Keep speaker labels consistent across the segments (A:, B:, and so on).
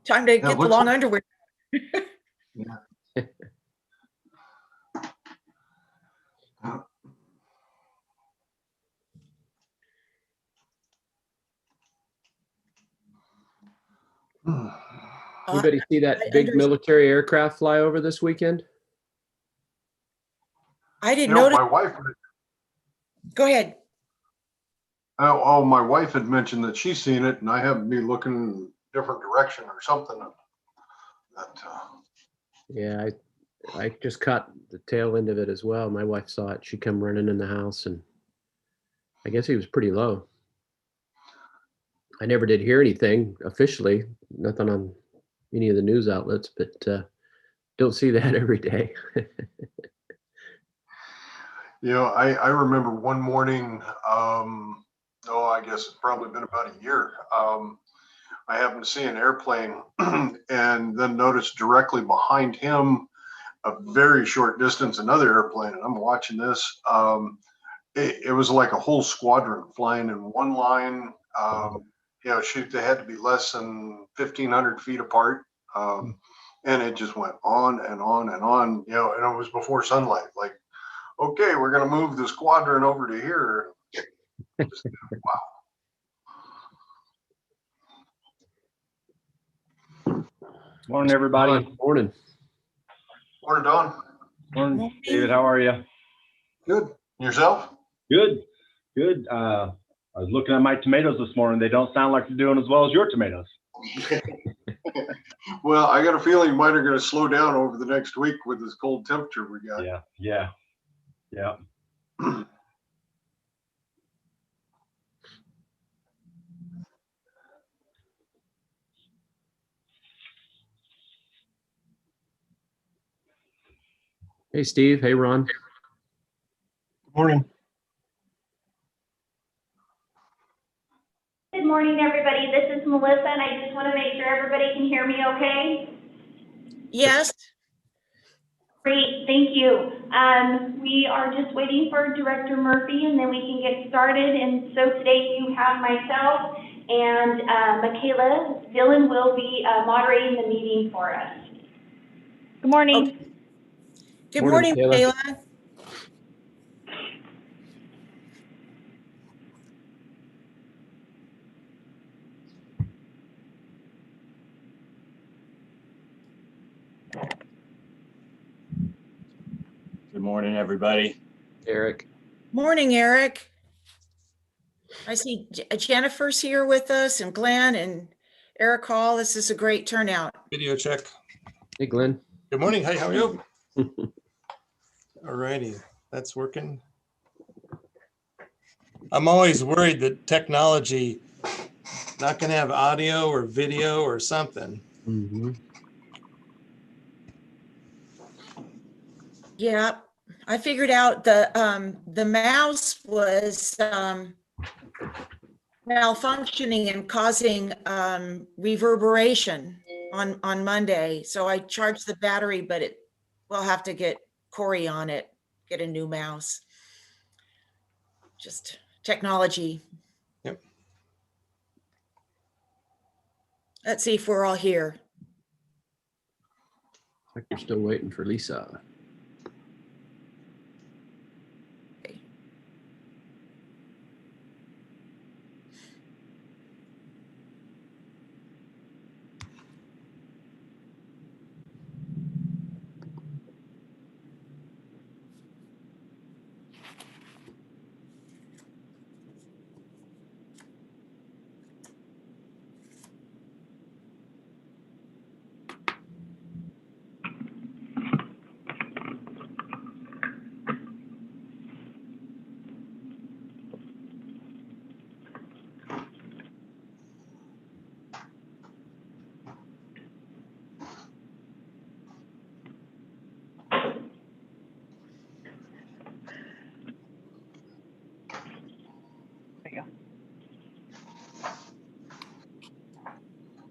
A: Time to
B: Yeah,
A: get the
B: looks
A: long
B: like-
A: underwear.
B: Yeah.
C: Anybody see that big military aircraft fly over this weekend?
A: I didn't
B: You know,
A: notice.
B: my wife.
A: Go ahead.
B: Oh, my wife had mentioned that she's seen it, and I happened to be looking in a different direction or something.
C: Yeah, I just caught the tail end of it as well. My wife saw it. She come running in the house, and I guess he was pretty low. I never did hear anything officially, nothing on any of the news outlets, but don't see that every day.
B: You know, I remember one morning, I guess it's probably been about a year. I happened to see an airplane and then noticed directly behind him, a very short distance, another airplane. And I'm watching this. It was like a whole squadron flying in one line. They had to be less than 1,500 feet apart. And it just went on and on and on, and it was before sunlight. Like, okay, we're going to move the squadron over to here. Just, wow.
D: Morning, everybody.
C: Morning.
B: Morning, Don.
D: Morning, David. How are you?
B: Good. Yourself?
D: Good. Good. I was looking at my tomatoes this morning. They don't sound like they're doing as well as your tomatoes.
B: Well, I got a feeling mine are going to slow down over the next week with this cold temperature we got.
D: Yeah.
C: Hey, Steve. Hey, Ron.
B: Good morning.
E: Good morning, everybody. This is Melissa, and I just want to make sure everybody can hear me okay.
A: Yes.
E: Great, thank you. We are just waiting for Director Murphy, and then we can get started. And so today you have myself and Michaela. Dylan will be moderating the meeting for us. Good morning.
A: Okay. Good morning,
C: Michaela.
A: Kayla.
F: Good morning, everybody.
C: Eric.
A: Morning, Eric. I see Jennifer's here with us, and Glenn and Eric Hall. This is a great turnout.
G: Video check.
C: Hey, Glenn.
G: Good morning. Hi, how are you? All righty, that's working. I'm always worried that technology not going to have audio or video or something.
C: Mm-hmm.
A: Yeah, I figured out the mouse was malfunctioning and causing reverberation on Monday. So I charged the battery, but we'll have to get Corey on it, get a new mouse. Just technology.
G: Yep.
A: Let's see if we're all here.
C: Like we're still waiting for Lisa.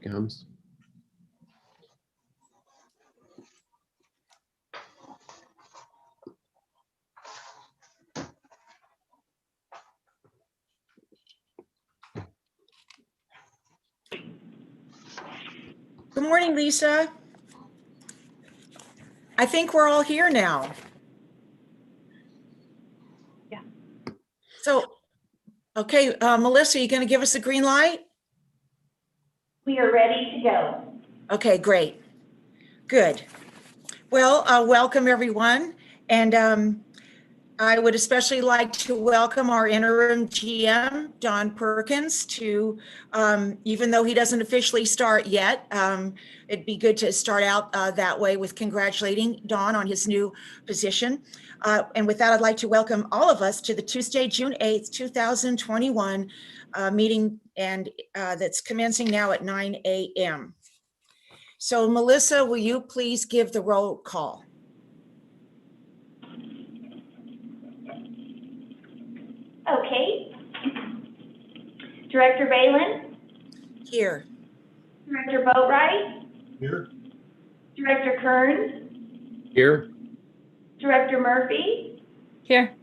C: Comes.
A: Good morning, Lisa. I think we're all here now.
E: Yeah.
A: So, okay, Melissa, you going to give us the green light?
E: We are ready to go.
A: Okay, great. Good. Well, welcome everyone. And I would especially like to welcome our interim GM, Don Perkins, to, even though he doesn't officially start yet, it'd be good to start out that way with congratulating Don on his new position. And with that, I'd like to welcome all of us to the Tuesday, June 8th, 2021 meeting, and that's commencing now at 9 a.m. So Melissa, will you please give the roll call?
E: Okay. Director Balin,
A: Here.
E: Director Boatright,
B: Here.
E: Director Kearns,
C: Here?
E: Director Murphy,
H: Here.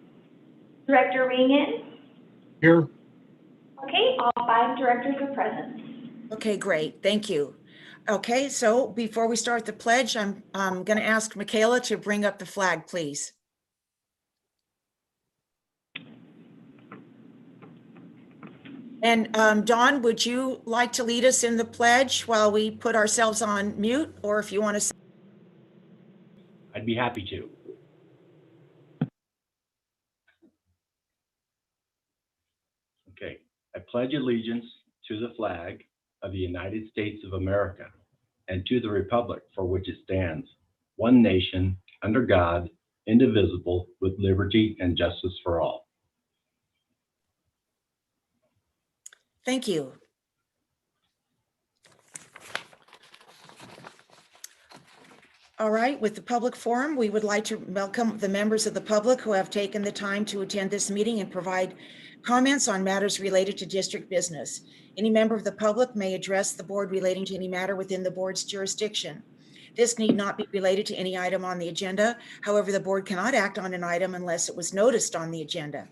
E: Director Regan.
B: Here.
E: Okay, all 5 directors are present.
A: Okay, great. Thank you. Okay, so before we start the pledge, I'm going to ask Michaela to bring up the flag, please. And Dawn, would you like to lead us in the pledge while we put ourselves on mute, or if you want to?
D: I'd be happy to. Okay. I pledge allegiance to the flag of the United States of America and to the republic for which it stands, one nation, under God, indivisible, with liberty and justice for all.
A: Thank you. All right, with the public forum, we would like to welcome the members of the public who have taken the time to attend this meeting and provide comments on matters related to district business. Any member of the public may address the board relating to any matter within the board's jurisdiction. This need not be related to any item on the agenda. However, the board cannot act on an item unless it was noticed on the agenda.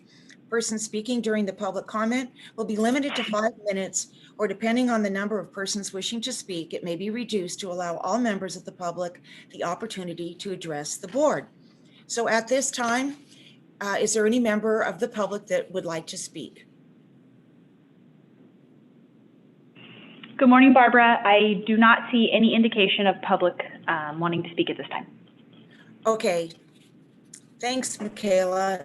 A: Persons speaking during the public comment will be limited to 5 minutes, or depending on the number of persons wishing to speak, it may be reduced to allow all members of the public the opportunity to address the board. So at this time, is there any member of the public that would like to speak?
H: Good morning, Barbara. I do not see any indication of public wanting to speak at this time.
A: Okay, thanks, Michaela.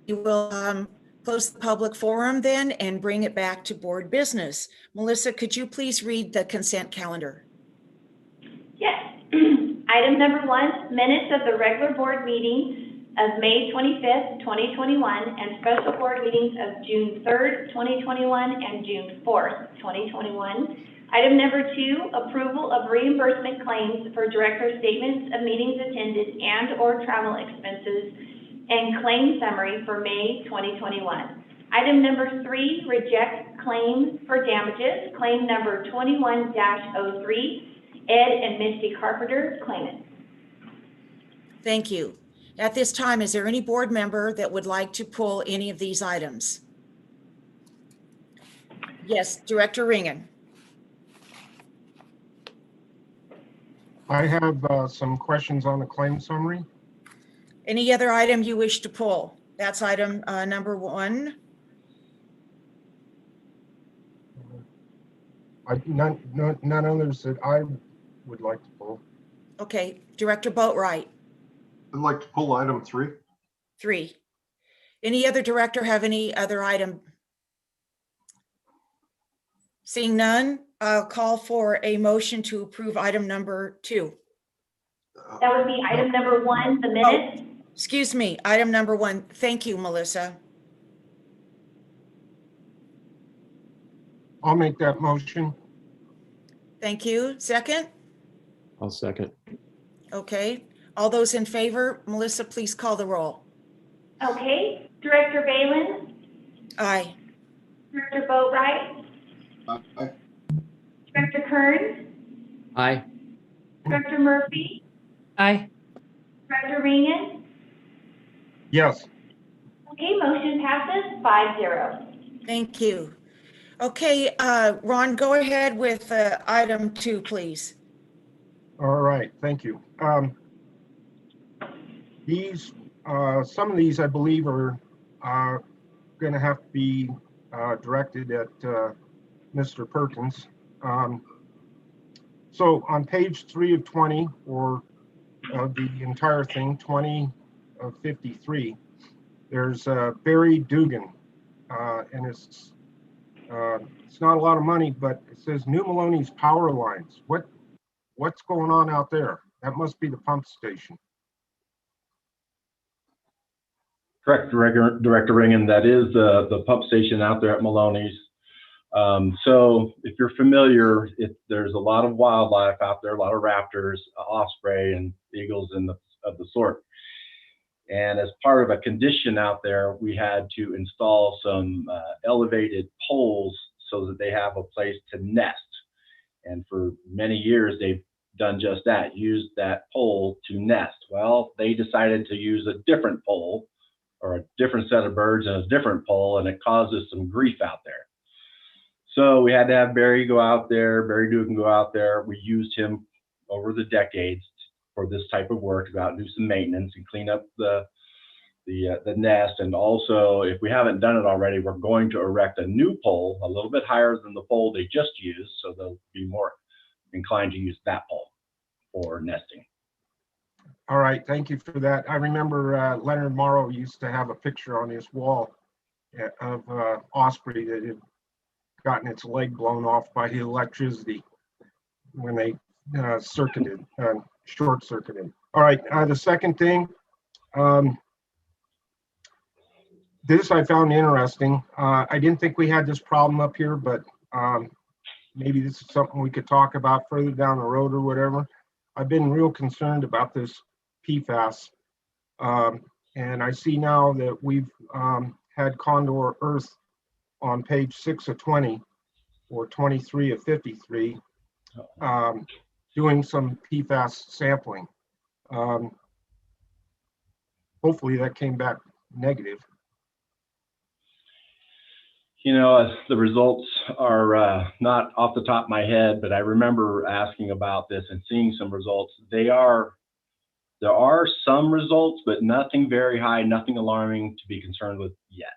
A: You will close the public forum then and bring it back to board business. Melissa, could you please read the consent calendar?
E: Yes. Item number 1, minutes of the regular board meeting of May 25th, 2021, and special board meetings of June 3rd, 2021, and June 4th, 2021. Item number 2, approval of reimbursement claims for director statements of meetings attended and/or travel expenses and claim summary for May 2021. Item number 3, reject claim for damages, claim number 21-03, Ed and Misty Carpenter, claimants.
A: Thank you. At this time, is there any board member that would like to pull any of these items? Yes, Director Ringen.
I: I have some questions on the claim summary.
A: Any other item you wish to pull? That's item number 1.
I: None others that I would like to pull.
A: Okay, Director Boatright,
B: I'd like to pull item 3.
A: 3. Any other director have any other item? Seeing none, I'll call for a motion to approve item number 2.
E: That would be item number 1, the minutes.
A: Excuse me, item number 1. Thank you, Melissa.
I: I'll make that motion.
A: Thank you. Second?
C: I'll second.
A: Okay. All those in favor, Melissa, please call the roll.
E: Okay. Director Balin,
A: Aye.
E: Director Boatright,
B: Aye.
E: Director Kearns,
C: Aye.
E: Director Murphy,
H: Aye.
E: Director Regan.
I: Yes.
E: Okay, motion passes 5-0.
A: Thank you. Okay, Ron, go ahead with item 2, please.
I: All right, thank you. Some of these, I believe, are going to have to be directed at Mr. Perkins. So on page 3 of 20, or of the entire thing, 20 of 53, there's Barry Dugan, and it's not a lot of money, but it says New Maloney's power lines. What's going on out there? That must be the pump station.
D: Correct, Director Ringen. That is the pump station out there at Maloney's. So if you're familiar, there's a lot of wildlife out there, a lot of raptors, osprey, and eagles of the sort. And as part of a condition out there, we had to install some elevated poles so that they have a place to nest. And for many years, they've done just that, used that pole to nest. Well, they decided to use a different pole or a different set of birds and a different pole, and it causes some grief out there. So we had to have Barry go out there, Barry Dugan go out there. We used him over the decades for this type of work, to go out and do some maintenance and clean up the nest. And also, if we haven't done it already, we're going to erect a new pole a little bit higher than the pole they just used, so they'll be more inclined to use that pole for nesting.
I: All right, thank you for that. I remember Leonard Morrow used to have a picture on his wall of osprey that had gotten its leg blown off by the electricity when they short-circuited. All right, the second thing, this I found interesting. I didn't think we had this problem up here, but maybe this is something we could talk about further down the road or whatever. I've been real concerned about this PFAS. And I see now that we've had Condor Earth on page 6 of 20 or 23 of 53 doing some PFAS sampling. Hopefully that came back negative.
D: You know, the results are not off the top of my head, but I remember asking about this and seeing some results. There are some results, but nothing very high, nothing alarming to be concerned with yet.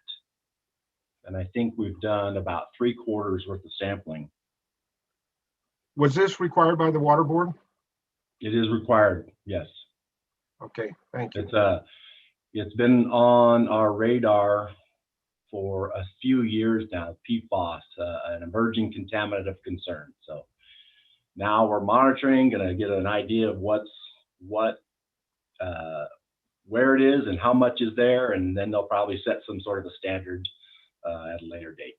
D: And I think we've done about 3/4 worth of sampling.
I: Was this required by the water board?
D: It is required, yes.
I: Okay, thank you.
D: It's been on our radar for a few years now, PFAS, an emerging contaminant of concern. So now we're monitoring, gonna get an idea of where it is and how much is there, and then they'll probably set some sort of a standard at a later date.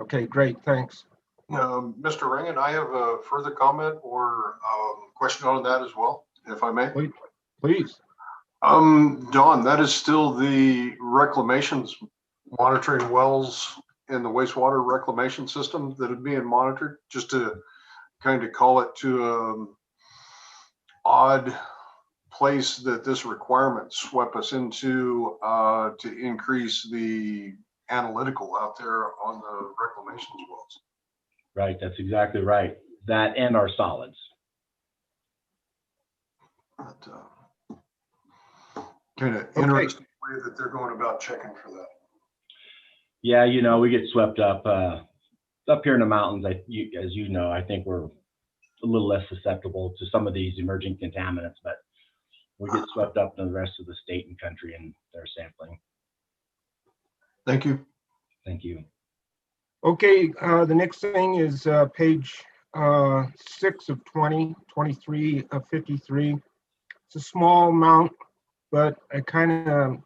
I: Okay, great, thanks.
B: Mr. Ringen, I have a further comment or question on that as well, if I may.
I: Please.
B: Don, that is still the reclamations monitoring wells in the wastewater reclamation system that are being monitored, just to kind of call it to an odd place that this requirement swept us into to increase the analytical out there on the reclamations wells.
D: Right, that's exactly right. That and our solids.
B: But, kind of interesting way that they're going about checking for that.
D: Yeah, you know, we get swept up here in the mountains. As you know, I think we're a little less susceptible to some of these emerging contaminants, but we get swept up in the rest of the state and country in their sampling.
B: Thank you.
D: Thank you.
I: Okay, the next thing is page 6 of 20, 23 of 53. It's a small amount, but it kind of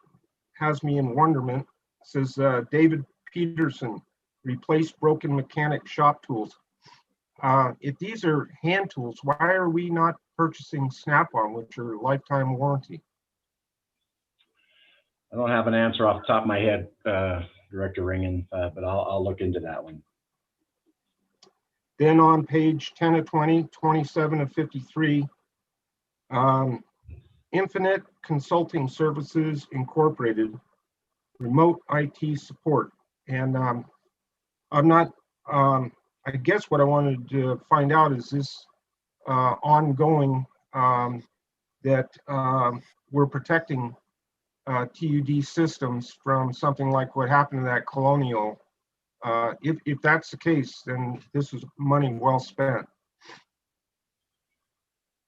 I: has me in wonderment. It says David Peterson replaced broken mechanic shop tools. If these are hand tools, why are we not purchasing Snap-on, which are lifetime warranty?
D: I don't have an answer off the top of my head, Director Ringen, but I'll look into that one.
I: Then on page 10 of 20, 27 of 53, Infinite Consulting Services Incorporated, remote IT support. And I'm not, I guess what I wanted to find out is this ongoing, that we're protecting TUD systems from something like what happened to that Colonial. If that's the case, then this is money well spent.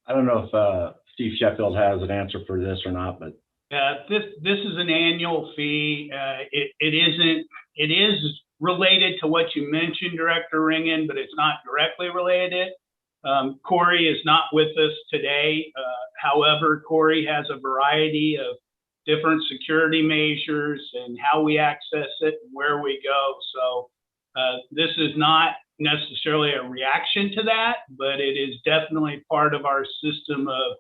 D: I don't know if Steve Sheffield has an answer for this or not, but
J: This is an annual fee. It is related to what you mentioned, Director Ringen, but it's not directly related. Corey is not with us today. However, Corey has a variety of different security measures and how we access it and where we go. So this is not necessarily a reaction to that, but it is definitely part of our system of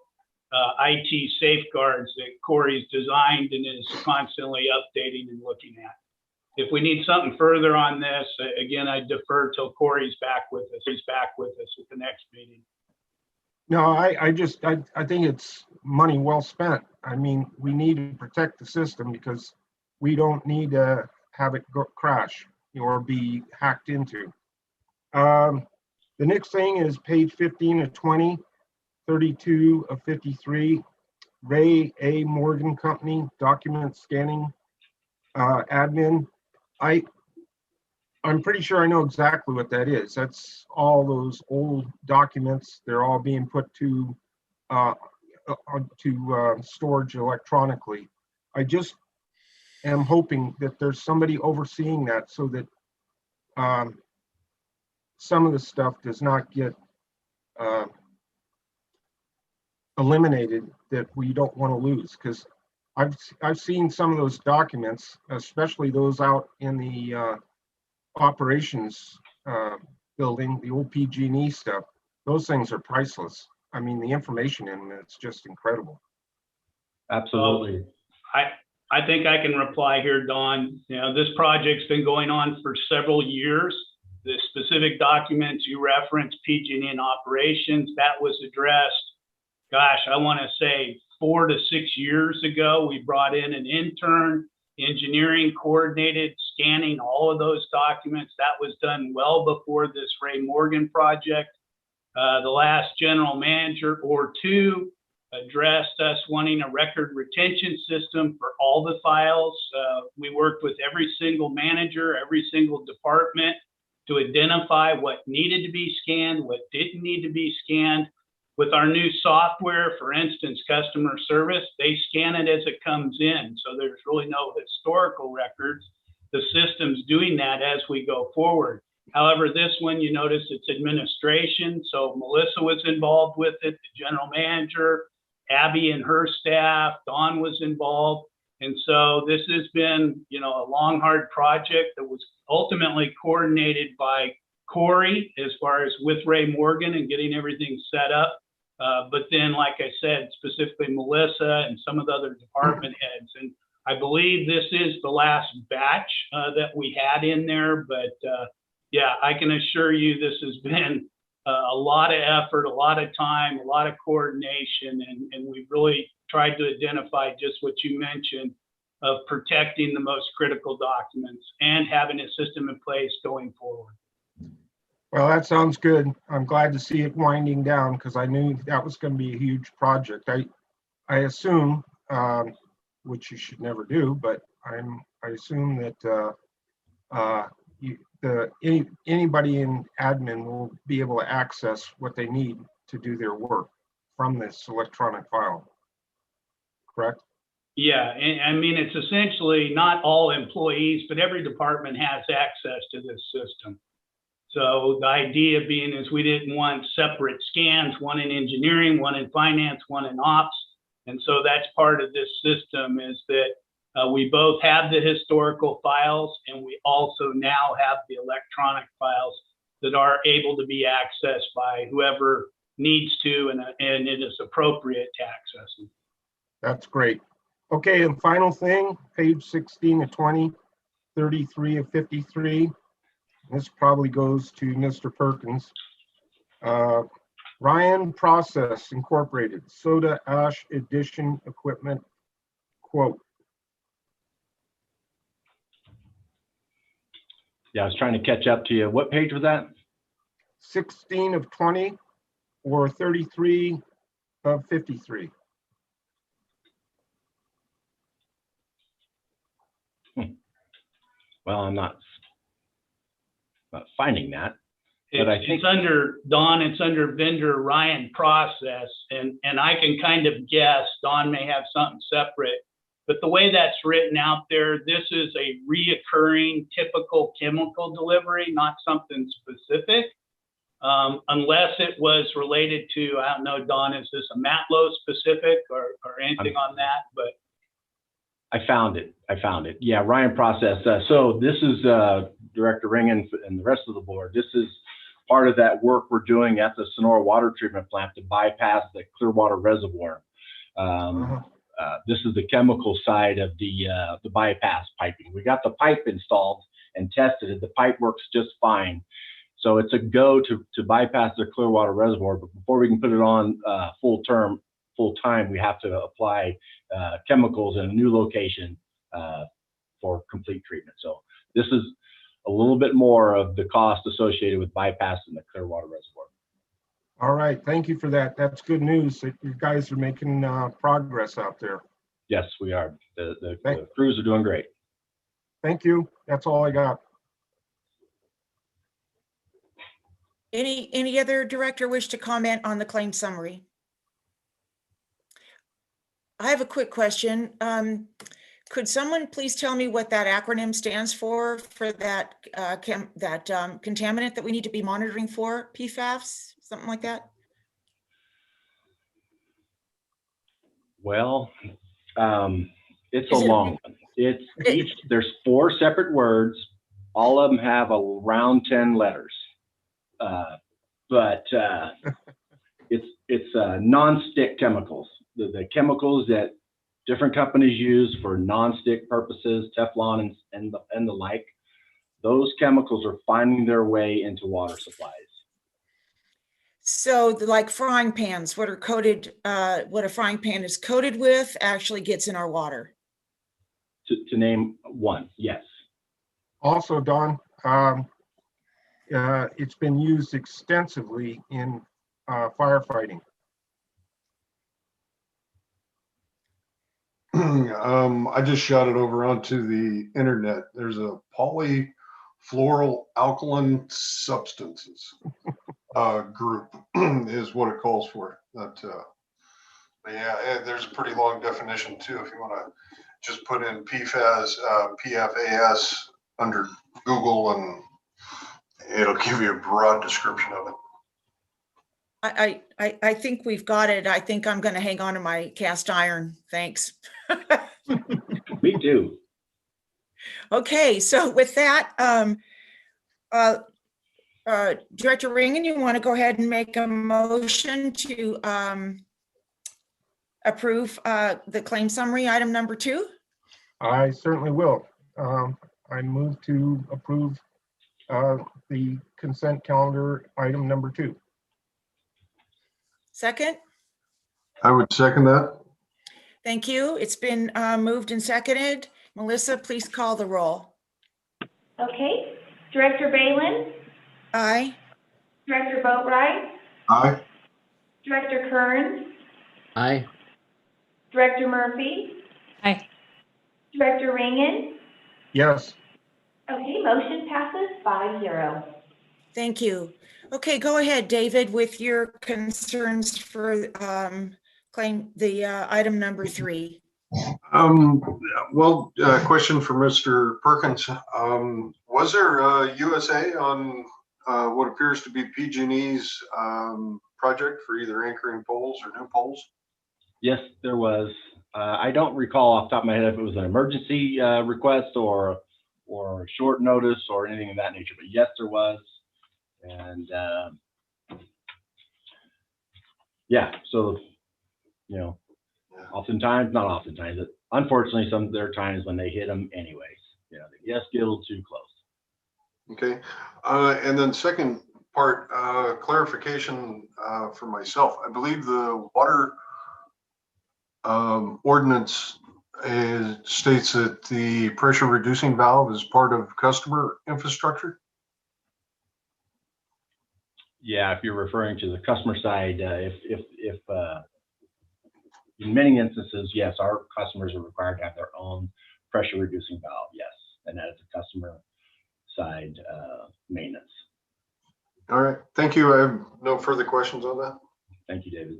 J: IT safeguards that Corey's designed and is constantly updating and looking at. If we need something further on this, again, I defer till Corey's back with us. He's back with us at the next meeting.
I: No, I think it's money well spent. I mean, we need to protect the system because we don't need to have it crash or be hacked into. The next thing is page 15 of 20, 32 of 53, Ray A. Morgan Company, document scanning admin. I'm pretty sure I know exactly what that is. That's all those old documents. They're all being put to storage electronically. I just am hoping that there's somebody overseeing that so that some of the stuff does not get eliminated that we don't want to lose, because I've seen some of those documents, especially those out in the operations building, the old PG&E stuff. Those things are priceless. I mean, the information in them, it's just incredible.
D: absolutely.
J: I think I can reply here, Don. You know, this project's been going on for several years. The specific documents you referenced, PG&E and operations, that was addressed, gosh, I want to say 4 to 6 years ago. We brought in an intern, engineering coordinated, scanning all of those documents. That was done well before this Ray Morgan project. The last general manager or two addressed us wanting a record retention system for all the files. We worked with every single manager, every single department to identify what needed to be scanned, what didn't need to be scanned. With our new software, for instance, customer service, they scan it as it comes in. So there's really no historical records. The system's doing that as we go forward. However, this one, you notice it's administration. So Melissa was involved with it, the general manager, Abby and her staff, Dawn was involved. And so this has been, you know, a long, hard project that was ultimately coordinated by Corey as far as with Ray Morgan and getting everything set up. But then, like I said, specifically Melissa and some of the other department heads. And I believe this is the last batch that we had in there. But yeah, I can assure you this has been a lot of effort, a lot of time, a lot of coordination. And we've really tried to identify just what you mentioned of protecting the most critical documents and having a system in place going forward.
I: Well, that sounds good. I'm glad to see it winding down because I knew that was going to be a huge project. I assume, which you should never do, but I assume that anybody in admin will be able to access what they need to do their work from this electronic file. Correct?
J: Yeah, and I mean, it's essentially not all employees, but every department has access to this system. So the idea being is we didn't want separate scans, one in engineering, one in finance, one in ops. And so that's part of this system is that we both have the historical files and we also now have the electronic files that are able to be accessed by whoever needs to and it is appropriate to access them.
I: That's great. Okay, and final thing, page 16 of 20, 33 of 53. This probably goes to Mr. Perkins. Ryan Process Incorporated, soda ash addition equipment quote.
D: Yeah, I was trying to catch up to you. What page was that?
I: 16 of 20 or 33 of 53.
D: Well, I'm not finding that. But I think
J: It's under, Don, it's under vendor Ryan process, and I can kind of guess, Don may have something separate, but the way that's written out there, this is a reoccurring typical chemical delivery, not something specific. Unless it was related to, I don't know, Don, is this a Matlow specific or anything on that? But
D: I found it. Yeah, Ryan process. So this is Director Ringen and the rest of the board. This is part of that work we're doing at the Sonora Water Treatment Plant to bypass the Clearwater Reservoir. This is the chemical side of the bypass piping. We got the pipe installed and tested it. The pipe works just fine. So it's a go to bypass the Clearwater Reservoir. But before we can put it on full time, we have to apply chemicals in a new location for complete treatment. So this is a little bit more of the cost associated with bypassing the Clearwater Reservoir.
I: All right, thank you for that. That's good news that you guys are making progress out there.
D: Yes, we are. The crews are doing great.
I: Thank you. That's all I got.
A: Any other director wish to comment on the claim summary? I have a quick question. Could someone please tell me what that acronym stands for that contaminant that we need to be monitoring for, PFAS, something like that?
D: Well, it's a long one. There's 4 separate words. All of them have around 10 letters. But it's non-stick chemicals. The chemicals that different companies use for non-stick purposes, Teflon and the like, those chemicals are finding their way into water supplies.
A: So like frying pans, what a frying pan is coated with actually gets in our water.
D: To name one, yes.
I: Also, Don, it's been used extensively in firefighting.
B: I just shot it over onto the internet. There's a polyfluoral alkaline substances group is what it calls for. But yeah, there's a pretty long definition too. If you want to just put in PFAS, PFAS under Google, and it'll give you a broad description of it.
A: I think we've got it. I think I'm going to hang on to my cast iron. Thanks.
D: Me too.
A: Okay, so with that, Director Ringen, you want to go ahead and make a motion to approve the claim summary item number 2?
I: I certainly will. I move to approve the consent calendar item number 2.
A: Second?
B: I would second that.
A: Thank you. It's been moved and seconded. Melissa, please call the roll.
E: Okay, Director Balin,
A: Aye.
E: Director Boatright,
B: Aye.
E: Director Kearns,
C: Aye.
E: Director Murphy,
H: Aye.
E: Director Ringen.
I: Yes.
E: Okay, motion passes 5-0.
A: Thank you. Okay, go ahead, David, with your concerns for item number 3.
B: Well, question for Mr. Perkins. Was there a USA on what appears to be PG&E's project for either anchoring poles or new poles?
D: Yes, there was. I don't recall off the top of my head if it was an emergency request or short notice or anything of that nature, but yes, there was. And yeah, so, you know, unfortunately, there are times when they hit them anyways. You know, they just get a little too close.
B: Okay. And then second part, clarification for myself. I believe the water ordinance It states that the pressure reducing valve is part of customer infrastructure.
D: Yeah, if you're referring to the customer side, in many instances, yes, our customers are required to have their own pressure reducing valve, yes, and that is a customer side maintenance.
B: All right, thank you. I have no further questions on that.
D: Thank you, David.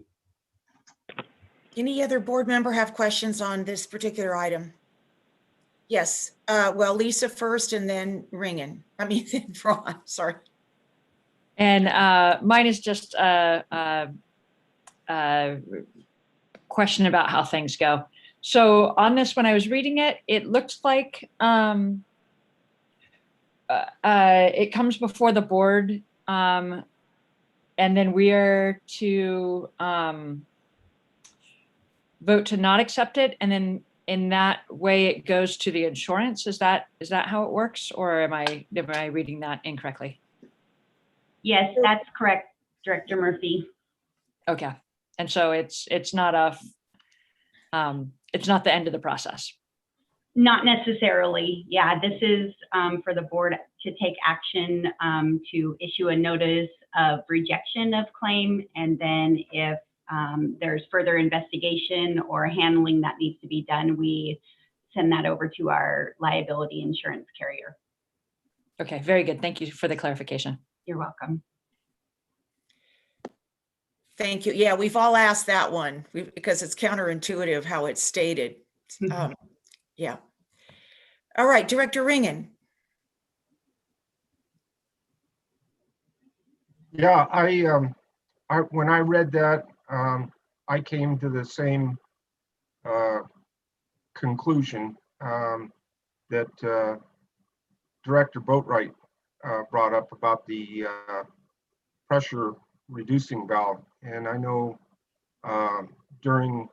A: Any other board member have questions on this particular item? Yes, well, Lisa first and then Ringen. I mean, then Ron, sorry.
K: And mine is just a question about how things go. So on this, when I was reading it, it looks like it comes before the board, and then we are to vote to not accept it, and then in that way it goes to the insurance. Is that how it works, or am I reading that incorrectly?
E: Yes, that's correct, Director Murphy.
K: Okay, and so it's not the end of the process.
E: Not necessarily. Yeah, this is for the board to take action to issue a notice of rejection of claim. And then if there's further investigation or handling that needs to be done, we send that over to our liability insurance carrier.
K: Okay, very good. Thank you for the clarification.
E: You're welcome.
A: Thank you. Yeah, we've all asked that one because it's counterintuitive how it's stated. Yeah. All right, Director Ringen.
I: Yeah, when I read that, I came to the same conclusion that Director Boatwright brought up about the pressure reducing valve. And I know during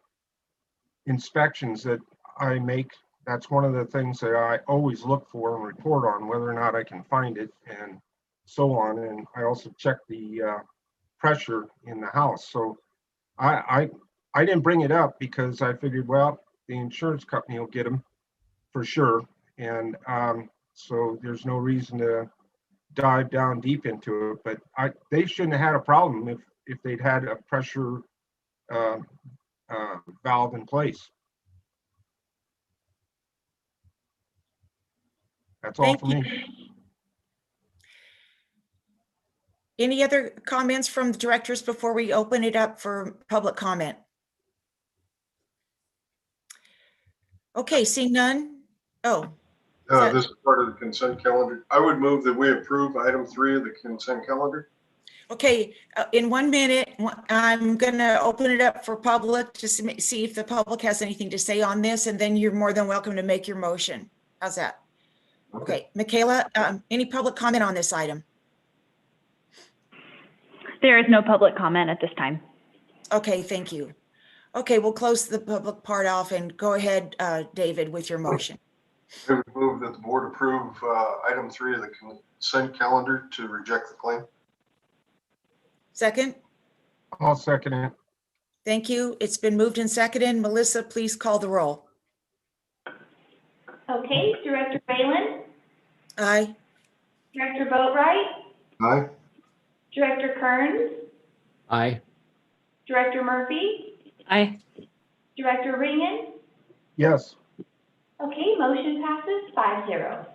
I: inspections that I make, that's one of the things that I always look for and report on, whether or not I can find it and so on. And I also check the pressure in the house. So I didn't bring it up because I figured, well, the insurance company will get them for sure. And so there's no reason to dive down deep into it, but they shouldn't have had a problem if they'd had a pressure valve in place. That's all for me.
A: Any other comments from the directors before we open it up for public comment? Okay, seeing none. Oh.
B: This is part of the consent calendar. I would move that we approve item 3 of the consent calendar.
A: Okay, in 1 minute, I'm going to open it up for public to see if the public has anything to say on this, and then you're more than welcome to make your motion. How's that? Okay, Michaela, any public comment on this item?
H: There is no public comment at this time.
A: Okay, thank you. Okay, we'll close the public part off and go ahead, David, with your motion.
B: I would move that the board approve item 3 of the consent calendar to reject the claim.
A: Second?
I: I'll second it.
A: Thank you. It's been moved and seconded. Melissa, please call the roll.
E: Okay, Director Balin,
A: Aye.
E: Director Boatwright,
B: Aye.
E: Director Kearns,
C: Aye.
E: Director Murphy,
K: Aye.
E: Director Ringen.
I: Yes.
E: Okay, motion passes 5-0.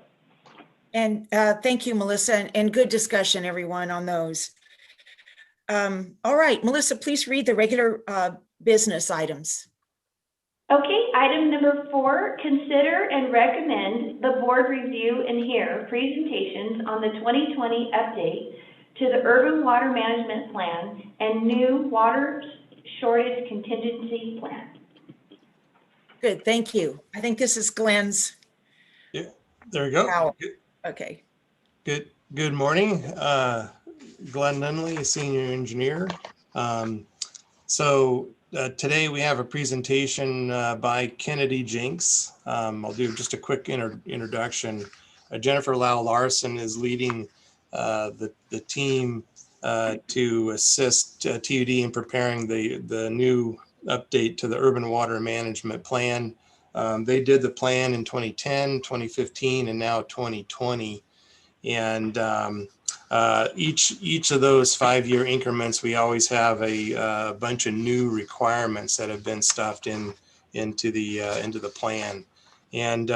A: And thank you, Melissa, and good discussion, everyone, on those. All right, Melissa, please read the regular business items.
E: Okay, item number 4, consider and recommend the board review and hear presentations on the 2020 update to the Urban Water Management Plan and new water shortage contingency plan.
A: Good, thank you. I think this is Glenn's.
G: Yeah, there we go.
A: Okay.
G: Good morning. Glenn Nunley, Senior Engineer. Today we have a presentation by Kennedy Jinks. I'll do just a quick introduction. Jennifer Lau Larson is leading the team to assist TUD in preparing the new update to the Urban Water Management Plan. They did the plan in 2010, 2015, and now 2020. And each of those 5-year increments, we always have a bunch of new requirements that have been stuffed into the plan. And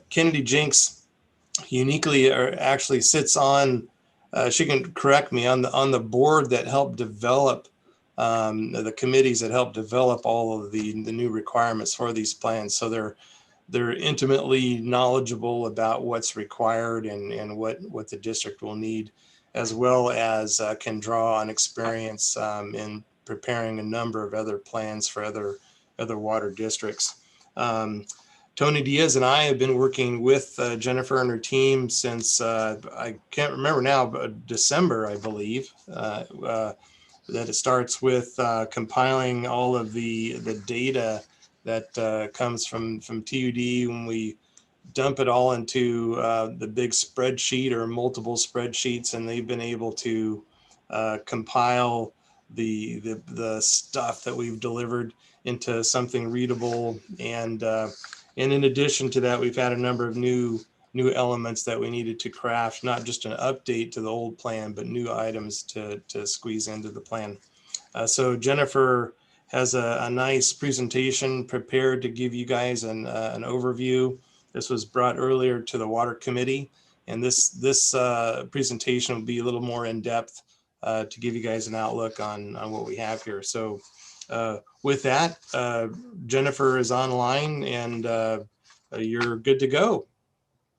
G: Kennedy Jinks uniquely actually sits on, she can correct me, on the board that helped develop the committees that helped develop all of the new requirements for these plans. So they're intimately knowledgeable about what's required and what the district will need, as well as can draw on experience in preparing a number of other plans for other water districts. Tony Diaz and I have been working with Jennifer and her team since I can't remember now, but December, I believe. That it starts with compiling all of the data that comes from TUD when we dump it all into the big spreadsheet or multiple spreadsheets, and they've been able to compile the stuff that we've delivered into something readable. And in addition to that, we've had a number of new elements that we needed to craft, not just an update to the old plan, but new items to squeeze into the plan. So Jennifer has a nice presentation prepared to give you guys an overview. This was brought earlier to the Water Committee, and this presentation will be a little more in depth to give you guys an outlook on what we have here. So with that, Jennifer is online, and you're good to go.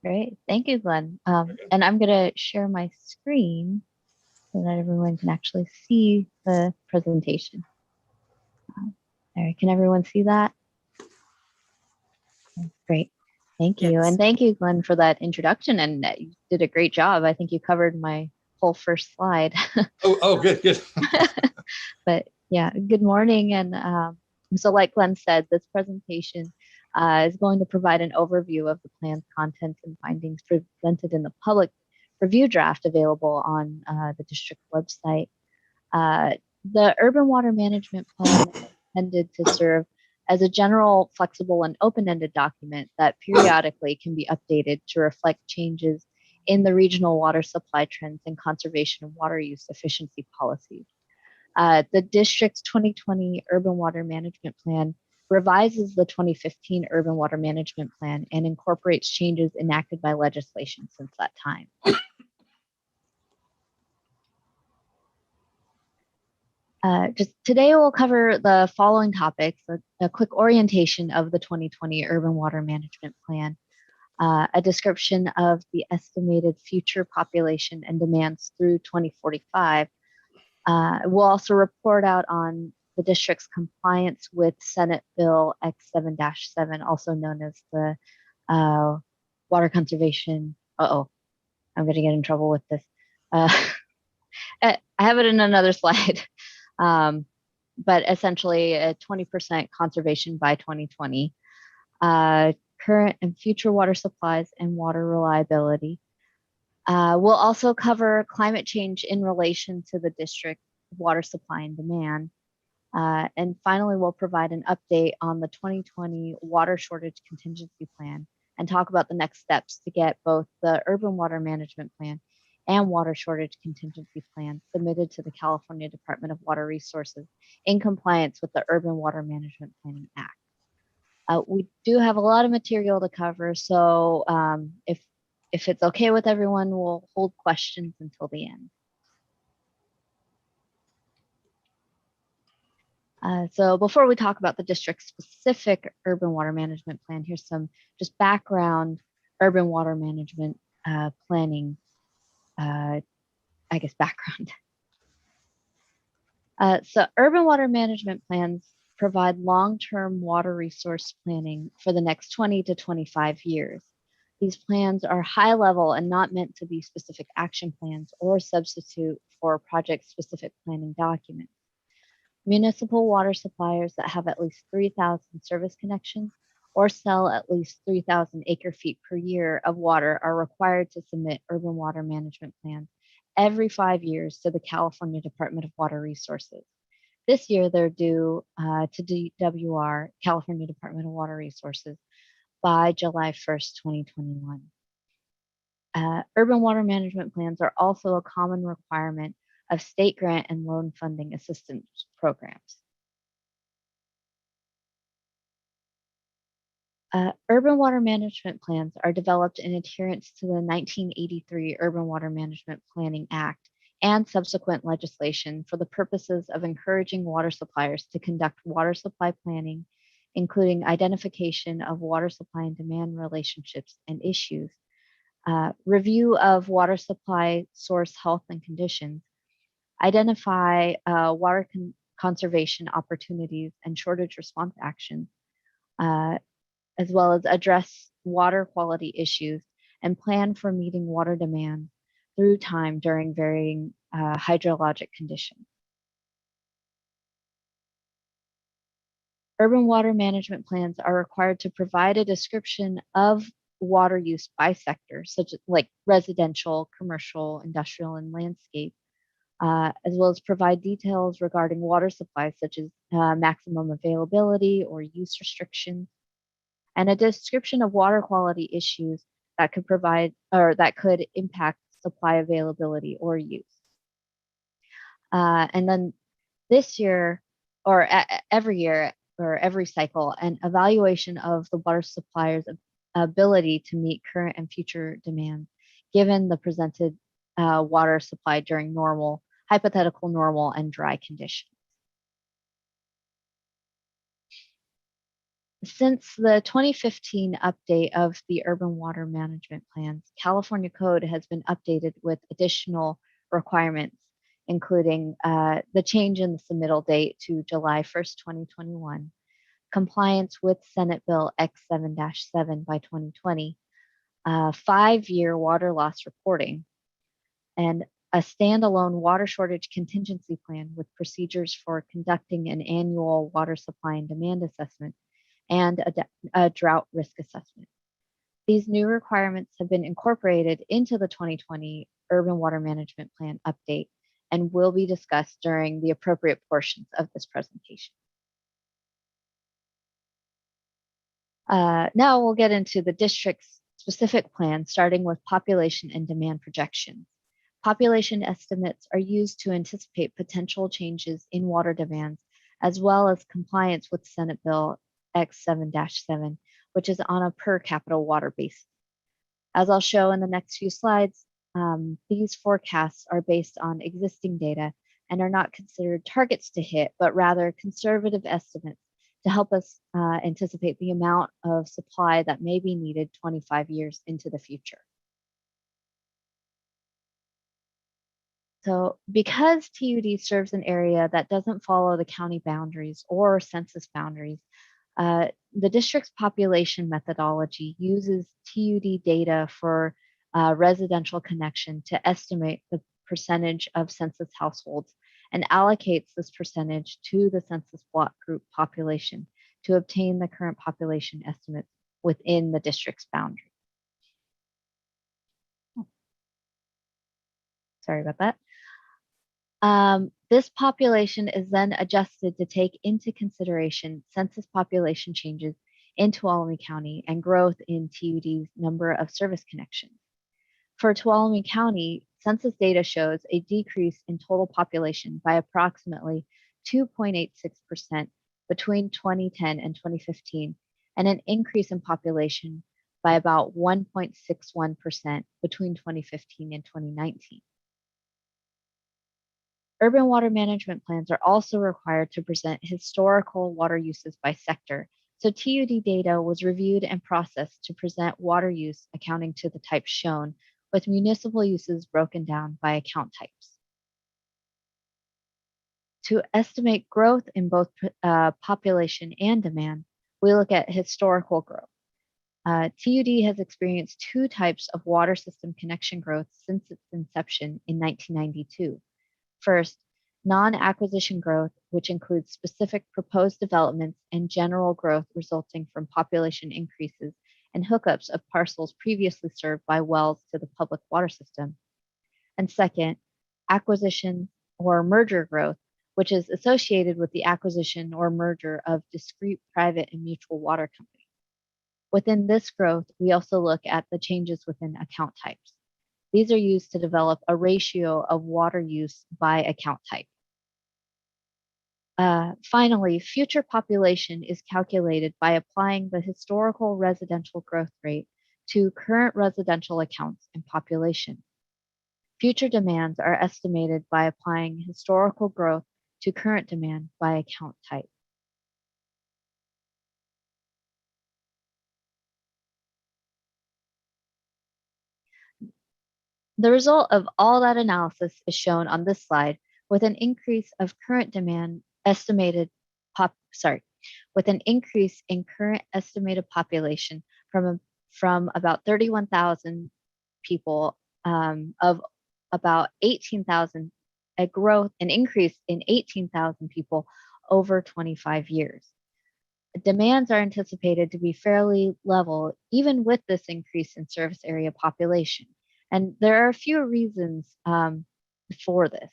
L: Great. Thank you, Glenn. And I'm going to share my screen so that everyone can actually see the presentation. There, can everyone see that? Great. Thank you.
A: Yes.
L: And thank you, Glenn, for that introduction. And you did a great job. I think you covered my whole first slide.
G: Oh, good.
L: But yeah, good morning. And so like Glenn said, this presentation is going to provide an overview of the plan's contents and findings presented in the public review draft available on the district website. The Urban Water Management Plan is intended to serve as a general, flexible, and open-ended document that periodically can be updated to reflect changes in the regional water supply trends and conservation and water use efficiency policies. The district's 2020 Urban Water Management Plan revises the 2015 Urban Water Management Plan and incorporates changes enacted by legislation since that time. Just today we'll cover the following topics: a quick orientation of the 2020 Urban Water Management Plan, a description of the estimated future population and demands through 2045. We'll also report out on the district's compliance with Senate Bill X7-7, also known as the Water Conservation. I'm going to get in trouble with this. I have it in another slide. But essentially a 20% conservation by 2020, current and future water supplies and water reliability. We'll also cover climate change in relation to the district water supply and demand. And finally, we'll provide an update on the 2020 water shortage contingency plan and talk about the next steps to get both the Urban Water Management Plan and water shortage contingency plan submitted to the California Department of Water Resources in compliance with the Urban Water Management Planning Act. We do have a lot of material to cover, so if it's okay with everyone, we'll hold questions until the end. So before we talk about the district's specific urban water management plan, here's some just background urban water management planning, background. So urban water management plans provide long-term water resource planning for the next 20 to 25 years. These plans are high level and not meant to be specific action plans or substitute for project-specific planning documents. Municipal water suppliers that have at least 3,000 service connections or sell at least 3,000 acre-feet per year of water are required to submit urban water management plans every 5 years to the California Department of Water Resources. This year, they're due to DWR, California Department of Water Resources, by July 1st, 2021. Urban water management plans are also a common requirement of state grant and loan funding assistance programs. Urban water management plans are developed in adherence to the 1983 Urban Water Management Planning Act and subsequent legislation for the purposes of encouraging water suppliers to conduct water supply planning, including identification of water supply and demand relationships and issues, review of water supply source health and conditions, identify water conservation opportunities and shortage response actions, as well as address water quality issues and plan for meeting water demand through time during varying hydrologic conditions. Urban water management plans are required to provide a description of water use by sector, such as like residential, commercial, industrial, and landscape, as well as provide details regarding water supplies, such as maximum availability or use restrictions, and a description of water quality issues that could provide or that could impact supply availability or use. And then this year, or every year, or every cycle, an evaluation of the water supplier's ability to meet current and future demands, given the presented water supply during normal, hypothetical normal, and dry conditions. Since the 2015 update of the Urban Water Management Plans, California Code has been updated with additional requirements, including the change in the submittal date to July 1st, 2021, compliance with Senate Bill X7-7 by 2020, 5-year water loss reporting, and a standalone water shortage contingency plan with procedures for conducting an annual water supply and demand assessment and a drought risk assessment. These new requirements have been incorporated into the 2020 Urban Water Management Plan update and will be discussed during the appropriate portions of this presentation. Now we'll get into the district's specific plan, starting with population and demand projections. Population estimates are used to anticipate potential changes in water demands, as well as compliance with Senate Bill X7-7, which is on a per capita water basis. As I'll show in the next few slides, these forecasts are based on existing data and are not considered targets to hit, but rather conservative estimates to help us anticipate the amount of supply that may be needed 25 years into the future. So because TUD serves an area that doesn't follow the county boundaries or census boundaries, the district's population methodology uses TUD data for residential connection to estimate the percentage of census households and allocates this percentage to the census block group population to obtain the current population estimates within the district's boundary. Sorry about that. This population is then adjusted to take into consideration census population changes in Tuolumne County and growth in TUD's number of service connections. For Tuolumne County, census data shows a decrease in total population by approximately 2.86% between 2010 and 2015, and an increase in population by about 1.61% between 2015 and 2019. Urban water management plans are also required to present historical water uses by sector, so TUD data was reviewed and processed to present water use accounting to the types shown, with municipal uses broken down by account types. To estimate growth in both population and demand, we look at historical growth. TUD has experienced 2 types of water system connection growth since its inception in 1992. First, non-acquisition growth, which includes specific proposed developments and general growth resulting from population increases and hookups of parcels previously served by wells to the public water system. And second, acquisition or merger growth, which is associated with the acquisition or merger of discrete private and mutual water companies. Within this growth, we also look at the changes within account types. These are used to develop a ratio of water use by account type. Finally, future population is calculated by applying the historical residential growth rate to current residential accounts and population. Future demands are estimated by applying historical growth to current demand by account type. The result of all that analysis is shown on this slide with an increase of current demand estimated with an increase in current estimated population from about 31,000 people of about 18,000, an increase in 18,000 people over 25 years. Demands are anticipated to be fairly level even with this increase in service area population. And there are a few reasons for this.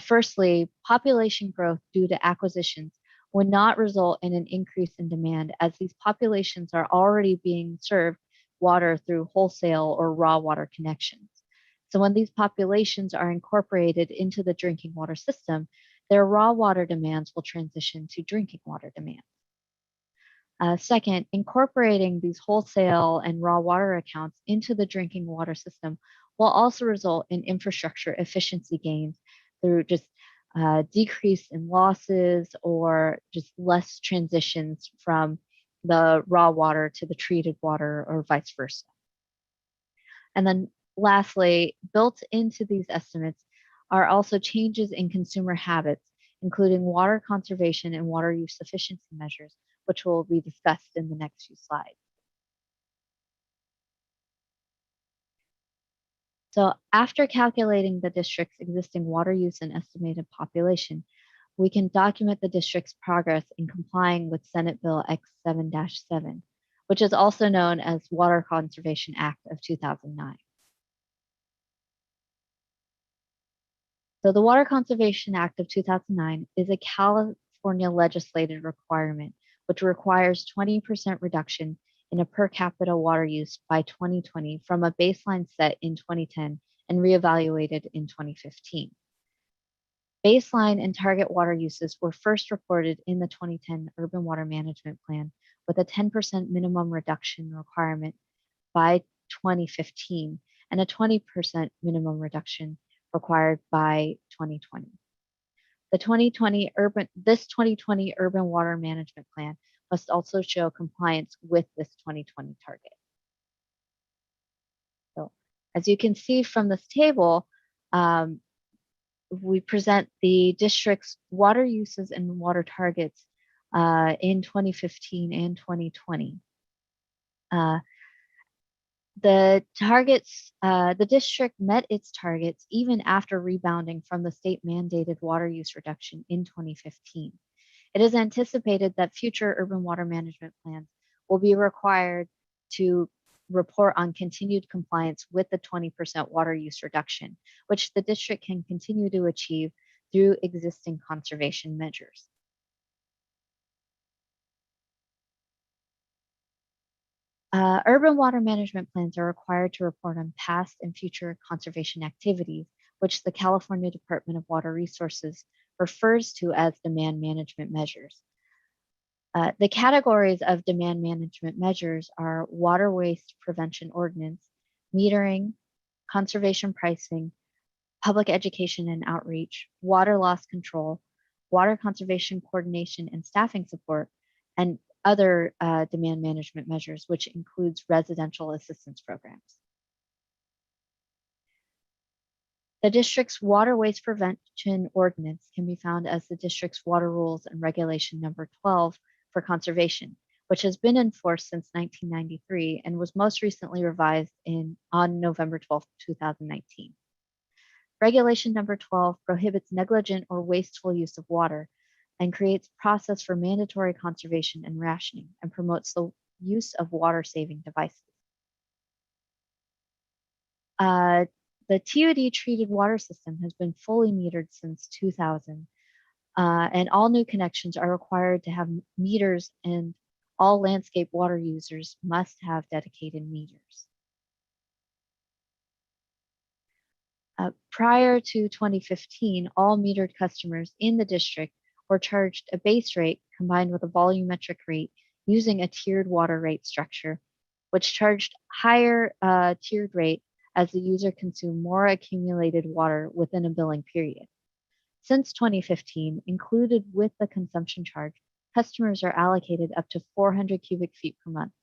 L: Firstly, population growth due to acquisitions would not result in an increase in demand as these populations are already being served water through wholesale or raw water connections. So when these populations are incorporated into the drinking water system, their raw water demands will transition to drinking water demands. Second, incorporating these wholesale and raw water accounts into the drinking water system will also result in infrastructure efficiency gains through just decrease in losses or just less transitions from the raw water to the treated water or vice versa. And then lastly, built into these estimates are also changes in consumer habits, including water conservation and water use efficiency measures, which will be discussed in the next few slides. So after calculating the district's existing water use and estimated population, we can document the district's progress in complying with Senate Bill X7-7, which is also known as Water Conservation Act of 2009. So the Water Conservation Act of 2009 is a California legislative requirement which requires 20% reduction in a per capita water use by 2020 from a baseline set in 2010 and reevaluated in 2015. Baseline and target water uses were first reported in the 2010 Urban Water Management Plan with a 10% minimum reduction requirement by 2015 and a 20% minimum reduction required by 2020. This 2020 Urban Water Management Plan must also show compliance with this 2020 target. So as you can see from this table, we present the district's water uses and water targets in 2015 and 2020. The district met its targets even after rebounding from the state mandated water use reduction in 2015. It is anticipated that future urban water management plans will be required to report on continued compliance with the 20% water use reduction, which the district can continue to achieve through existing conservation measures. Urban water management plans are required to report on past and future conservation activities, which the California Department of Water Resources refers to as demand management measures. The categories of demand management measures are water waste prevention ordinance, metering, conservation pricing, public education and outreach, water loss control, water conservation coordination and staffing support, and other demand management measures, which includes residential assistance programs. The district's water waste prevention ordinance can be found as the district's water rules and regulation number 12 for conservation, which has been in force since 1993 and was most recently revised on November 12, 2019. Regulation number 12 prohibits negligent or wasteful use of water and creates process for mandatory conservation and rationing and promotes the use of water-saving devices. The TUD treated water system has been fully metered since 2000 And all new connections are required to have meters, and all landscape water users must have dedicated meters. Prior to 2015, all metered customers in the district were charged a base rate combined with a volumetric rate using a tiered water rate structure, which charged higher tiered rate as the user consumed more accumulated water within a billing period. Since 2015, included with the consumption charge, customers are allocated up to 400 cubic feet per month.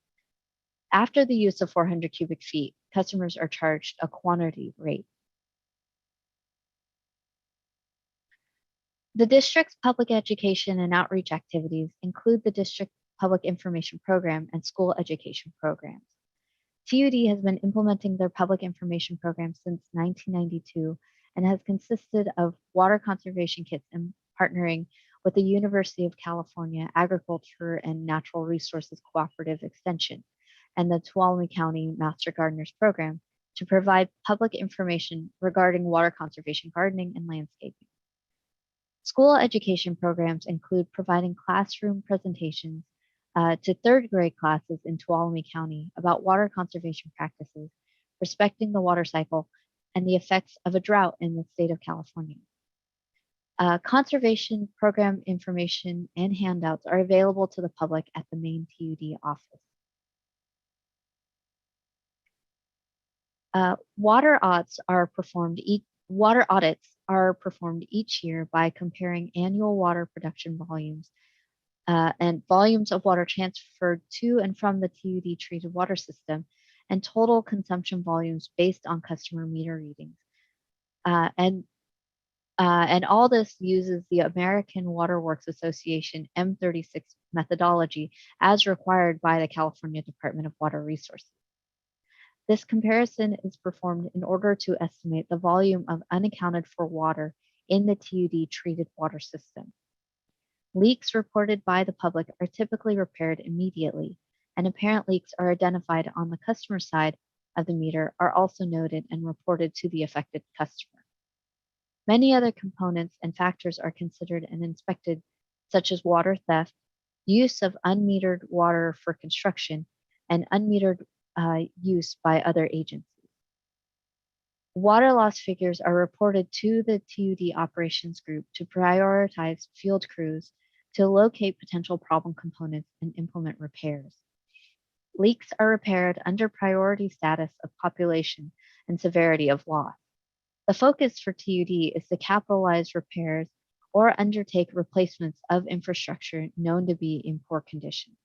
L: After the use of 400 cubic feet, customers are charged a quantity rate. The district's public education and outreach activities include the district public information program and school education programs. TUD has been implementing their public information program since 1992 and has consisted of water conservation kits and partnering with the University of California Agriculture and Natural Resources Cooperative Extension and the Tuolumne County Master Gardeners Program to provide public information regarding water conservation, gardening, and landscaping. School education programs include providing classroom presentations to third grade classes in Tuolumne County about water conservation practices, respecting the water cycle, and the effects of a drought in the state of California. Conservation program information and handouts are available to the public at the main TUD office. Water audits are performed each year by comparing annual water production volumes and volumes of water transferred to and from the TUD treated water system and total consumption volumes based on customer meter readings. And all this uses the American Water Works Association M36 methodology as required by the California Department of Water Resources. This comparison is performed in order to estimate the volume of unaccounted for water in the TUD treated water system. Leaks reported by the public are typically repaired immediately, and apparent leaks are identified on the customer side of the meter are also noted and reported to the affected customer. Many other components and factors are considered and inspected, such as water theft, use of unmetered water for construction, and unmetered use by other agencies. Water loss figures are reported to the TUD operations group to prioritize field crews to locate potential problem components and implement repairs. Leaks are repaired under priority status of population and severity of loss. The focus for TUD is to capitalize repairs or undertake replacements of infrastructure known to be in poor condition.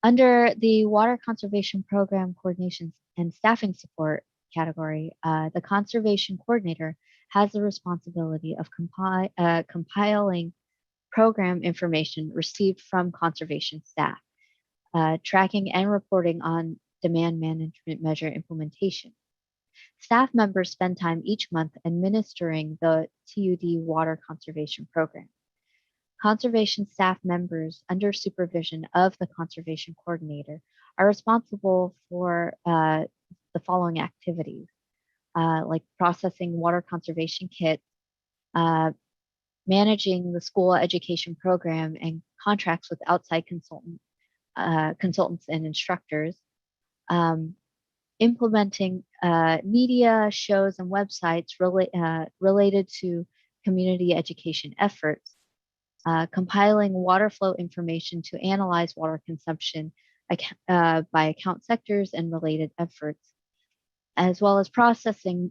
L: Under the Water Conservation Program Coordination and Staffing Support category, the Conservation Coordinator has the responsibility of compiling program information received from conservation staff, tracking and reporting on demand management measure implementation. Staff members spend time each month administering the TUD Water Conservation Program. Conservation staff members under supervision of the Conservation Coordinator are responsible for the following activities, like processing water conservation kits, managing the school education program and contracts with outside consultants and instructors, implementing media, shows, and websites related to community education efforts, compiling water flow information to analyze water consumption by account sectors and related efforts, as well as processing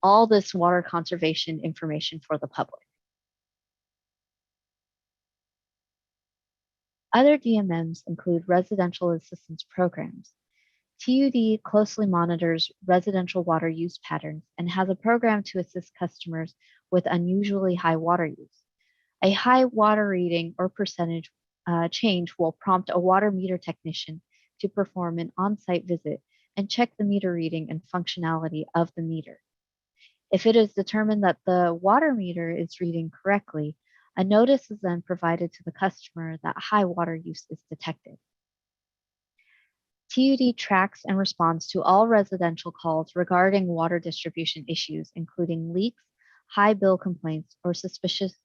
L: all this water conservation information for the public. Other DMMs include residential assistance programs. TUD closely monitors residential water use patterns and has a program to assist customers with unusually high water use. A high water reading or percentage change will prompt a water meter technician to perform an on-site visit and check the meter reading and functionality of the meter. If it is determined that the water meter is reading correctly, a notice is then provided to the customer that high water use is detected. TUD tracks and responds to all residential calls regarding water distribution issues, including leaks, high bill complaints, or suspicions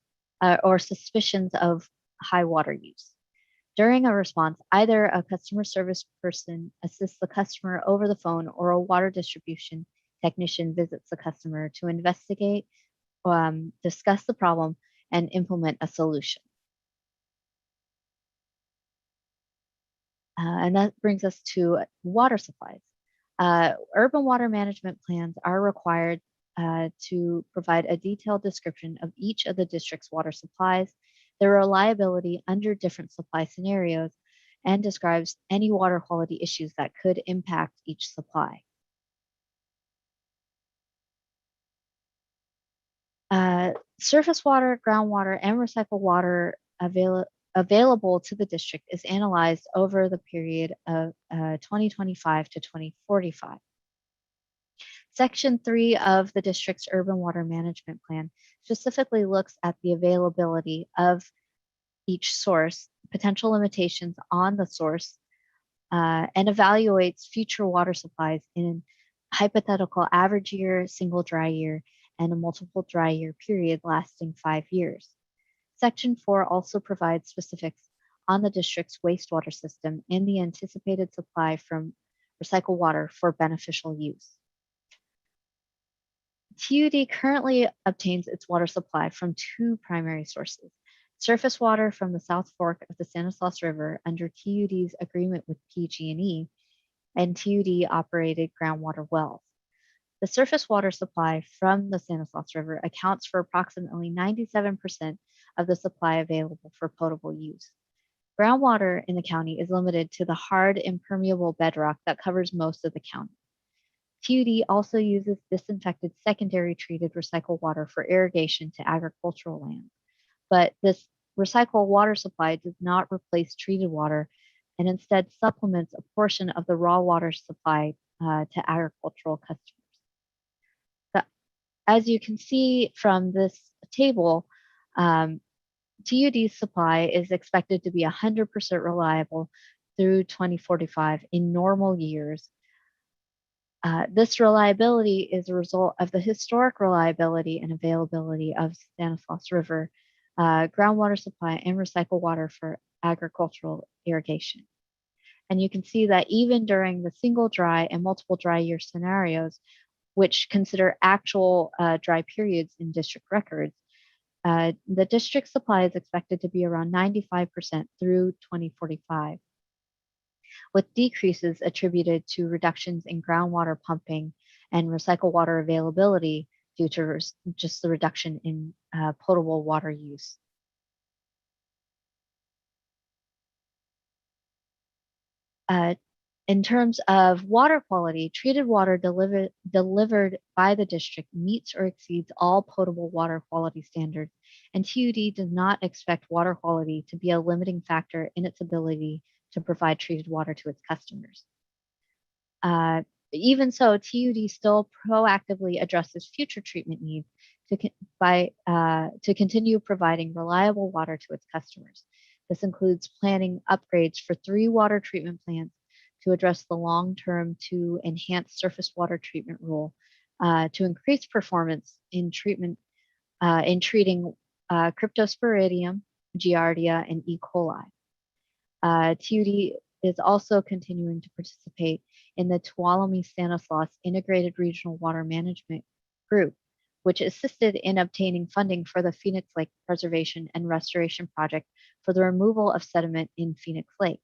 L: of high water use. During a response, either a customer service person assists the customer over the phone or a water distribution technician visits the customer to investigate, discuss the problem, and implement a solution. And that brings us to water supplies. Urban water management plans are required to provide a detailed description of each of the district's water supplies, their reliability under different supply scenarios, and describes any water quality issues that could impact each supply. Surface water, groundwater, and recycled water available to the district is analyzed over the period of 2025 to 2045. Section 3 of the district's urban water management plan specifically looks at the availability of each source, potential limitations on the source, and evaluates future water supplies in hypothetical average year, single dry year, and a multiple dry year period lasting 5 years. Section 4 also provides specifics on the district's wastewater system and the anticipated supply from recycled water for beneficial use. TUD currently obtains its water supply from 2 primary sources: surface water from the South Fork of the Stanislaus River under TUD's agreement with PG&E, and TUD-operated groundwater wells. The surface water supply from the Stanislaus River accounts for approximately 97% of the supply available for potable use. Groundwater in the county is limited to the hard, impermeable bedrock that covers most of the county. TUD also uses disinfected secondary treated recycled water for irrigation to agricultural lands, but this recycled water supply does not replace treated water and instead supplements a portion of the raw water supply to agricultural customers. As you can see from this table, TUD's supply is expected to be 100% reliable through 2045 in normal years. This reliability is a result of the historic reliability and availability of Stanislaus River groundwater supply and recycled water for agricultural irrigation. And you can see that even during the single dry and multiple dry year scenarios, which consider actual dry periods in district records, the district supply is expected to be around 95% through 2045, with decreases attributed to reductions in groundwater pumping and recycled water availability due to just the reduction in potable water use. In terms of water quality, treated water delivered by the district meets or exceeds all potable water quality standards, and TUD does not expect water quality to be a limiting factor in its ability to provide treated water to its customers. Even so, TUD still proactively addresses future treatment needs to continue providing reliable water to its customers. This includes planning upgrades for 3 water treatment plants to address the long-term to enhance surface water treatment rule, to increase performance in treating Cryptosporidium, Giardia, and E. coli. TUD is also continuing to participate in the Tuolumne-Stanislaus Integrated Regional Water Management Group, which assisted in obtaining funding for the Phoenix Lake Preservation and Restoration Project for the removal of sediment in Phoenix Lake.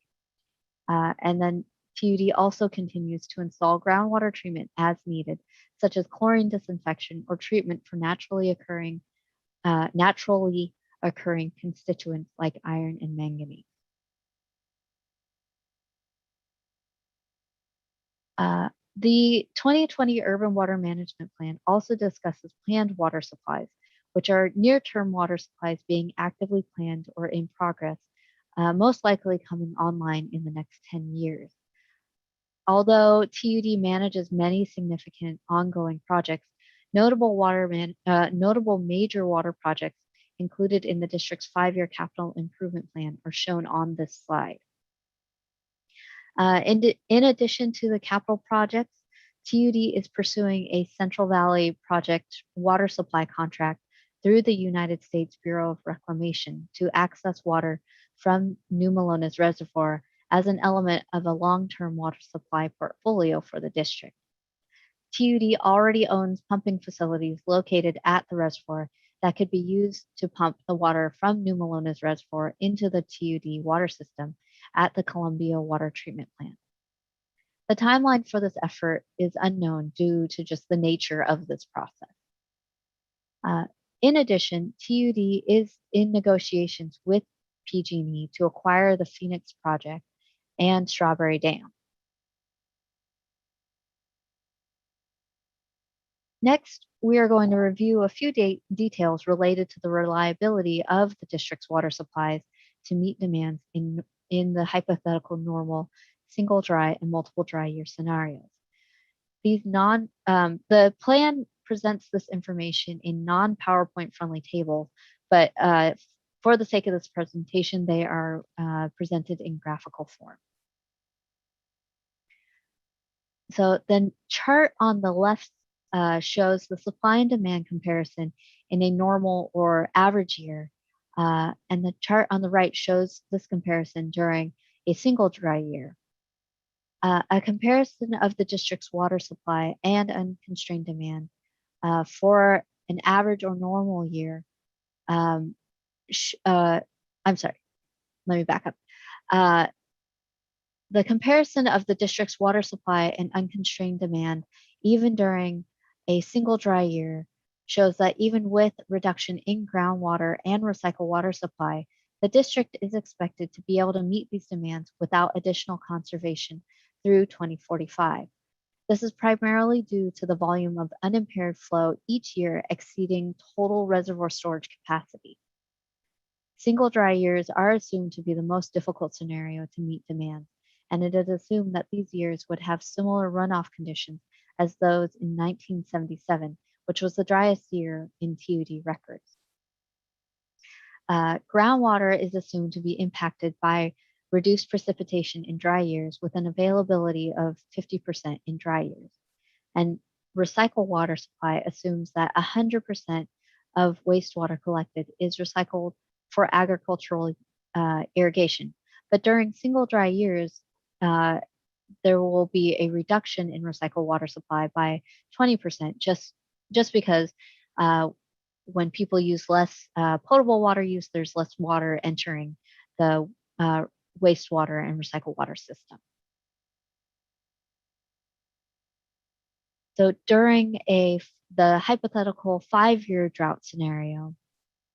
L: And then TUD also continues to install groundwater treatment as needed, such as chlorine disinfection or treatment for naturally occurring constituents like iron and manganese. The 2020 Urban Water Management Plan also discusses planned water supplies, which are near-term water supplies being actively planned or in progress, most likely coming online in the next 10 years. Although TUD manages many significant ongoing projects, notable major water projects included in the district's 5-year capital improvement plan are shown on this slide. In addition to the capital projects, TUD is pursuing a Central Valley Project water supply contract through the United States Bureau of Reclamation to access water from New Melones Reservoir as an element of a long-term water supply portfolio for the district. TUD already owns pumping facilities located at the reservoir that could be used to pump the water from New Melones Reservoir into the TUD water system at the Columbia Water Treatment Plant. The timeline for this effort is unknown due to just the nature of this process. In addition, TUD is in negotiations with PG&E to acquire the Phoenix project and Strawberry Dam. Next, we are going to review a few details related to the reliability of the district's water supplies to meet demands in the hypothetical normal, single dry, and multiple dry year scenarios. The plan presents this information in non-PowerPoint friendly tables, but for the sake of this presentation, they are presented in graphical form. So the chart on the left shows the supply and demand comparison in a normal or average year, and the chart on the right shows this comparison during a single dry year. A comparison of the district's water supply and unconstrained demand for an average or normal year. I'm sorry, let me back up. The comparison of the district's water supply and unconstrained demand, even during a single dry year, shows that even with reduction in groundwater and recycled water supply, the district is expected to be able to meet these demands without additional conservation through 2045. This is primarily due to the volume of unimpaired flow each year exceeding total reservoir storage capacity. Single dry years are assumed to be the most difficult scenario to meet demands, and it is assumed that these years would have similar runoff conditions as those in 1977, which was the driest year in TUD records. Groundwater is assumed to be impacted by reduced precipitation in dry years with an availability of 50% in dry years. And recycled water supply assumes that 100% of wastewater collected is recycled for agricultural irrigation. But during single dry years, there will be a reduction in recycled water supply by 20% just because when people use less potable water use, there's less water entering the wastewater and recycled water system. So during the hypothetical 5-year drought scenario,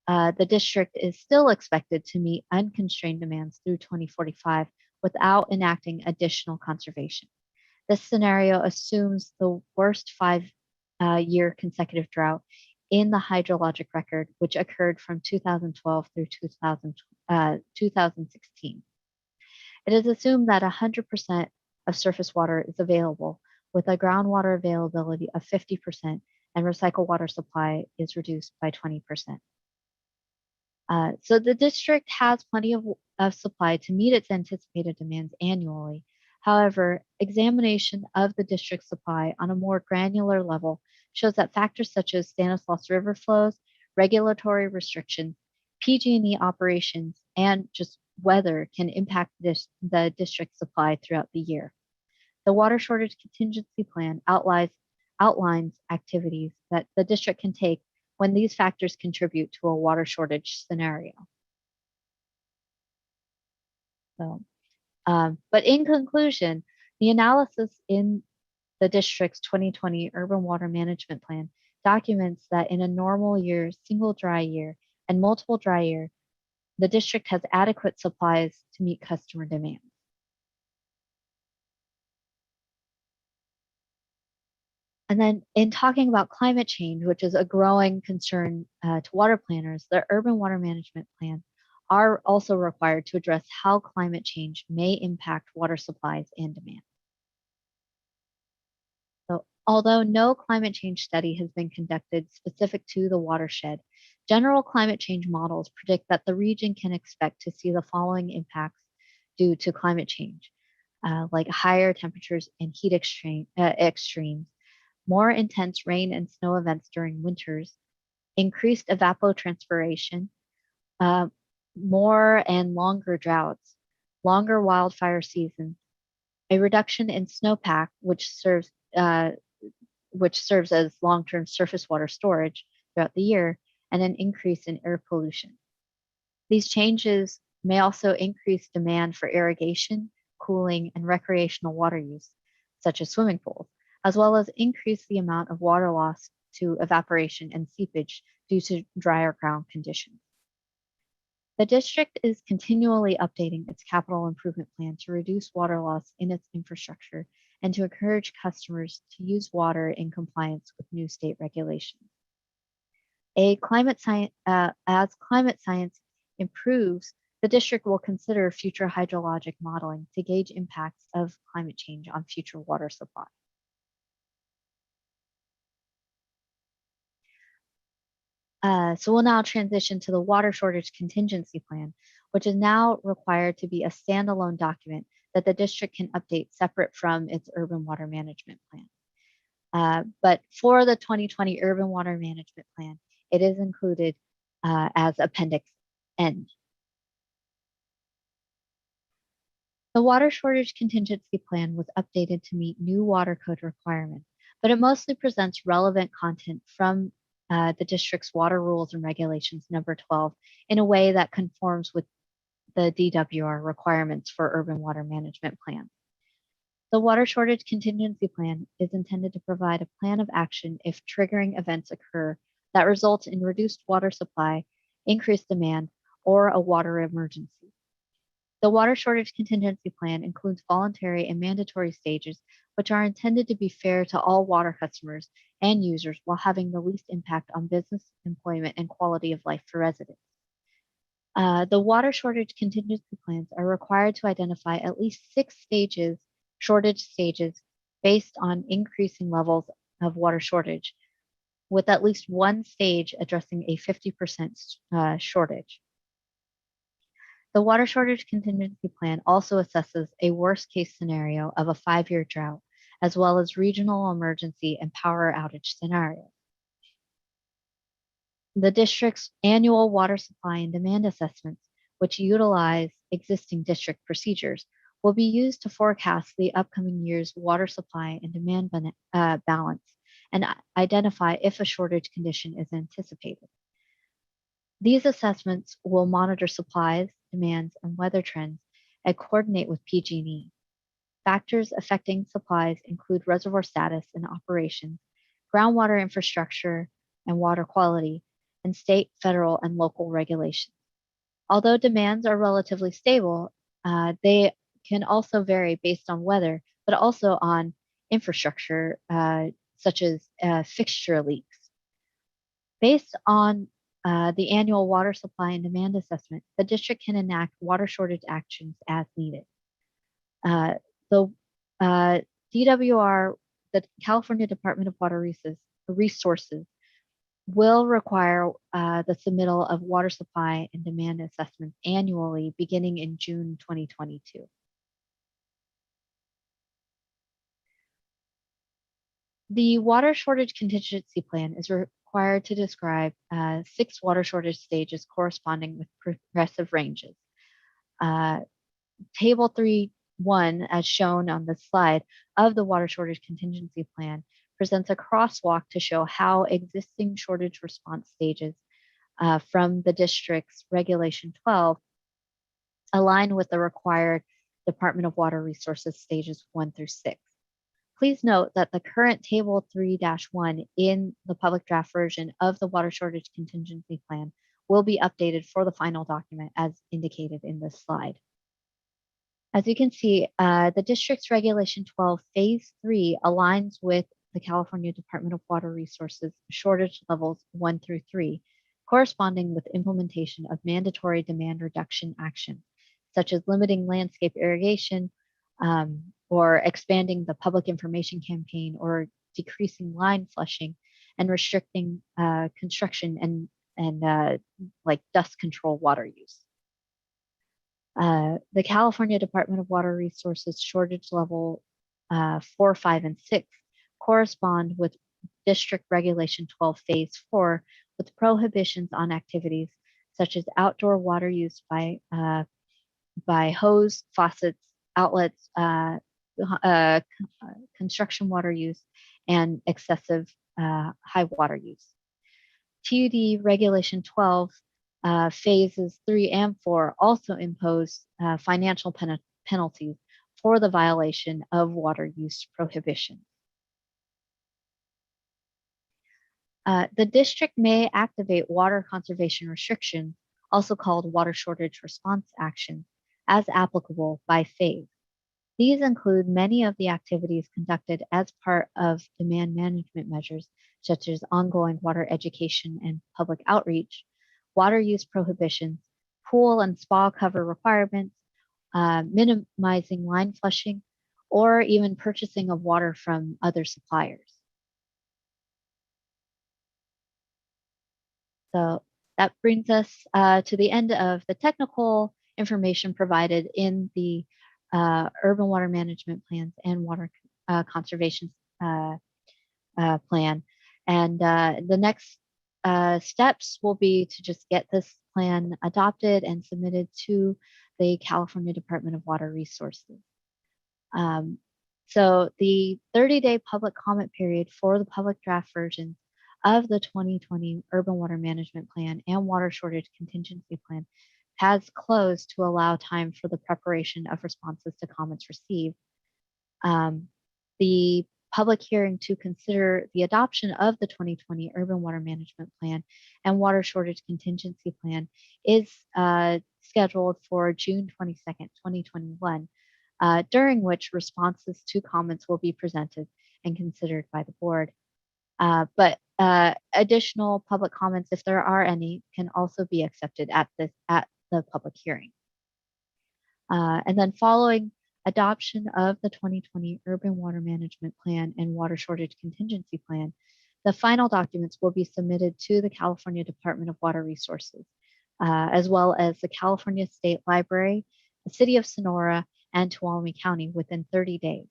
L: the district is still expected to meet unconstrained demands through 2045 without enacting additional conservation. This scenario assumes the worst 5-year consecutive drought in the hydrologic record, which occurred from 2012 through 2016. It is assumed that 100% of surface water is available, with a groundwater availability of 50%, and recycled water supply is reduced by 20%. So the district has plenty of supply to meet its anticipated demands annually. However, examination of the district's supply on a more granular level shows that factors such as Stanislaus River flows, regulatory restrictions, PG&E operations, and just weather can impact the district's supply throughout the year. The Water Shortage Contingency Plan outlines activities that the district can take when these factors contribute to a water shortage scenario. So, but in conclusion, the analysis in the district's 2020 Urban Water Management Plan documents that in a normal year, single dry year, and multiple dry year, the district has adequate supplies to meet customer demands. And then in talking about climate change, which is a growing concern to water planners, the urban water management plans are also required to address how climate change may impact water supplies and demand. So although no climate change study has been conducted specific to the watershed, general climate change models predict that the region can expect to see the following impacts due to climate change. like higher temperatures and heat extremes, more intense rain and snow events during winters, increased evapotranspiration, uh, more and longer droughts, longer wildfire seasons, a reduction in snowpack, which serves as long-term surface water storage throughout the year, and an increase in air pollution. These changes may also increase demand for irrigation, cooling, and recreational water use, such as swimming pools, as well as increase the amount of water loss to evaporation and seepage due to drier ground conditions. The district is continually updating its capital improvement plan to reduce water loss in its infrastructure and to encourage customers to use water in compliance with new state regulations. As climate science improves, the district will consider future hydrologic modeling to gauge impacts of climate change on future water supply. So we'll now transition to the water shortage contingency plan, which is now required to be a standalone document that the district can update separate from its urban water management plan. But for the 2020 urban water management plan, it is included as Appendix N. The water shortage contingency plan was updated to meet new water code requirements, but it mostly presents relevant content from the district's water rules and regulations number 12 in a way that conforms with the DWR requirements for urban water management plans. The water shortage contingency plan is intended to provide a plan of action if triggering events occur that result in reduced water supply, increased demand, or a water emergency. The water shortage contingency plan includes voluntary and mandatory stages, which are intended to be fair to all water customers and users while having the least impact on business, employment, and quality of life for residents. The water shortage contingency plans are required to identify at least 6 shortage stages based on increasing levels of water shortage, with at least one stage addressing a 50% shortage. The water shortage contingency plan also assesses a worst case scenario of a 5-year drought, as well as regional emergency and power outage scenarios. The district's annual water supply and demand assessments, which utilize existing district procedures, will be used to forecast the upcoming year's water supply and demand balance and identify if a shortage condition is anticipated. These assessments will monitor supplies, demands, and weather trends and coordinate with PG&E. Factors affecting supplies include reservoir status and operations, groundwater infrastructure and water quality, and state, federal, and local regulations. Although demands are relatively stable, they can also vary based on weather, but also on infrastructure, such as fixture leaks. Based on the annual water supply and demand assessment, the district can enact water shortage actions as needed. The DWR, the California Department of Water Resources, will require the submittal of water supply and demand assessments annually beginning in June 2022. The water shortage contingency plan is required to describe 6 water shortage stages corresponding with progressive ranges. Table 3.1, as shown on this slide, of the water shortage contingency plan presents a crosswalk to show how existing shortage response stages from the district's Regulation 12 align with the required Department of Water Resources stages 1 through 6. Please note that the current Table 3-1 in the public draft version of the water shortage contingency plan will be updated for the final document as indicated in this slide. As you can see, the district's Regulation 12 Phase 3 aligns with the California Department of Water Resources shortage levels 1 through 3, corresponding with implementation of mandatory demand reduction actions, such as limiting landscape irrigation, or expanding the public information campaign, or decreasing line flushing and restricting construction and like dust control water use. The California Department of Water Resources shortage level 4, 5, and 6 correspond with District Regulation 12 Phase 4 with prohibitions on activities such as outdoor water use by hose, faucets, outlets, construction water use, and excessive high water use. TUD Regulation 12 phases 3 and 4 also impose financial penalties for the violation of water use prohibition. The district may activate water conservation restrictions, also called water shortage response actions, as applicable by phase. These include many of the activities conducted as part of demand management measures, such as ongoing water education and public outreach, water use prohibitions, pool and spa cover requirements, minimizing line flushing, or even purchasing of water from other suppliers. So that brings us to the end of the technical information provided in the urban water management plans and water conservation plan. And the next steps will be to just get this plan adopted and submitted to the California Department of Water Resources. So the 30-day public comment period for the public draft versions of the 2020 Urban Water Management Plan and Water Shortage Contingency Plan has closed to allow time for the preparation of responses to comments received. The public hearing to consider the adoption of the 2020 Urban Water Management Plan and Water Shortage Contingency Plan is scheduled for June 22nd, 2021, during which responses to comments will be presented and considered by the board. But additional public comments, if there are any, can also be accepted at the public hearing. And then following adoption of the 2020 Urban Water Management Plan and Water Shortage Contingency Plan, the final documents will be submitted to the California Department of Water Resources, as well as the California State Library, the City of Sonora, and Tuolumne County within 30 days.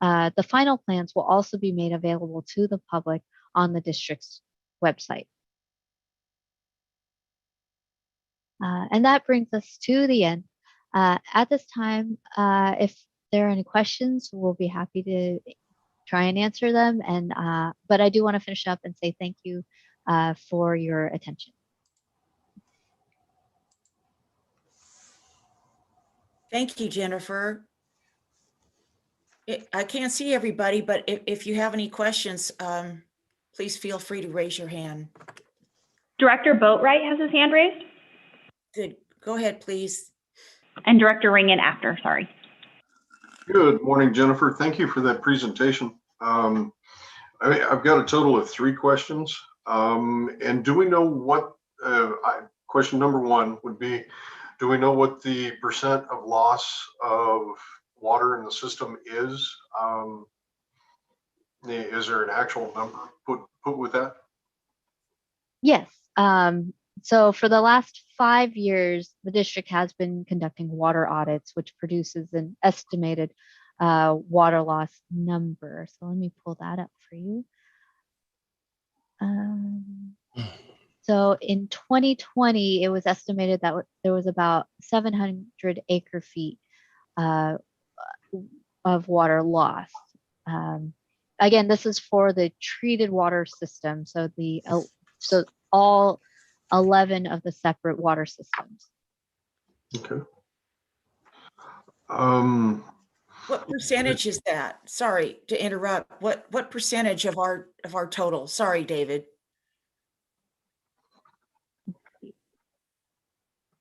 L: The final plans will also be made available to the public on the district's website. And that brings us to the end. At this time, if there are any questions, we'll be happy to try and answer them. And but I do want to finish up and say thank you for your attention.
A: Thank you, Jennifer. I can't see everybody, but if you have any questions, please feel free to raise your hand.
H: Director Boatwright has his hand raised.
A: Good. Go ahead, please.
H: And Director Ringen after, sorry.
B: Good morning, Jennifer. Thank you for that presentation. I've got a total of 3 questions. And do we know what, question number 1 would be, do we know what the % of loss of water in the system is? Is there an actual number put with that?
L: Yes. So for the last 5 years, the district has been conducting water audits, which produces an estimated water loss number. So let me pull that up for you. So in 2020, it was estimated that there was about 700 acre feet of water lost. Again, this is for the treated water system. So so all 11 of the separate water systems.
B: Okay.
A: What percentage is that? Sorry to interrupt. What percentage of our total? Sorry, David.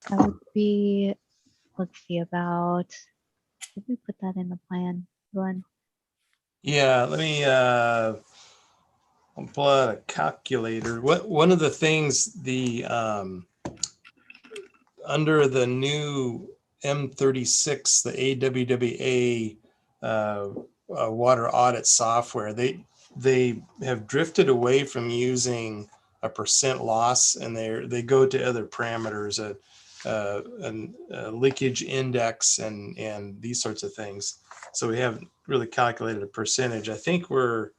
L: That would be, let's see, about, did we put that in the plan, Glenn?
G: Yeah, let me I'll pull out a calculator. One of the things under the new M36, the AWWA water audit software, they have drifted away from using a % loss, and they go to other parameters. leakage index and these sorts of things. So we haven't really calculated a percentage. I think we're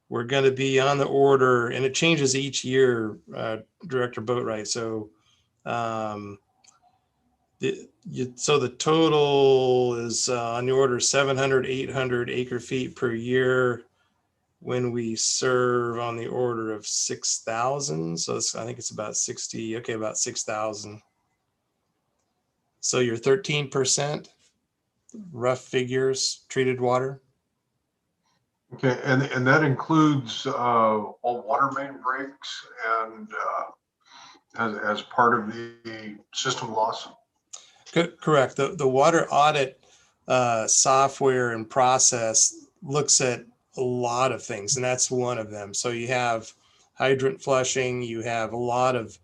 G: going to be on the order, and it changes each year, Director Boatwright. So so the total is on the order 700, 800 acre feet per year when we serve on the order of 6,000. So I think it's about 60, okay, about 6,000. So you're 13%, rough figures, treated water.
B: Okay, and that includes all water main breaks and as part of the system loss?
G: Correct. The water audit software and process looks at a lot of things, and that's one of them. So you have hydrant flushing, you have a lot of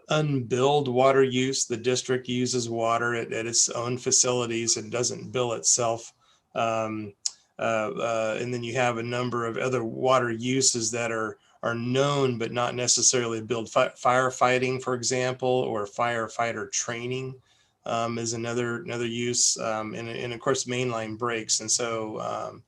G: unbilled water use. The district uses water at its own facilities and doesn't bill itself. And then you have a number of other water uses that are known but not necessarily billed. Firefighting, for example, or firefighter training is another use, and of course mainline breaks. And so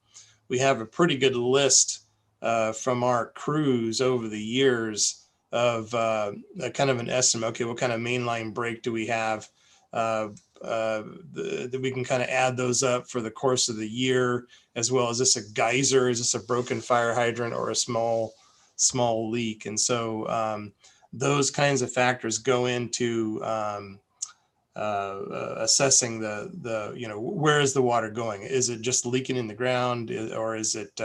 G: we have a pretty good list from our crews over the years of kind of an estimate. Okay, what kind of mainline break do we have? That we can kind of add those up for the course of the year, as well as, is this a geyser, is this a broken fire hydrant, or a small leak? And so those kinds of factors go into assessing the where is the water going? Is it just leaking in the ground, or is it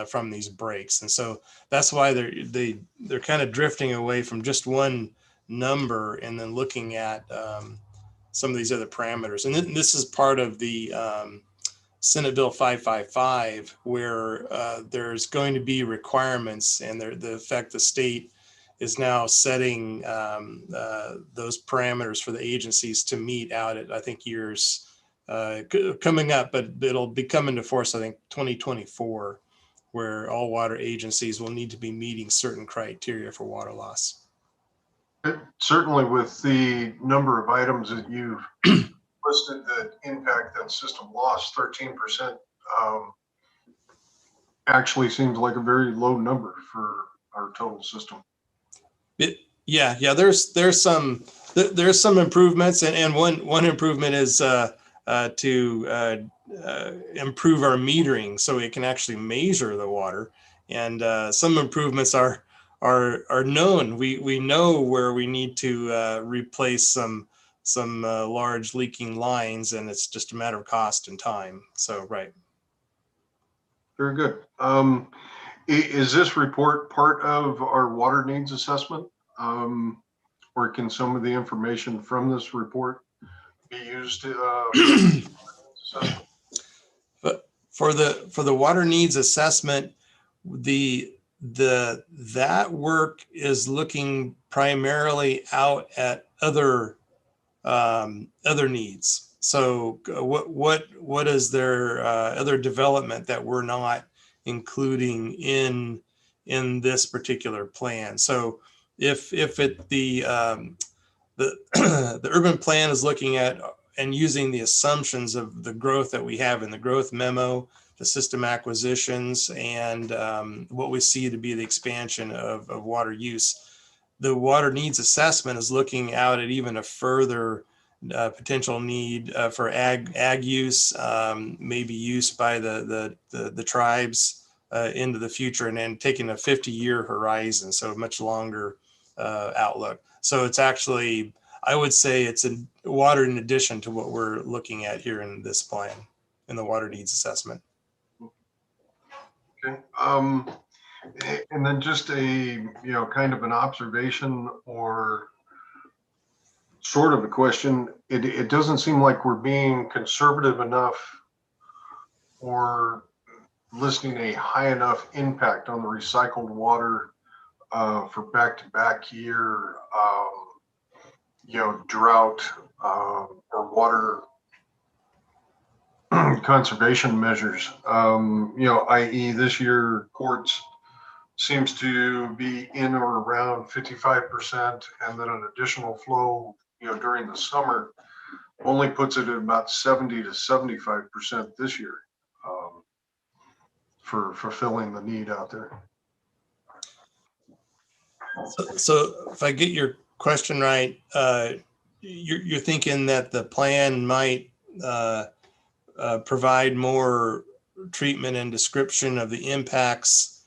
G: from these breaks? And so that's why they're kind of drifting away from just one number and then looking at some of these other parameters. And this is part of the Senate Bill 555, where there's going to be requirements, and the fact the state is now setting those parameters for the agencies to meet out at, I think, years coming up, but it'll be coming to force, I think, 2024, where all water agencies will need to be meeting certain criteria for water loss.
B: Certainly, with the number of items that you've listed that impact that system loss, 13% actually seems like a very low number for our total system.
G: Yeah. There's some improvements, and one improvement is to improve our metering so it can actually measure the water. And some improvements are known. We know where we need to replace some large leaking lines, and it's just a matter of cost and time. So, right.
B: Very good. Is this report part of our water needs assessment? Or can some of the information from this report be used to
G: But for the water needs assessment, that work is looking primarily out at other needs. So what is their other development that we're not including in this particular plan? So if the urban plan is looking at and using the assumptions of the growth that we have in the growth memo, the system acquisitions, and what we see to be the expansion of water use, the water needs assessment is looking out at even a further potential need for ag use, maybe use by the tribes into the future, and then taking a 50-year horizon, so a much longer outlook. So it's actually, I would say it's a water in addition to what we're looking at here in this plan, in the water needs assessment.
B: Okay. And then just a, kind of an observation or sort of a question. It doesn't seem like we're being conservative enough or listing a high enough impact on the recycled water for back-to-back year, drought or water conservation measures, i.e. this year courts seems to be in or around 55%, and then an additional flow, during the summer only puts it at about 70 to 75% this year, for fulfilling the need out there.
G: So if I get your question right, you're thinking that the plan might provide more treatment and description of the impacts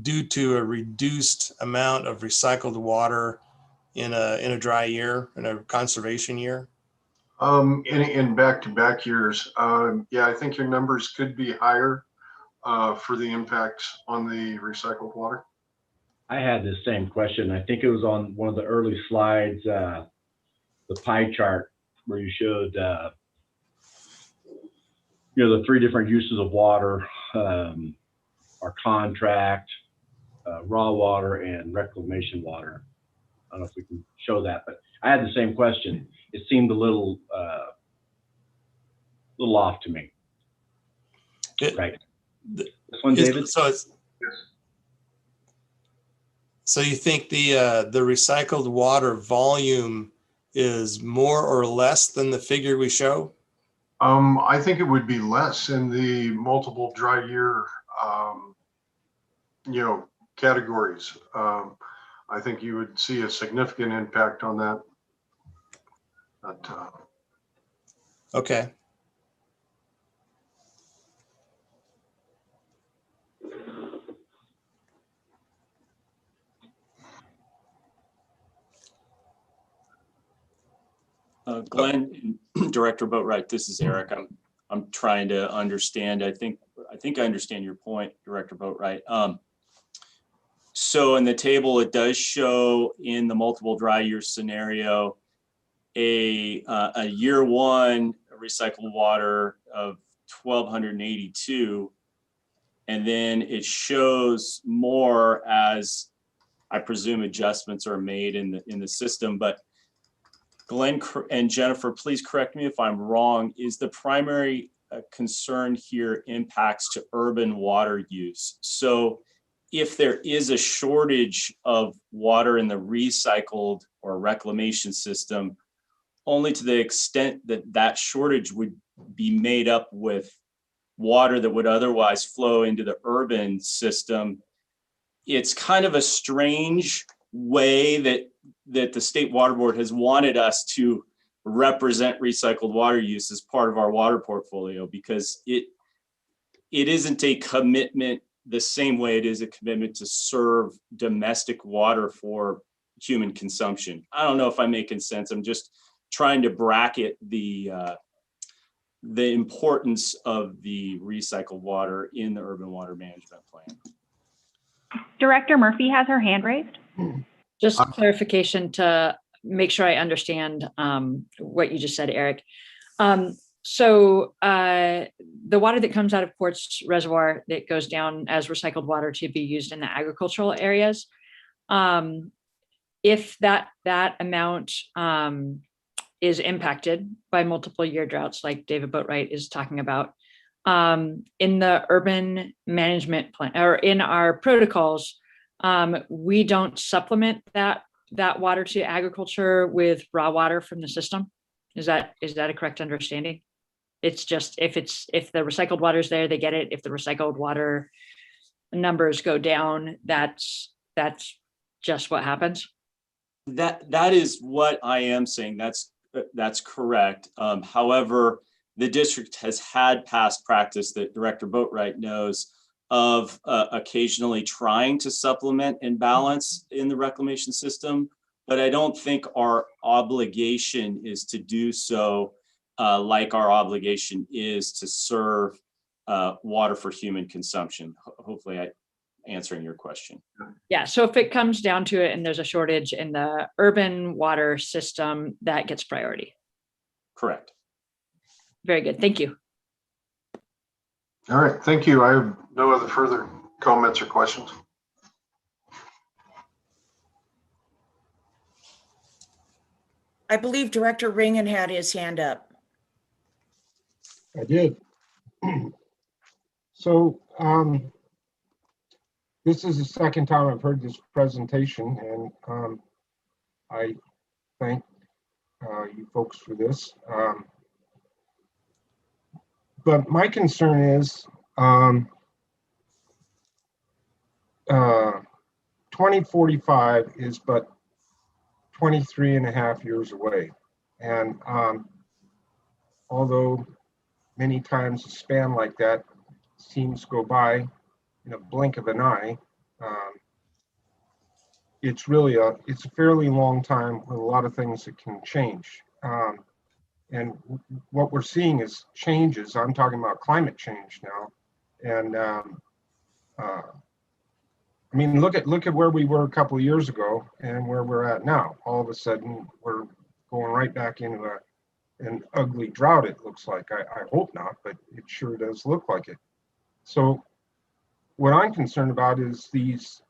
G: due to a reduced amount of recycled water in a dry year, in a conservation year?
B: In back-to-back years, yeah, I think your numbers could be higher for the impacts on the recycled water.
D: I had the same question. I think it was on one of the early slides, the pie chart where you showed, the 3 different uses of water, our contract, raw water, and reclamation water. I don't know if we can show that, but I had the same question. It seemed a little off to me. Right. This one, David?
G: So you think the recycled water volume is more or less than the figure we show?
B: I think it would be less in the multiple dry year, categories. I think you would see a significant impact on that.
G: Okay.
F: Glenn, Director Boatwright, this is Eric. I'm trying to understand. I think I understand your point, Director Boatwright. So in the table, it does show in the multiple dry year scenario a year 1 recycled water of 1,282, and then it shows more as I presume adjustments are made in the system. But Glenn and Jennifer, please correct me if I'm wrong. Is the primary concern here impacts to urban water use? So if there is a shortage of water in the recycled or reclamation system, only to the extent that that shortage would be made up with water that would otherwise flow into the urban system, it's kind of a strange way that the State Water Board has wanted us to represent recycled water use as part of our water portfolio, because it isn't a commitment the same way it is a commitment to serve domestic water for human consumption. I don't know if I'm making sense. I'm just trying to bracket the importance of the recycled water in the urban water management plan.
H: Director Murphy has her hand raised.
K: Just clarification to make sure I understand what you just said, Eric. So the water that comes out of Quartz Reservoir that goes down as recycled water to be used in the agricultural areas, if that amount is impacted by multiple year droughts, like David Boatwright is talking about, in the urban management plan or in our protocols, we don't supplement that water to agriculture with raw water from the system. Is that a correct understanding? It's just if the recycled water is there, they get it. If the recycled water numbers go down, that's just what happens.
F: That is what I am saying. That's correct. However, the district has had past practice that Director Boatwright knows of occasionally trying to supplement and balance in the reclamation system, but I don't think our obligation is to do so like our obligation is to serve water for human consumption. Hopefully I'm answering your question.
K: Yeah, so if it comes down to it and there's a shortage in the urban water system, that gets priority.
F: Correct.
K: Very good, thank you.
B: All right, thank you. I have no other further comments or questions.
A: I believe Director Ringen had his hand up.
I: I did. So This is the second time I've heard this presentation, and I thank you folks for this. But my concern is 2045 is but 23 and a half years away. And although many times a span like that seems to go by in a blink of an eye, it's really it's a fairly long time with a lot of things that can change. And what we're seeing is changes. I'm talking about climate change now. And I mean, look at where we were a couple of years ago and where we're at now. All of a sudden, we're going right back into an ugly drought, it looks like. I hope not, but it sure does look like it. So what I'm concerned about is these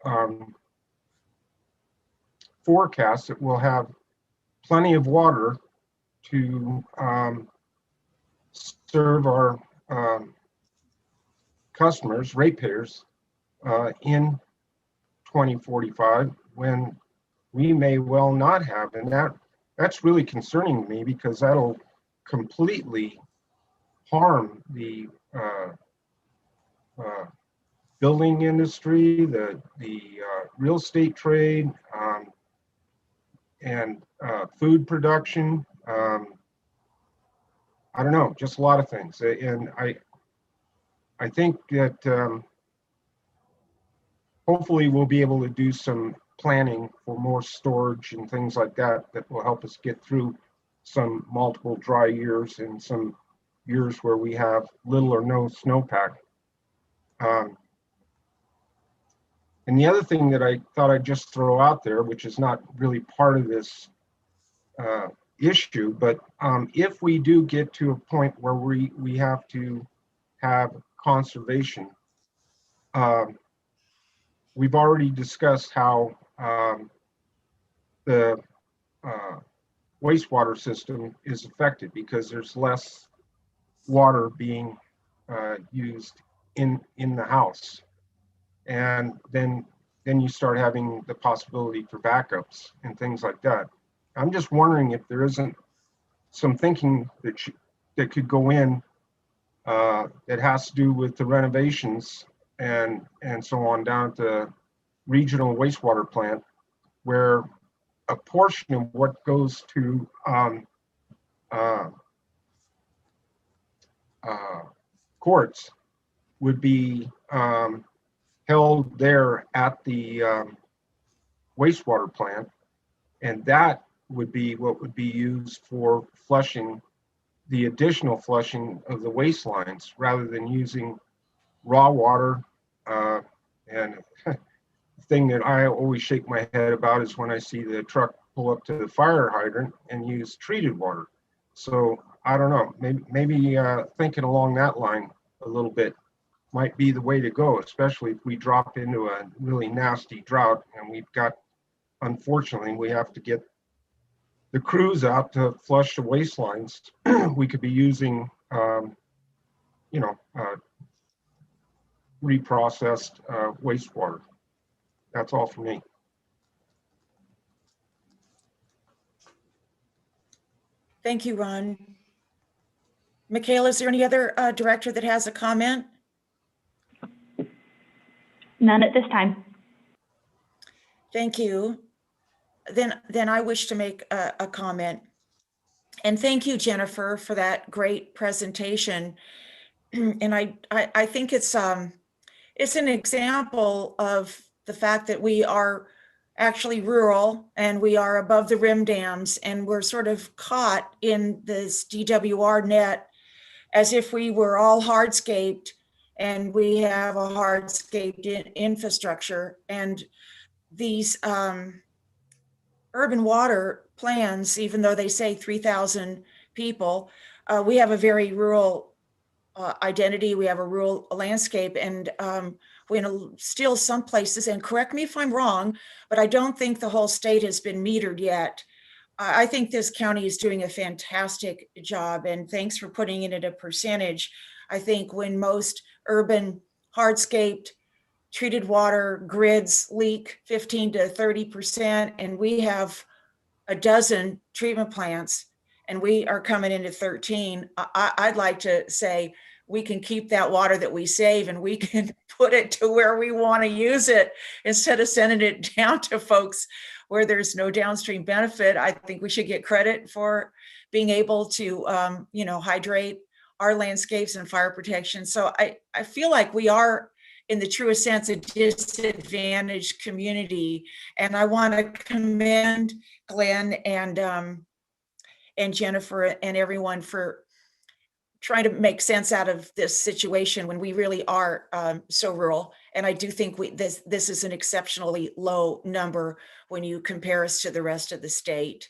I: forecasts that we'll have plenty of water to serve our customers, ratepayers, in 2045 when we may well not have. And that's really concerning to me, because that'll completely harm the building industry, the real estate trade, and food production. I don't know, just a lot of things. And I think that hopefully we'll be able to do some planning for more storage and things like that that will help us get through some multiple dry years and some years where we have little or no snowpack. And the other thing that I thought I'd just throw out there, which is not really part of this issue, but if we do get to a point where we have to have conservation, we've already discussed how the wastewater system is affected because there's less water being used in the house. And then you start having the possibility for backups and things like that. I'm just wondering if there isn't some thinking that could go in that has to do with the renovations and so on down at the regional wastewater plant, where a portion of what goes to courts would be held there at the wastewater plant, and that would be what would be used for flushing, the additional flushing of the waste lines, rather than using raw water. And the thing that I always shake my head about is when I see the truck pull up to the fire hydrant and use treated water. So I don't know, maybe thinking along that line a little bit might be the way to go, especially if we drop into a really nasty drought and we've got, unfortunately, we have to get the crews out to flush the waste lines. We could be using, reprocessed wastewater. That's all for me.
A: Thank you, Ron. Michaela, is there any other director that has a comment?
H: None at this time.
A: Thank you. Then I wish to make a comment. And thank you, Jennifer, for that great presentation. And I think it's an example of the fact that we are actually rural and we are above the rim dams, and we're sort of caught in this DWR net as if we were all hardscaped and we have a hardscaped infrastructure. And these urban water plans, even though they say 3,000 people, we have a very rural identity. We have a rural landscape, and we still some places, and correct me if I'm wrong, but I don't think the whole state has been metered yet. I think this county is doing a fantastic job, and thanks for putting it at a percentage. I think when most urban hardscaped treated water grids leak 15 to 30%, and we have a dozen treatment plants and we are coming into 13. I'd like to say we can keep that water that we save and we can put it to where we want to use it instead of sending it down to folks where there's no downstream benefit. I think we should get credit for being able to, hydrate our landscapes and fire protection. So I feel like we are, in the truest sense, a disadvantaged community. And I want to commend Glenn and Jennifer and everyone for trying to make sense out of this situation when we really are so rural. And I do think this is an exceptionally low number when you compare us to the rest of the state.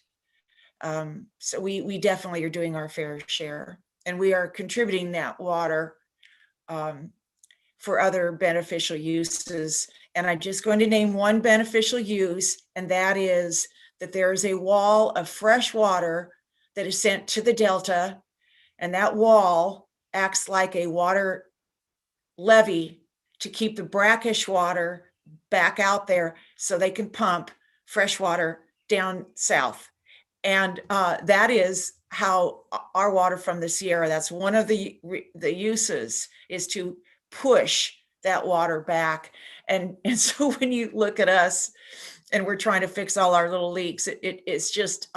A: So we definitely are doing our fair share, and we are contributing that water for other beneficial uses. And I'm just going to name one beneficial use, and that is that there is a wall of fresh water that is sent to the Delta, and that wall acts like a water levee to keep the brackish water back out there so they can pump fresh water down south. And that is how our water from the Sierra, that's one of the uses, is to push that water back. And so when you look at us and we're trying to fix all our little leaks, it's just,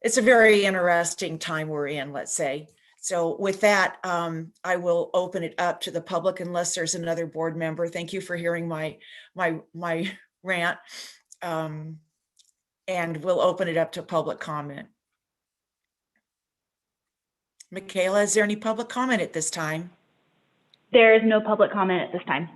A: it's a very interesting time we're in, let's say. So with that, I will open it up to the public unless there's another board member. Thank you for hearing my rant. And we'll open it up to public comment. Michaela, is there any public comment at this time?
H: There is no public comment at this time.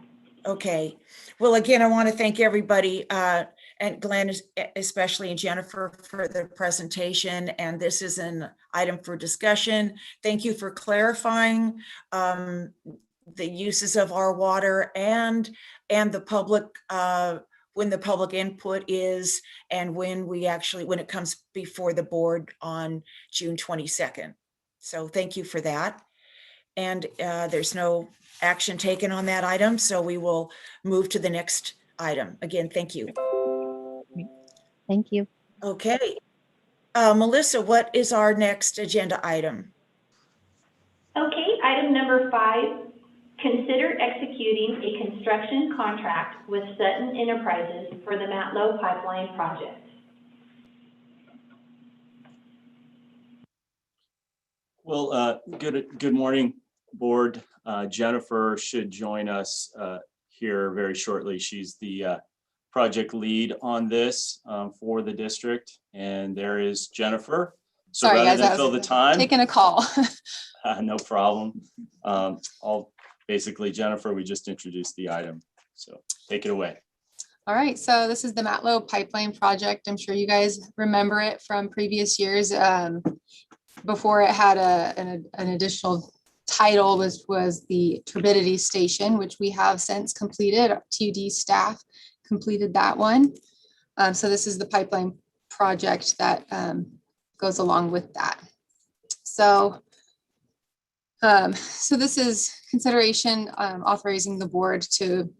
A: Okay. Well, again, I want to thank everybody, and Glenn especially, and Jennifer, for the presentation. And this is an item for discussion. Thank you for clarifying the uses of our water and the public, when the public input is, and when it comes before the board on June 22nd. So thank you for that. And there's no action taken on that item, so we will move to the next item. Again, thank you.
L: Thank you.
A: Okay. Melissa, what is our next agenda item?
E: Okay, item number 5, consider executing a construction contract with Sutton Enterprises for the Matlow Pipeline project.
F: Well, good morning, board. Jennifer should join us here very shortly. She's the project lead on this for the district. And there is Jennifer. So
M: sorry,
F: rather
M: guys,
F: than fill the time,
M: taking a call.
F: no problem. Basically, Jennifer, we just introduced the item. So take it away.
M: All right, so this is the Matlow Pipeline project. I'm sure you guys remember it from previous years. Before it had an additional title was the turbidity station, which we have since completed. Our TUD staff completed that one. So this is the pipeline project that goes along with that. So this is consideration authorizing the board to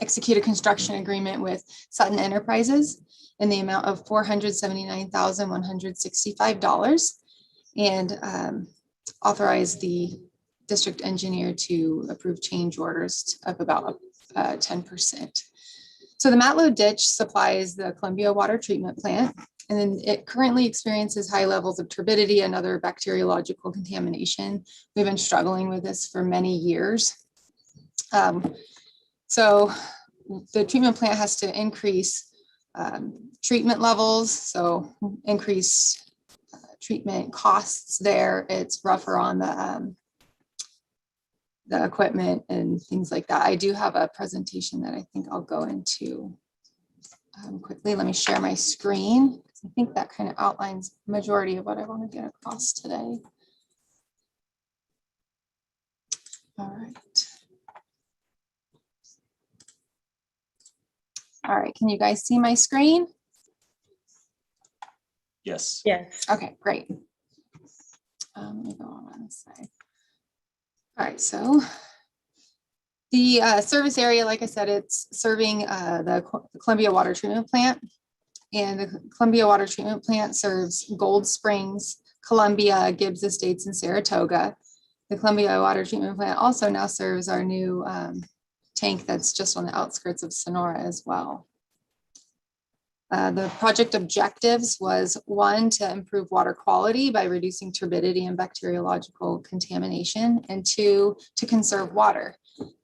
M: execute a construction agreement with Sutton Enterprises in the amount of $479,165 and authorize the district engineer to approve change orders of about 10%. So the Matlow ditch supplies the Columbia Water Treatment Plant, and then it currently experiences high levels of turbidity and other bacteriological contamination. We've been struggling with this for many years. So the treatment plant has to increase treatment levels, so increase treatment costs there. It's rougher on the equipment and things like that. I do have a presentation that I think I'll go into quickly. Let me share my screen. I think that kind of outlines the majority of what I want to get across today. All right. All right, can you guys see my screen?
F: Yes.
A: Yes.
M: Okay, great. Let me go on this side. All right, so The service area, like I said, it's serving the Columbia Water Treatment Plant. And the Columbia Water Treatment Plant serves Gold Springs, Columbia, Gibbs Estates, and Saratoga. The Columbia Water Treatment Plant also now serves our new tank that's just on the outskirts of Sonora as well. The project objectives was 1, to improve water quality by reducing turbidity and bacteriological contamination, and 2, to conserve water.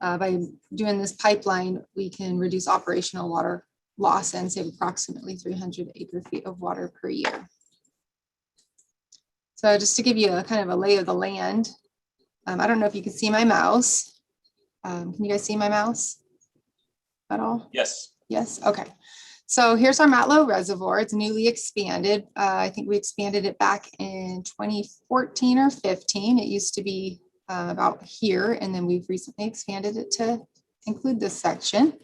M: By doing this pipeline, we can reduce operational water loss and save approximately 300 acre-feet of water per year. So just to give you a kind of a lay of the land, I don't know if you can see my mouse. Can you guys see my mouse at all?
F: Yes.
M: Yes, okay. So here's our Matlow Reservoir. It's newly expanded. I think we expanded it back in 2014 or 15. It used to be about here, and then we've recently expanded it to include this section.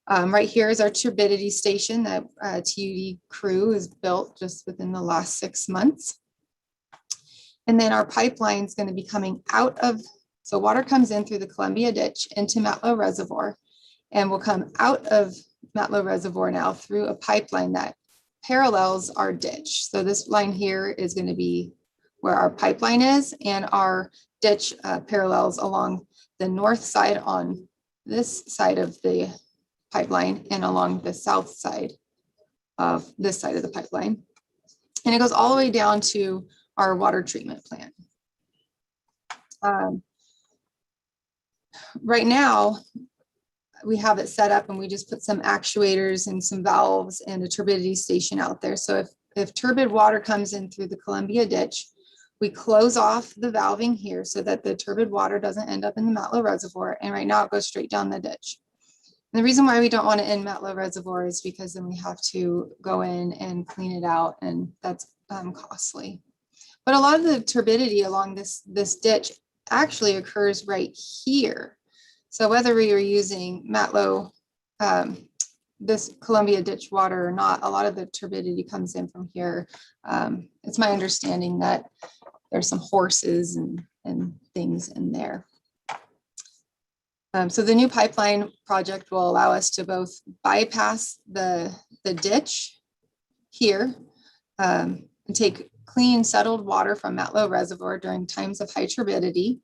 M: Right here is our turbidity station that TUD crew has built just within the last 6 months. And then our pipeline is going to be coming out of, so water comes in through the Columbia Ditch into Matlow Reservoir, and will come out of Matlow Reservoir now through a pipeline that parallels our ditch. So this line here is going to be where our pipeline is, and our ditch parallels along the north side on this side of the pipeline and along the south side of this side of the pipeline. And it goes all the way down to our water treatment plant. Right now, we have it set up and we just put some actuators and some valves and a turbidity station out there. So if turbid water comes in through the Columbia Ditch, we close off the valving here so that the turbid water doesn't end up in the Matlow Reservoir. And right now it goes straight down the ditch. And the reason why we don't want it in Matlow Reservoir is because then we have to go in and clean it out, and that's costly. But a lot of the turbidity along this ditch actually occurs right here. So whether we are using Matlow, this Columbia Ditch water or not, a lot of the turbidity comes in from here. It's my understanding that there's some horses and things in there. So the new pipeline project will allow us to both bypass the ditch here and take clean settled water from Matlow Reservoir during times of high turbidity.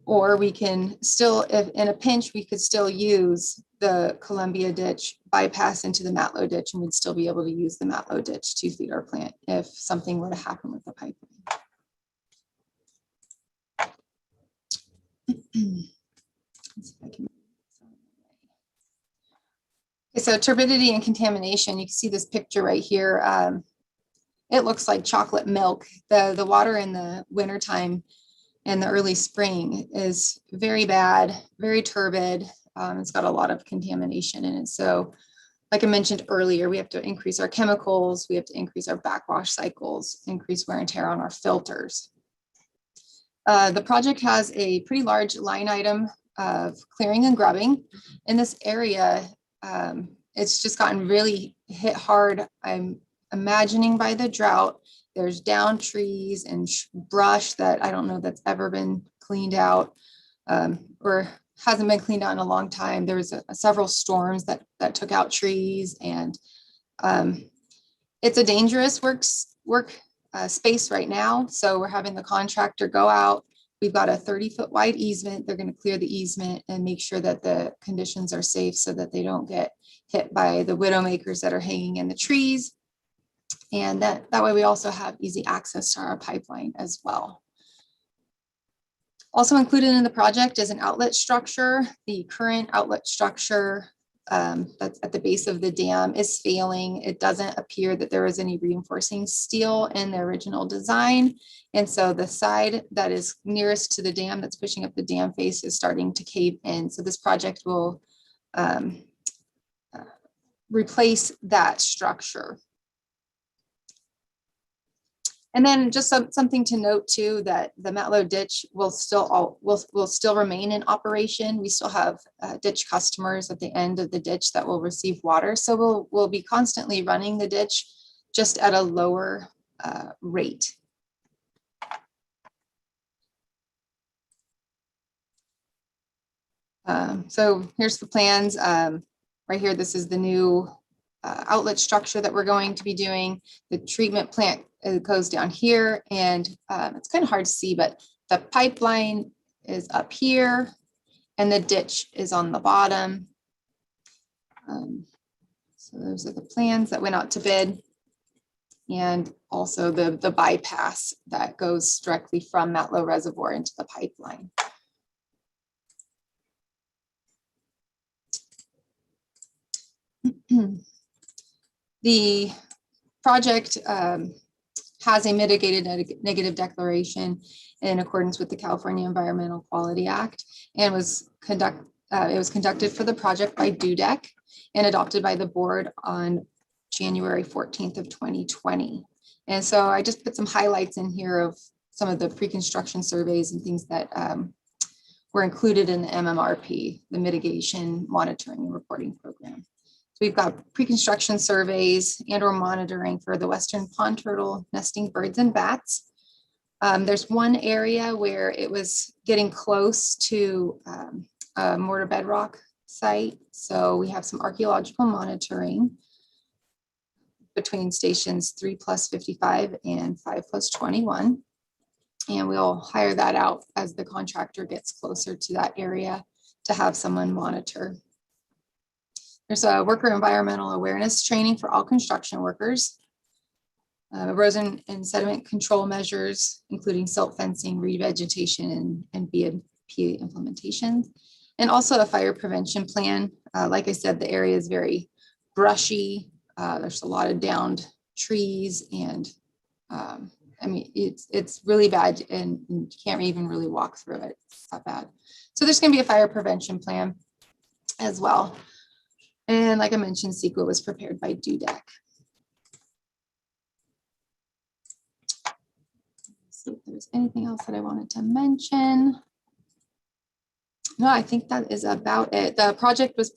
M: Or we can still, if in a pinch, we could still use the Columbia Ditch, bypass into the Matlow Ditch, and we'd still be able to use the Matlow Ditch to feed our plant if something were to happen with the pipeline. Okay, so turbidity and contamination, you can see this picture right here. It looks like chocolate milk. The water in the wintertime and the early spring is very bad, very turbid. It's got a lot of contamination in it. So like I mentioned earlier, we have to increase our chemicals, we have to increase our backwash cycles, increase wear and tear on our filters. The project has a pretty large line item of clearing and grubbing. In this area, it's just gotten really hit hard. I'm imagining by the drought. There's down trees and brush that I don't know that's ever been cleaned out or hasn't been cleaned out in a long time. There was several storms that took out trees, and it's a dangerous work space right now. So we're having the contractor go out. We've got a 30-foot wide easement. They're going to clear the easement and make sure that the conditions are safe so that they don't get hit by the widowmakers that are hanging in the trees. And that way we also have easy access to our pipeline as well. Also included in the project is an outlet structure. The current outlet structure that's at the base of the dam is failing. It doesn't appear that there was any reinforcing steel in the original design. And so the side that is nearest to the dam that's pushing up the dam face is starting to cave in. So this project will replace that structure. And then just something to note too, that the Matlow Ditch will still remain in operation. We still have ditch customers at the end of the ditch that will receive water. So we'll be constantly running the ditch just at a lower rate. So here's the plans. Right here, this is the new outlet structure that we're going to be doing. The treatment plant goes down here, and it's kind of hard to see, but the pipeline is up here and the ditch is on the bottom. So those are the plans that went out to bid, and also the bypass that goes directly from Matlow Reservoir into the pipeline. The project has a mitigated negative declaration in accordance with the California Environmental Quality Act, and was conducted for the project by DUDEC and adopted by the board on January 14th of 2020. And so I just put some highlights in here of some of the pre-construction surveys and things that were included in the MMRP, the Mitigation Monitoring and Reporting Program. So we've got pre-construction surveys and/or monitoring for the western pond turtle, nesting birds and bats. There's one area where it was getting close to a mortar bedrock site. So we have some archaeological monitoring between stations 3+55 and 5+21. And we'll hire that out as the contractor gets closer to that area to have someone monitor. There's a worker environmental awareness training for all construction workers. Erosion and sediment control measures, including silt fencing, revegetation, and BMP implementation. And also a fire prevention plan. Like I said, the area is very brushy. There's a lot of downed trees, and I mean, it's really bad, and you can't even really walk through it. It's that bad. So there's going to be a fire prevention plan as well. And like I mentioned, CEQA was prepared by DUDEC. Let's see if there's anything else that I wanted to mention. No, I think that is about it. The project has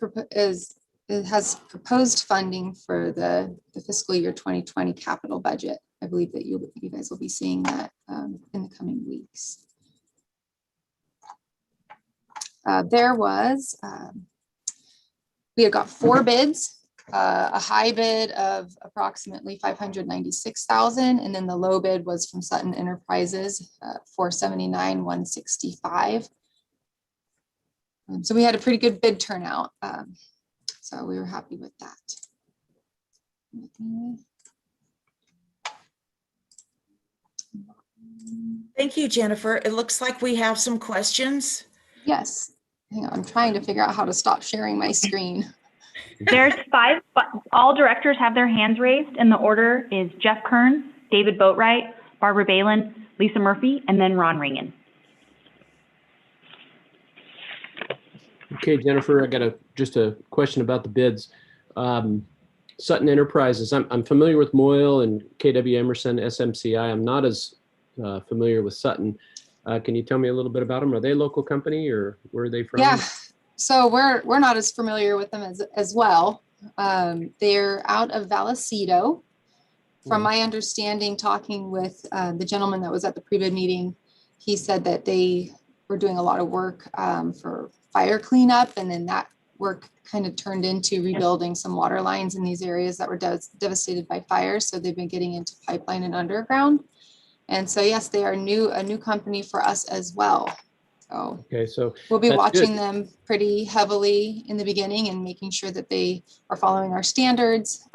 M: proposed funding for the fiscal year 2020 capital budget. I believe that you guys will be seeing that in the coming weeks. We had got 4 bids, a high bid of approximately $596,000, and then the low bid was from Sutton Enterprises, $479,165. So we had a pretty good bid turnout. So we were happy with that.
A: Thank you, Jennifer. It looks like we have some questions.
M: Yes. Hang on, I'm trying to figure out how to stop sharing my screen.
H: There's 5, but all directors have their hands raised, and the order is Jeff Kern, David Boatwright, Barbara Balin, Lisa Murphy, and then Ron Ringen.
C: Okay, Jennifer, I got just a question about the bids. Sutton Enterprises, I'm familiar with Moyle and KW Emerson, SMCI. I'm not as familiar with Sutton. Can you tell me a little bit about them? Are they a local company, or where are they from?
M: Yeah, so we're not as familiar with them as well. They're out of Vallecito. From my understanding, talking with the gentleman that was at the pre-bid meeting, he said that they were doing a lot of work for fire cleanup, and then that work kind of turned into rebuilding some water lines in these areas that were devastated by fire. So they've been getting into pipeline and underground. And so, yes, they are a new company for us as well. So,
C: okay, so
M: we'll be watching them pretty heavily in the beginning and making sure that they are following our standards.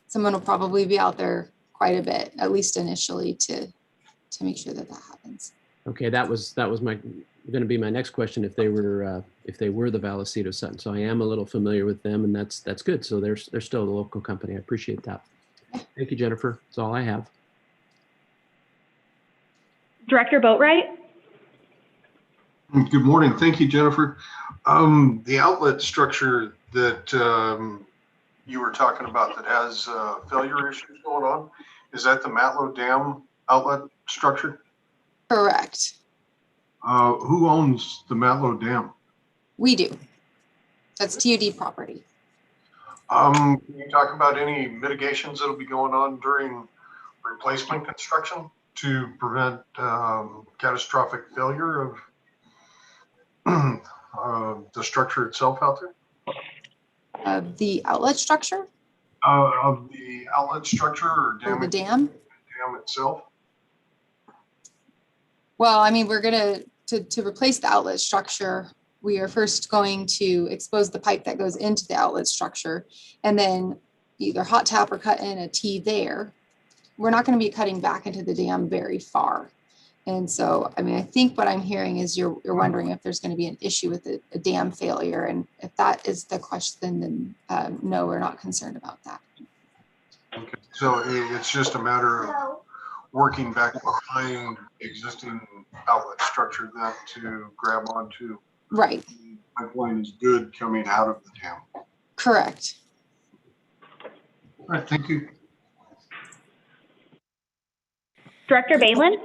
M: Someone will probably be out there quite a bit, at least initially, to make sure that happens.
C: Okay, that was going to be my next question, if they were the Vallecito Sutton. So I am a little familiar with them, and that's good. So they're still a local company. I appreciate that. Thank you, Jennifer. That's all I have.
H: Director Boatwright?
B: Good morning. Thank you, Jennifer. The outlet structure that you were talking about that has failure issues going on, is that the Matlow Dam outlet structure?
M: Correct.
B: Who owns the Matlow Dam?
M: We do. That's TUD property.
B: Can you talk about any mitigations that'll be going on during replacement construction to prevent catastrophic failure of the structure itself out there?
M: The outlet structure
B: Of the outlet structure or
M: or the
B: dam
M: dam?
B: itself?
M: Well, I mean, we're to replace the outlet structure, we are first going to expose the pipe that goes into the outlet structure and then either hot tap or cut in a T there. We're not going to be cutting back into the dam very far. And so, I mean, I think what I'm hearing is you're wondering if there's going to be an issue with a dam failure. And if that is the question, then no, we're not concerned about that.
B: Okay, so it's just a matter of working back behind existing outlet structure then to grab onto.
M: Right.
B: The pipeline is good coming out of the dam.
M: Correct.
B: All right, thank you.
H: Director Balin?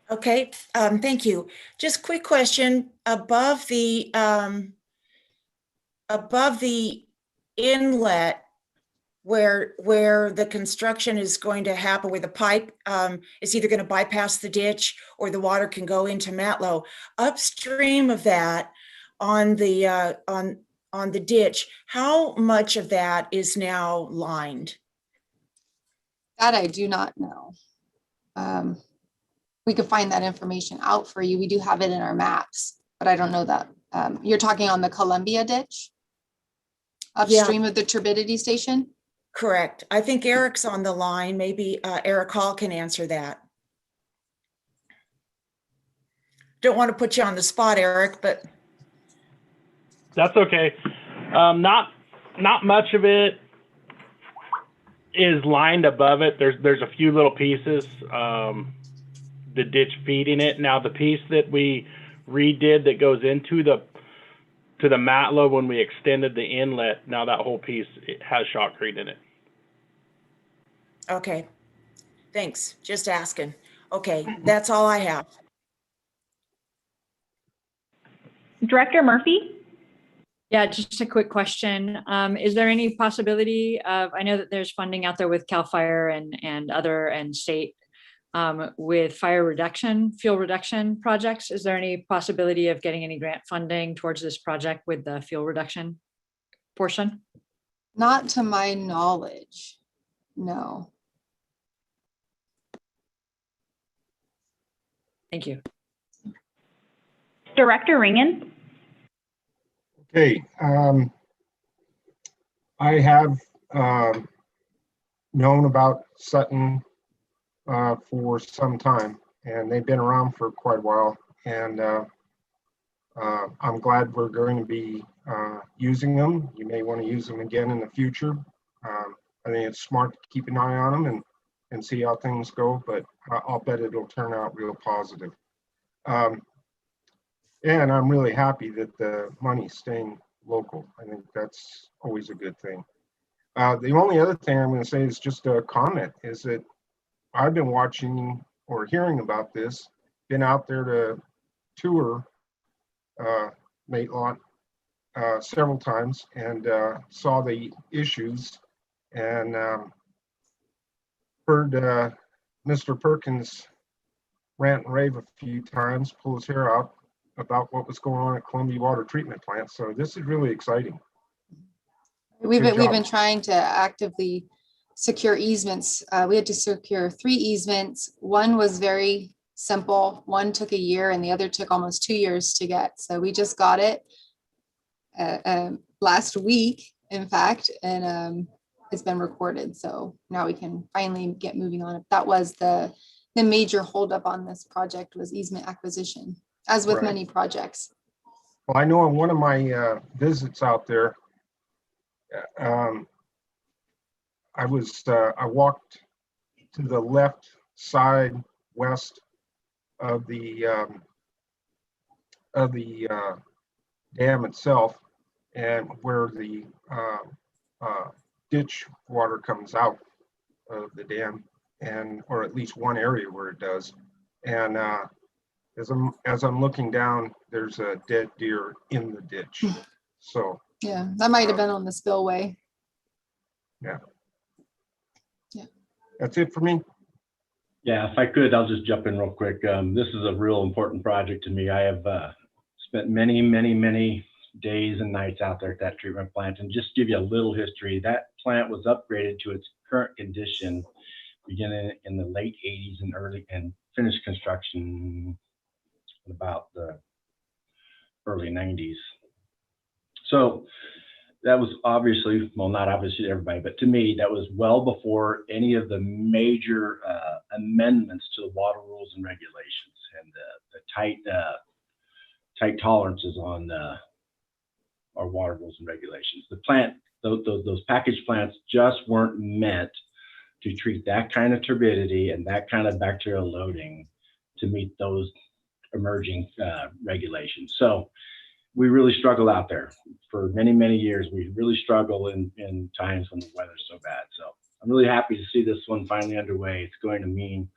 A: Okay, thank you. Just quick question, above the inlet where the construction is going to happen, where the pipe is either going to bypass the ditch or the water can go into Matlow, upstream of that on the ditch, how much of that is now lined?
M: That I do not know. We could find that information out for you. We do have it in our maps, but I don't know that. You're talking on the Columbia ditch? Upstream of the turbidity station?
A: Correct. I think Eric's on the line. Maybe Eric Hall can answer that. Don't want to put you on the spot, Eric, but.
N: That's okay. Not much of it is lined above it. There's a few little pieces, the ditch feeding it. Now the piece that we redid that goes into the Matlow when we extended the inlet, now that whole piece, it has shotcrete in it.
A: Okay, thanks. Just asking. Okay, that's all I have.
H: Director Murphy?
K: Yeah, just a quick question. Is there any possibility of, I know that there's funding out there with CAL FIRE and other and state with fire reduction, fuel reduction projects. Is there any possibility of getting any grant funding towards this project with the fuel reduction portion?
M: Not to my knowledge, no.
K: Thank you.
H: Director Ringen?
I: Okay, I have known about Sutton for some time, and they've been around for quite a while, and I'm glad we're going to be using them. You may want to use them again in the future. I think it's smart to keep an eye on them and see how things go, but I'll bet it'll turn out real positive. And I'm really happy that the money's staying local. I think that's always a good thing. The only other thing I'm going to say is just a comment, is that I've been watching or hearing about this, been out there to tour Maitland several times and saw the issues and heard Mr. Perkins rant and rave a few times, pull his hair out about what was going on at Columbia Water Treatment Plant. So this is really exciting.
M: We've been trying to actively secure easements. We had to secure 3 easements. One was very simple. One took a year and the other took almost 2 years to get. So we just got it last week, in fact, and it's been recorded. So now we can finally get moving on it. That was the major holdup on this project, was easement acquisition, as with many projects.
I: Well, I know on one of my visits out there, I walked to the left side west of the dam itself, and where the ditch water comes out of the dam, and or at least one area where it does. And as I'm looking down, there's a dead deer in the ditch. So
M: yeah, that might have been on the spillway.
I: Yeah.
M: Yeah.
I: That's it for me.
D: Yeah, if I could, I'll just jump in real quick. This is a real important project to me. I have spent many, many, many days and nights out there at that treatment plant. And just give you a little history, that plant was upgraded to its current condition beginning in the late 80s and finished construction in about the early 90s. So that was obviously, well, not obviously to everybody, but to me, that was well before any of the major amendments to the water rules and regulations and the tight tolerances on our water rules and regulations. The plant, those package plants just weren't meant to treat that kind of turbidity and that kind of bacterial loading to meet those emerging regulations. So we really struggle out there for many, many years. We really struggle in times when the weather's so bad. So I'm really happy to see this one finally underway. It's going to mean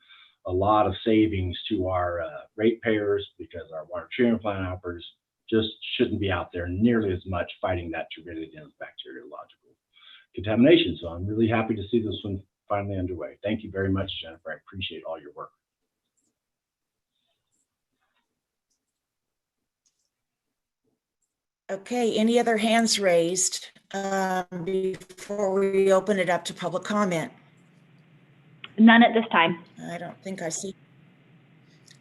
D: a lot of savings to our ratepayers because our water treatment plant operators just shouldn't be out there nearly as much fighting that turbidity and bacteriological contamination. So I'm really happy to see this one finally underway. Thank you very much, Jennifer. I appreciate all your work.
A: Okay, any other hands raised before we open it up to public comment?
H: None at this time.
A: I don't think I see.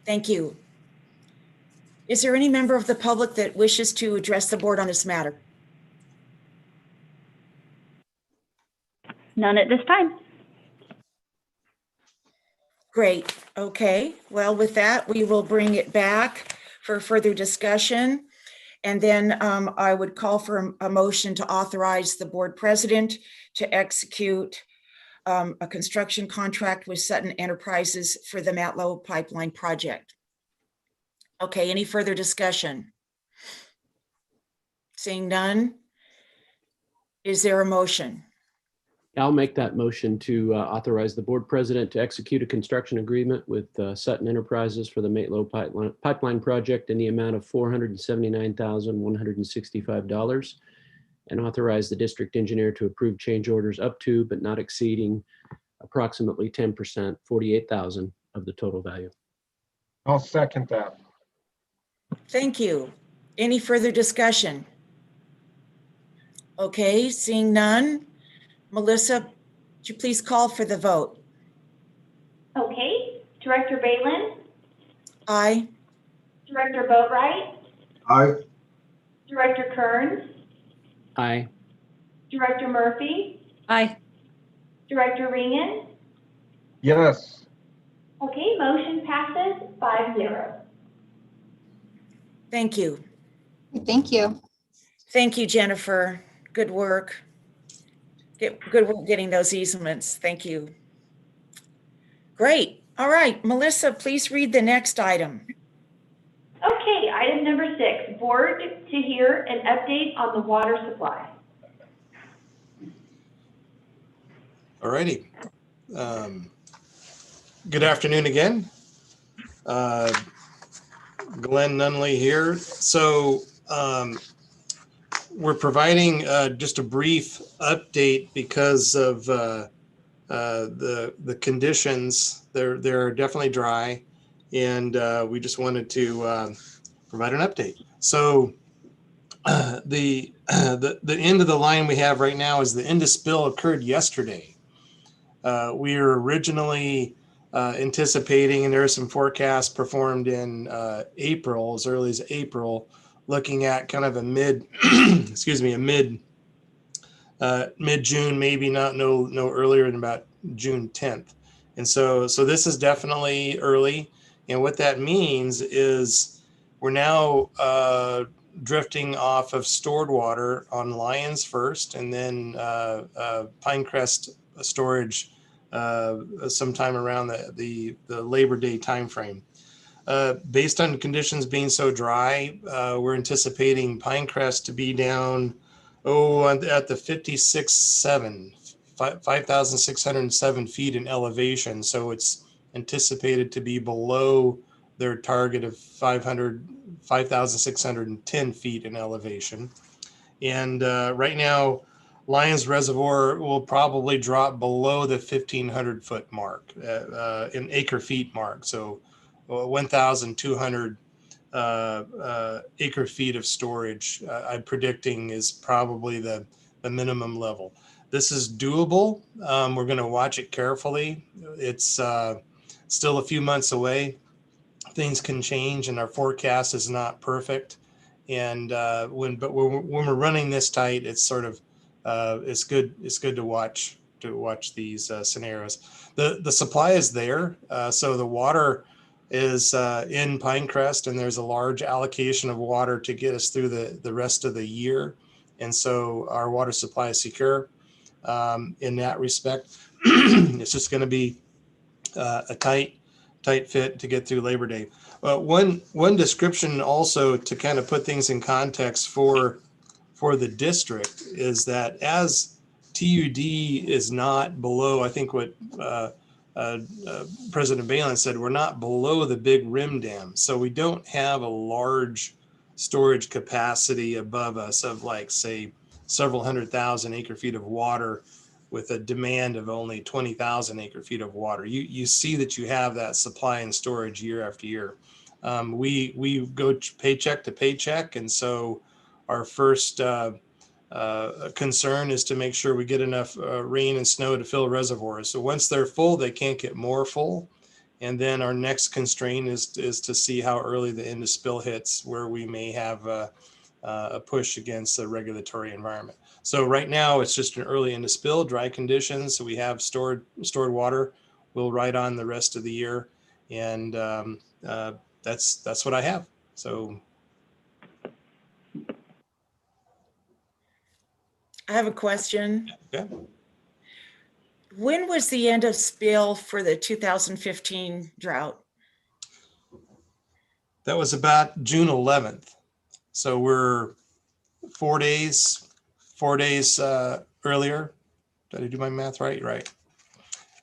A: Thank you. Is there any member of the public that wishes to address the board on this matter?
H: None at this time.
A: Great. Okay. Well, with that, we will bring it back for further discussion. And then I would call for a motion to authorize the board president to execute a construction contract with Sutton Enterprises for the Matlow Pipeline project. Okay, any further discussion? Seeing none, is there a motion?
C: I'll make that motion to authorize the board president to execute a construction agreement with Sutton Enterprises for the Matlow Pipeline project in the amount of $479,165 and authorize the district engineer to approve change orders up to but not exceeding approximately 10%, $48,000 of the total value.
I: I'll second that.
A: Thank you. Any further discussion? Okay, seeing none. Melissa, would you please call for the vote?
E: Okay, Director Balin,
A: Aye.
E: Director Boatright,
B: Aye.
E: Director Kearns,
C: Aye.
E: Director Murphy,
K: Aye.
E: Director Ringen.
I: Yes.
E: Okay, motion passes 5-0.
A: Thank you.
M: Thank you.
A: Thank you, Jennifer. Good work. Good work getting those easements. Thank you. Great. All right, Melissa, please read the next item.
E: Okay, item number 6, board to hear an update on the water supply.
G: All righty. Good afternoon again. Glenn Nunley here. So we're providing just a brief update because of the conditions. They're definitely dry, and we just wanted to provide an update. So the end of the line we have right now is the end of spill occurred yesterday. We were originally anticipating, and there are some forecasts performed in April, as early as April, looking at kind of a mid June, maybe no earlier than about June 10th. And so this is definitely early. And what that means is we're now drifting off of stored water on Lyons first, and then Pinecrest storage sometime around the Labor Day timeframe. Based on conditions being so dry, we're anticipating Pinecrest to be down, at the 5,607 feet in elevation. So it's anticipated to be below their target of 5,610 feet in elevation. And right now, Lyons Reservoir will probably drop below the 1,500 foot mark, in acre feet mark. So 1,200 acre feet of storage. I'm predicting is probably the minimum level. This is doable. We're going to watch it carefully. It's still a few months away. Things can change, and our forecast is not perfect. And when we're running this tight, it's sort of it's good to watch these scenarios. The supply is there, so the water is in Pinecrest, and there's a large allocation of water to get us through the rest of the year. And so our water supply is secure in that respect. It's just going to be a tight fit to get through Labor Day. One description also to kind of put things in context for the district is that as TUD is not below, I think what President Balin said, we're not below the big rim dam. So we don't have a large storage capacity above us of, like, say, several 100,000 acre feet of water with a demand of only 20,000 acre feet of water. You see that you have that supply and storage year after year. We go paycheck to paycheck. And so our first concern is to make sure we get enough rain and snow to fill reservoirs. So once they're full, they can't get more full. And then our next constraint is to see how early the end of spill hits, where we may have a push against the regulatory environment. So right now it's just an early end of spill, dry conditions. So we have stored water. We'll ride on the rest of the year, and that's what I have. So
A: I have a question.
G: yeah.
A: When was the end of spill for the 2015 drought?
G: That was about June 11th. So we're 4 days earlier. Did I do my math right? Right.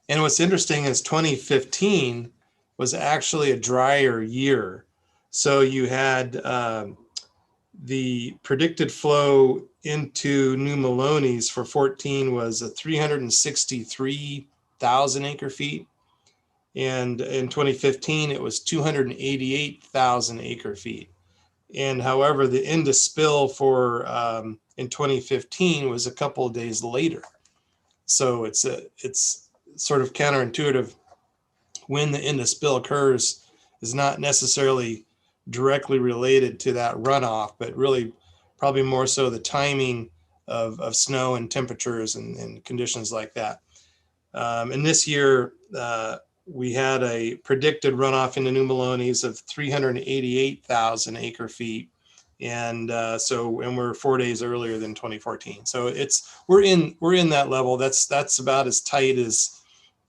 G: And what's interesting is 2015 was actually a drier year. So you had the predicted flow into New Melones for 14 was a 363,000 acre feet. And in 2015, it was 288,000 acre feet. And however, the end of spill for in 2015 was a couple of days later. So it's sort of counterintuitive. When the end of spill occurs is not necessarily directly related to that runoff, but really probably more so the timing of snow and temperatures and conditions like that. And this year, we had a predicted runoff into New Melones of 388,000 acre feet. And we're 4 days earlier than 2014. So we're in that level. That's about as tight as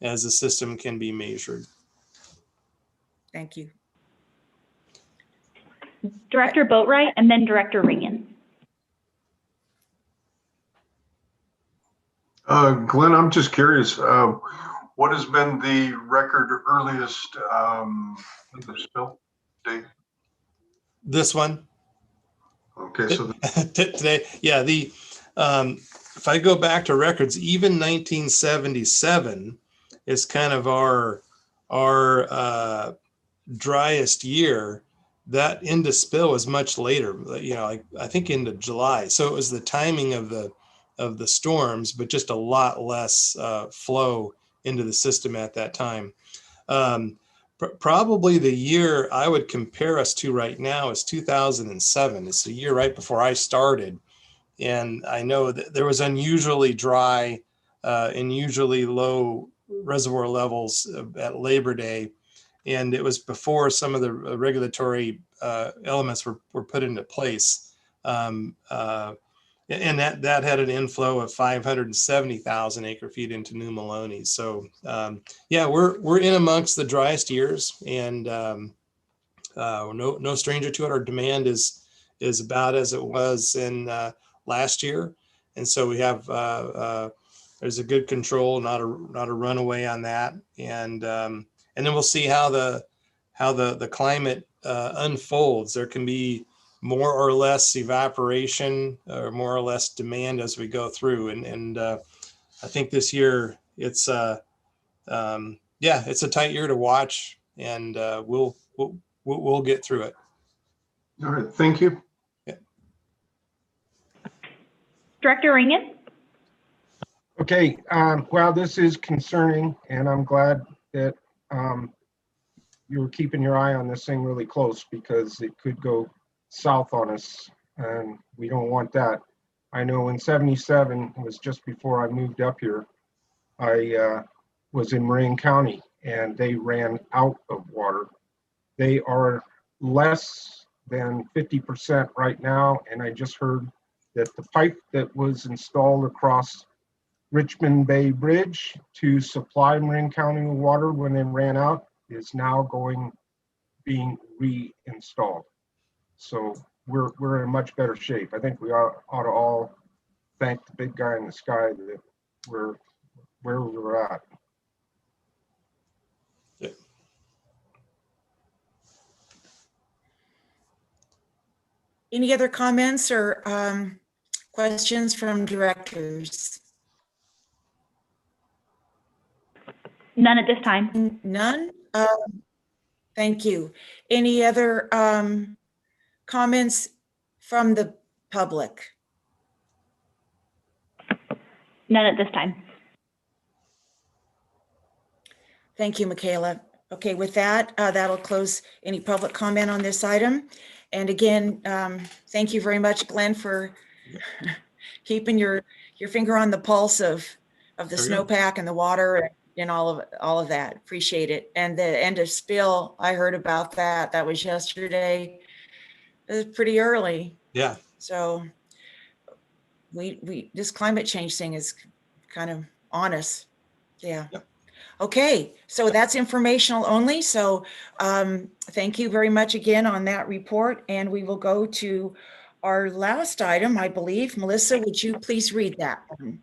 G: the system can be measured.
A: Thank you.
H: Director Boatwright and then Director Regan.
B: Glenn, I'm just curious, what has been the record earliest spill date?
G: This one.
B: Okay, so
G: today, yeah. If I go back to records, even 1977 is kind of our driest year. That end of spill was much later. I think into July. So it was the timing of the storms, but just a lot less flow into the system at that time. Probably the year I would compare us to right now is 2007. It's the year right before I started. And I know that there was unusually dry and usually low reservoir levels at Labor Day. And it was before some of the regulatory elements were put into place. And that had an inflow of 570,000 acre feet into New Melones. So yeah, we're in amongst the driest years, and no stranger to it. Our demand is about as it was in last year, and so we have there's a good control, not a runaway on that, and then we'll see how the climate unfolds. There can be more or less evaporation or more or less demand as we go through. And I think this year it's a tight year to watch, and we'll get through it.
B: All right, thank you.
H: Director Ringen?
I: Okay, well, this is concerning, and I'm glad that you're keeping your eye on this thing really close because it could go south on us, and we don't want that. I know in '77, it was just before I moved up here, I was in Marin County, and they ran out of water. They are less than 50% right now, and I just heard that the pipe that was installed across Richmond Bay Bridge to supply Marin County with water when they ran out is now being reinstalled. So we're in much better shape. I think we ought to all thank the big guy in the sky that we're where we're at.
A: Any other comments or questions from directors?
H: None at this time.
A: None? Thank you. Any other comments from the public?
H: None at this time.
A: Thank you, Michaela. Okay, with that, that'll close any public comment on this item. And again, thank you very much, Glenn, for keeping your finger on the pulse of the snowpack and the water and all of that. Appreciate it. And the end of spill, I heard about that. That was yesterday. It was pretty early.
G: Yeah.
A: So this climate change thing is kind of on us. Yeah.
G: Yep.
A: Okay, so that's informational only. So thank you very much again on that report. And we will go to our last item, I believe. Melissa, would you please read that one?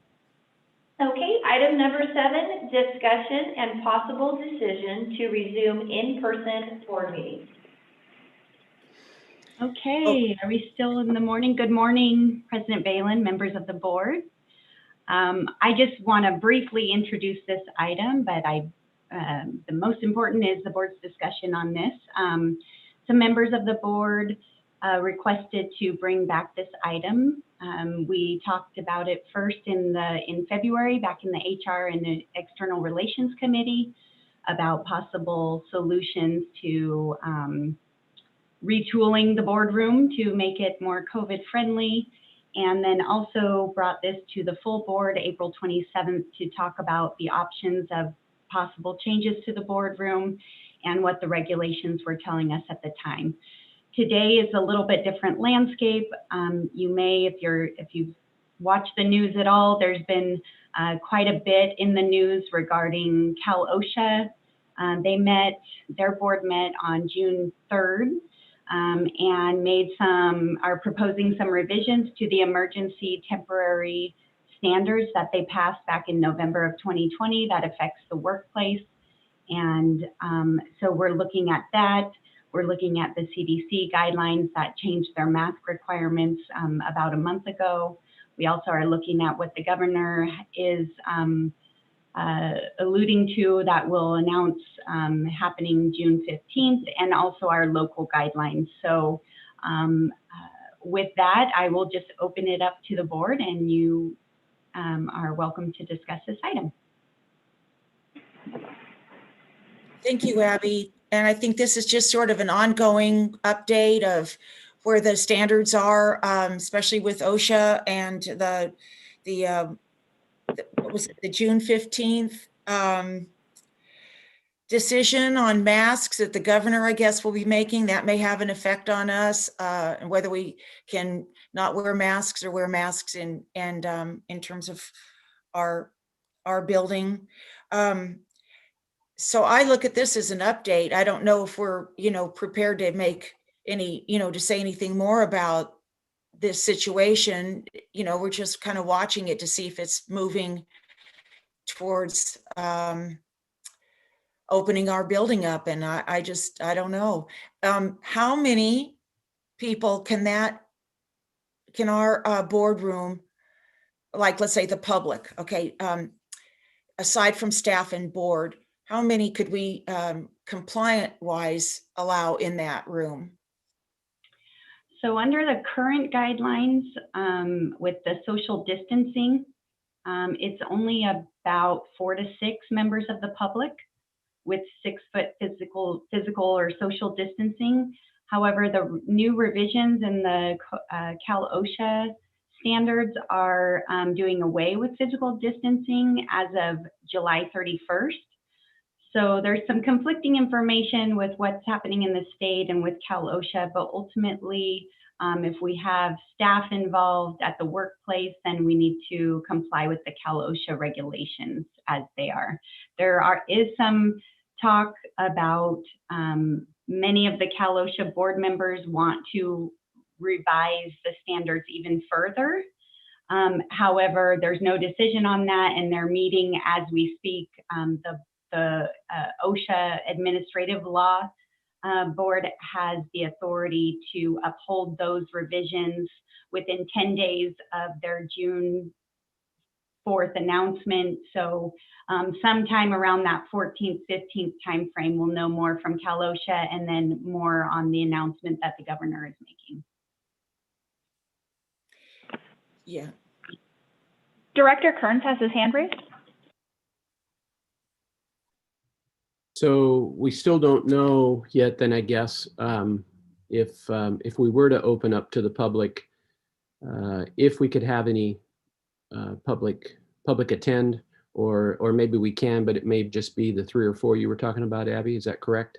E: Okay, item number 7, discussion and possible decision to resume in-person board meetings.
O: Okay, are we still in the morning? Good morning, President Balin, members of the board. I just want to briefly introduce this item, but the most important is the board's discussion on this. Some members of the board requested to bring back this item. We talked about it first in February, back in the HR and the External Relations Committee, about possible solutions to retooling the boardroom to make it more COVID friendly. And then also brought this to the full board April 27th to talk about the options of possible changes to the boardroom and what the regulations were telling us at the time. Today is a little bit different landscape. You may, if you've watched the news at all, there's been quite a bit in the news regarding Cal OSHA. Their board met on June 3rd. And are proposing some revisions to the emergency temporary standards that they passed back in November of 2020 that affects the workplace. And so we're looking at that. We're looking at the CDC guidelines that changed their mask requirements about a month ago. We also are looking at what the governor is alluding to that will announce happening June 15th, and also our local guidelines. So with that, I will just open it up to the board, and you are welcome to discuss this item.
A: Thank you, Abby. And I think this is just sort of an ongoing update of where the standards are, especially with OSHA and what was it, the June 15th decision on masks that the governor, I guess, will be making. That may have an effect on us, and whether we can not wear masks or wear masks in terms of our building. So I look at this as an update. I don't know if we're, prepared to make any, to say anything more about this situation. We're just kind of watching it to see if it's moving towards opening our building up. And I don't know. How many people can our boardroom, like, let's say the public, okay, aside from staff and board, how many could we compliant wise allow in that room?
O: So under the current guidelines, with the social distancing, it's only about 4 to 6 members of the public with 6-foot physical or social distancing. However, the new revisions in the Cal OSHA standards are doing away with physical distancing as of July 31st. So there's some conflicting information with what's happening in the state and with Cal OSHA, but ultimately, if we have staff involved at the workplace, then we need to comply with the Cal OSHA regulations as they are. There is some talk about many of the Cal OSHA board members want to revise the standards even further. However, there's no decision on that, and they're meeting as we speak. The OSHA Administrative Law Board has the authority to uphold those revisions within 10 days of their June 4th announcement. So sometime around that 14th, 15th timeframe, we'll know more from Cal OSHA and then more on the announcement that the governor is making.
A: Yeah.
H: Director Kearns has his hand raised.
C: So we still don't know yet, then I guess, if we were to open up to the public, if we could have any public attend, or maybe we can, but it may just be the 3 or 4 you were talking about, Abby. Is that correct?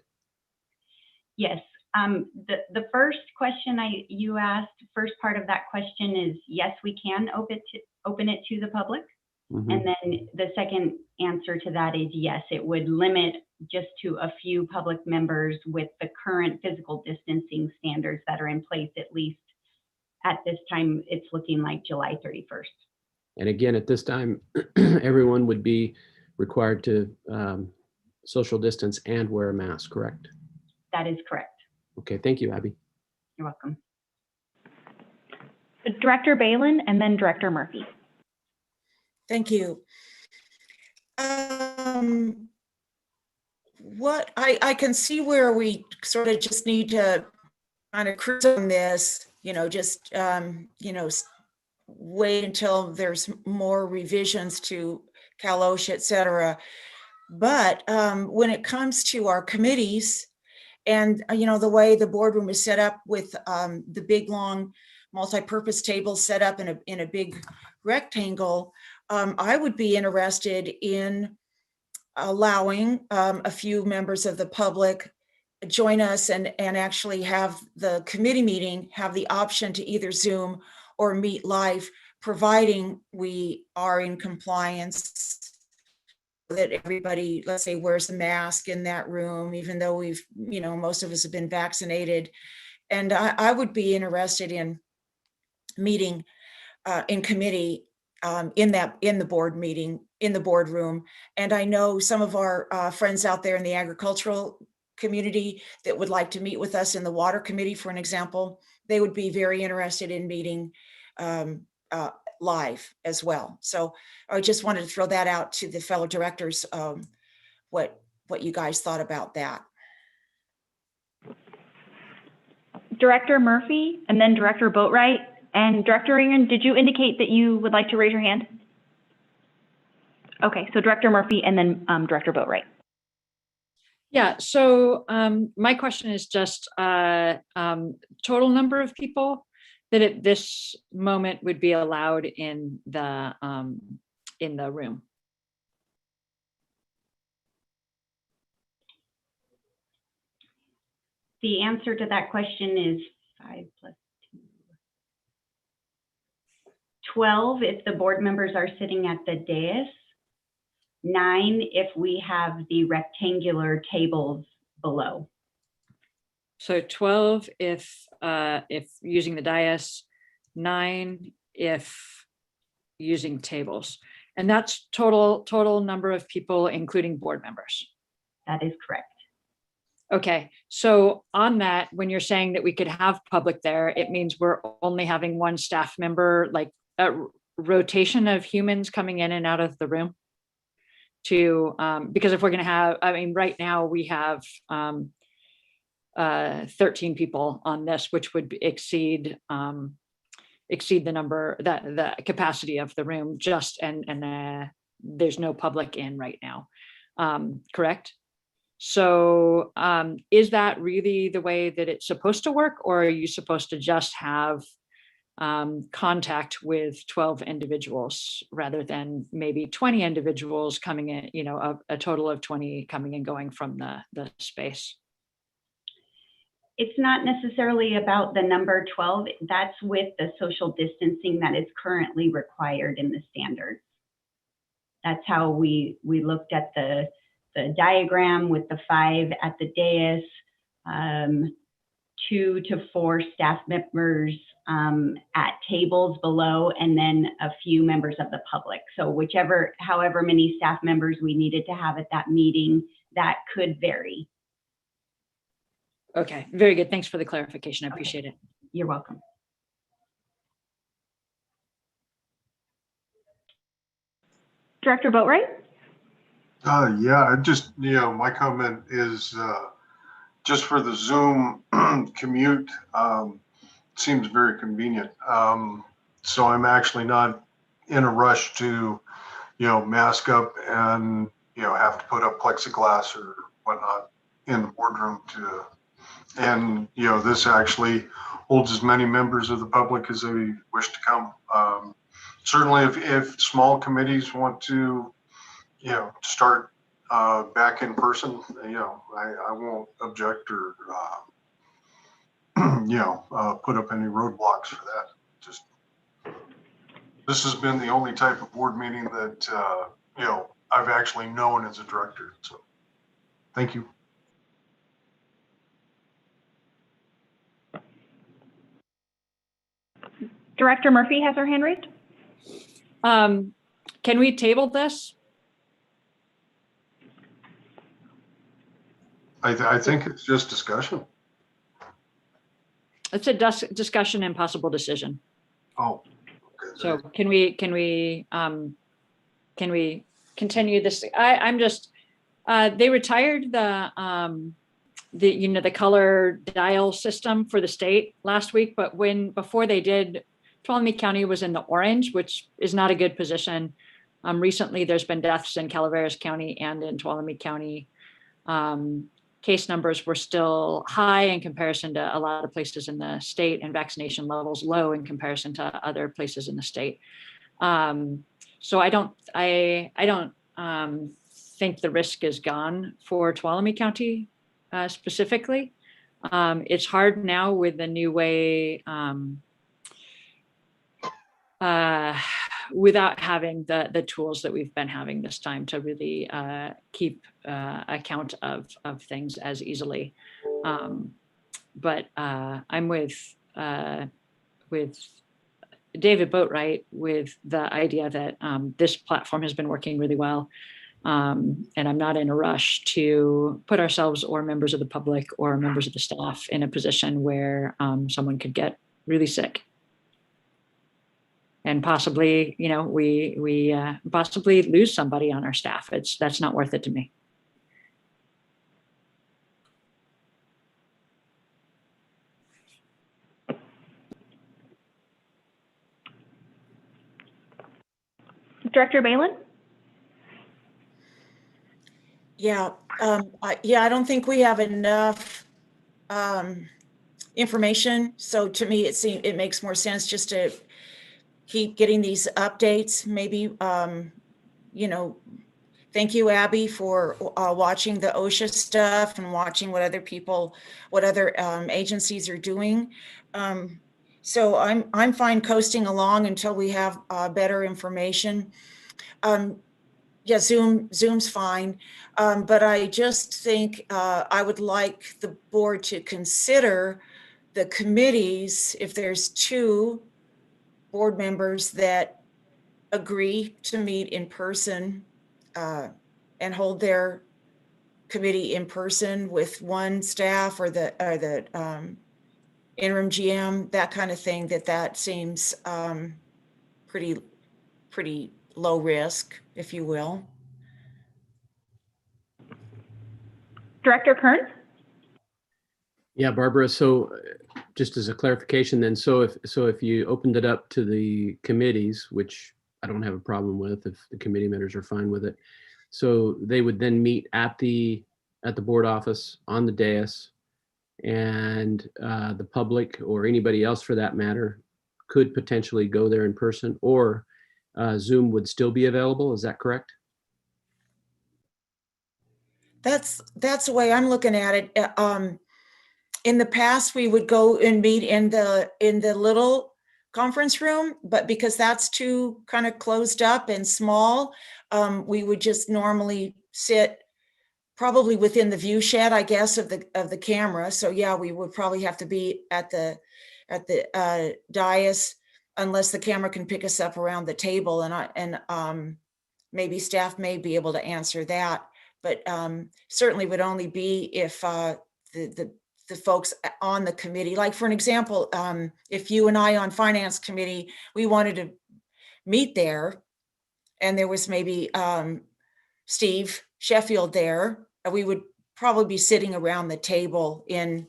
O: Yes. The first question you asked, first part of that question is yes, we can open it to the public.
C: Mm-hmm.
O: And then the second answer to that is yes, it would limit just to a few public members with the current physical distancing standards that are in place, at least at this time. It's looking like July 31st.
C: And again, at this time, everyone would be required to social distance and wear a mask, correct?
O: That is correct.
C: Okay, thank you, Abby.
O: You're welcome.
H: Director Balin and then Director Murphy.
A: Thank you. What I can see where we sort of just need to kind of cruise on this, just, wait until there's more revisions to Cal OSHA, et cetera. But when it comes to our committees and, the way the boardroom is set up with the big, long multi-purpose table set up in a big rectangle, I would be interested in allowing a few members of the public join us and actually have the committee meeting have the option to either Zoom or meet live, providing we are in compliance, that everybody, let's say, wears a mask in that room, even though we've, most of us have been vaccinated. And I would be interested in meeting in committee in the board meeting, in the boardroom. And I know some of our friends out there in the agricultural community that would like to meet with us in the water committee, for an example. They would be very interested in meeting live as well. So I just wanted to throw that out to the fellow directors, what you guys thought about that.
H: Director Murphy and then Director Boatwright. And Director Ringen, did you indicate that you would like to raise your hand? Okay, so Director Murphy and then Director Boatwright.
K: Yeah, so my question is just total number of people that at this moment would be allowed in the room.
O: The answer to that question is 5 plus 2. 12 if the board members are sitting at the dais. 9 if we have the rectangular tables below.
K: So 12 if using the dais, 9 if using tables. And that's total number of people, including board members.
O: That is correct.
K: Okay, so on that, when you're saying that we could have public there, it means we're only having one staff member, like a rotation of humans coming in and out of the room to, because if we're gonna have, right now we have 13 people on this, which would exceed the number, the capacity of the room, and there's no public in right now, correct? So is that really the way that it's supposed to work, or are you supposed to just have contact with 12 individuals rather than maybe 20 individuals coming in, a total of 20 coming and going from the space?
O: It's not necessarily about the number 12. That's with the social distancing that is currently required in the standards. That's how we looked at the diagram with the 5 at the dais, 2 to 4 staff members at tables below, and then a few members of the public. So however many staff members we needed to have at that meeting, that could vary.
K: Okay, very good. Thanks for the clarification. I appreciate it.
O: You're welcome.
H: Director Boatright?
B: Yeah, my comment is just for the Zoom commute, seems very convenient. So I'm actually not in a rush to, mask up and, have to put up plexiglass or whatnot in the boardroom and this actually holds as many members of the public as they wish to come. Certainly if small committees want to, start back in person, I won't object or, put up any roadblocks for that. This has been the only type of board meeting that, I've actually known as a director. So thank you.
H: Director Murphy has her hand raised.
K: Can we table this?
B: I think it's just discussion.
K: It's a discussion and possible decision.
B: Oh, okay.
K: So can we continue this? I'm just, they retired the color dial system for the state last week, but before they did, Tuolumne County was in the orange, which is not a good position. Recently, there's been deaths in Calaveras County and in Tuolumne County. Case numbers were still high in comparison to a lot of places in the state, and vaccination levels low in comparison to other places in the state. So I don't think the risk is gone for Tuolumne County specifically. It's hard now with the new way, without having the tools that we've been having this time to really keep account of things as easily. But I'm with David Boatright with the idea that this platform has been working really well. And I'm not in a rush to put ourselves or members of the public or members of the staff in a position where someone could get really sick. And possibly, we possibly lose somebody on our staff. That's not worth it to me.
H: Director Balin?
A: Yeah, I don't think we have enough information. So to me, it makes more sense just to keep getting these updates. Maybe, thank you, Abby, for watching the OSHA stuff and watching what other agencies are doing. So I'm fine coasting along until we have better information. Yeah, Zoom's fine. But I just think I would like the board to consider the committees, if there's 2 board members that agree to meet in person and hold their committee in person with 1 staff or the interim GM, that kind of thing, that seems pretty low risk, if you will.
H: Director Kern?
C: Yeah, Barbara. So just as a clarification then, so if you opened it up to the committees, which I don't have a problem with if the committee members are fine with it. So they would then meet at the board office on the dais, and the public or anybody else for that matter could potentially go there in person, or Zoom would still be available. Is that correct?
A: That's the way I'm looking at it. In the past, we would go and meet in the little conference room, but because that's too kind of closed up and small, we would just normally sit probably within the view shed, I guess, of the camera. So yeah, we would probably have to be at the dais, unless the camera can pick us up around the table, and maybe staff may be able to answer that, but certainly would only be if the folks on the committee, like for an example, if you and I on finance committee, we wanted to meet there, and there was maybe Steve Sheffield there, we would probably be sitting around the table in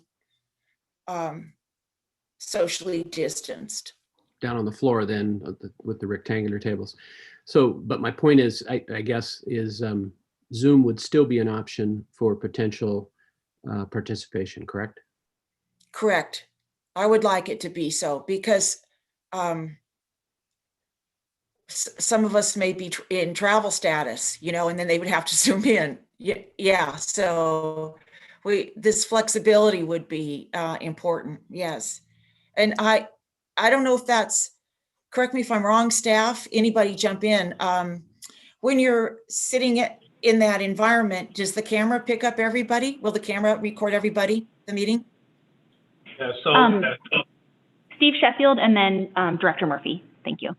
A: socially distanced.
C: Down on the floor then with the rectangular tables. So, but my point is, I guess, is Zoom would still be an option for potential participation, correct?
A: Correct. I would like it to be so, because some of us may be in travel status, and then they would have to Zoom in. Yeah. So this flexibility would be important. Yes. And I don't know if that's, correct me if I'm wrong, staff, anybody jump in. When you're sitting in that environment, does the camera pick up everybody? Will the camera record everybody, the meeting?
J: Yeah,
H: Steve Sheffield and then Director Murphy. Thank you.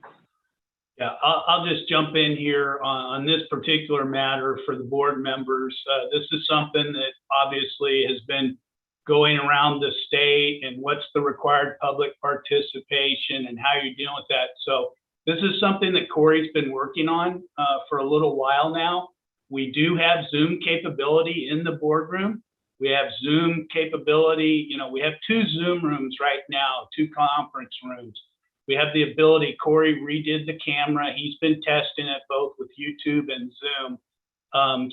J: Yeah, I'll just jump in here on this particular matter for the board members. This is something that obviously has been going around the state, and what's the required public participation and how you're dealing with that. So this is something that Corey's been working on for a little while now. We do have Zoom capability in the boardroom. We have Zoom capability. We have 2 Zoom rooms right now, 2 conference rooms. We have the ability, Corey redid the camera. He's been testing it both with YouTube and Zoom.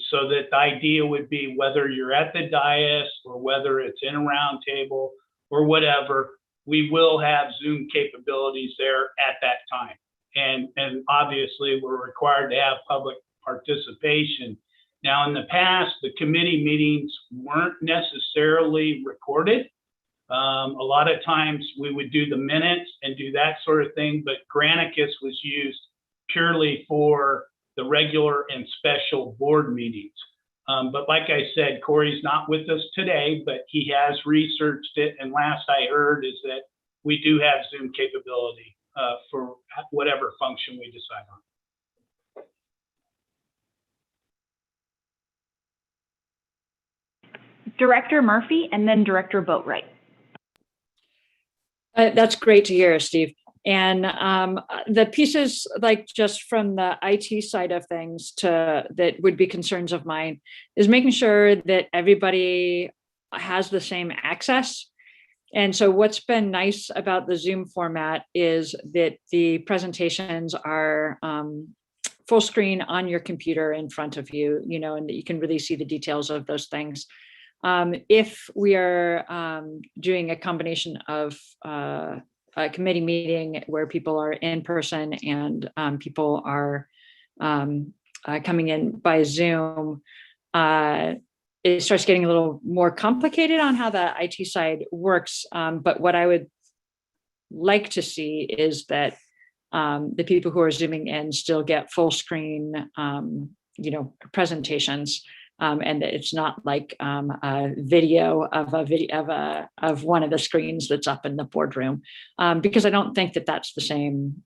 J: So that the idea would be, whether you're at the dais or whether it's in a round table or whatever, we will have Zoom capabilities there at that time. And obviously we're required to have public participation. Now, in the past, the committee meetings weren't necessarily recorded. A lot of times we would do the minutes and do that sort of thing, but Granicus was used purely for the regular and special board meetings. But like I said, Corey's not with us today, but he has researched it. And last I heard is that we do have Zoom capability for whatever function we decide on.
H: Director Murphy and then Director Boatwright.
K: That's great to hear, Steve. And the pieces, like just from the IT side of things, that would be concerns of mine, is making sure that everybody has the same access. And so what's been nice about the Zoom format is that the presentations are full screen on your computer in front of you, and that you can really see the details of those things. If we are doing a combination of a committee meeting where people are in person and people are coming in by Zoom, it starts getting a little more complicated on how the IT side works. But what I would like to see is that the people who are Zooming in still get full screen, presentations. And it's not like a video of one of the screens that's up in the boardroom, because I don't think that that's the same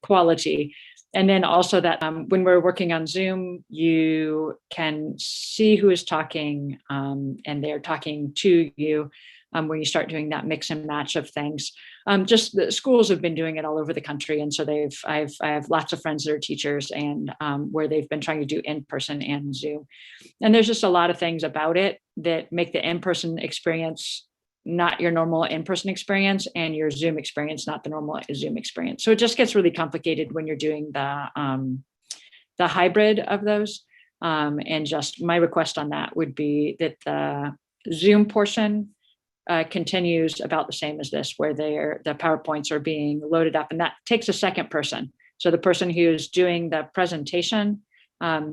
K: quality. And then also that when we're working on Zoom, you can see who is talking, and they're talking to you when you start doing that mix and match of things. just the schools have been doing it all over the country. And so I have lots of friends that are teachers and where they've been trying to do in-person and Zoom. And there's just a lot of things about it that make the in-person experience not your normal in-person experience and your Zoom experience not the normal Zoom experience. So it just gets really complicated when you're doing the hybrid of those. And just my request on that would be that the Zoom portion continues about the same as this, where the PowerPoints are being loaded up, and that takes a second person. So the person who's doing the presentation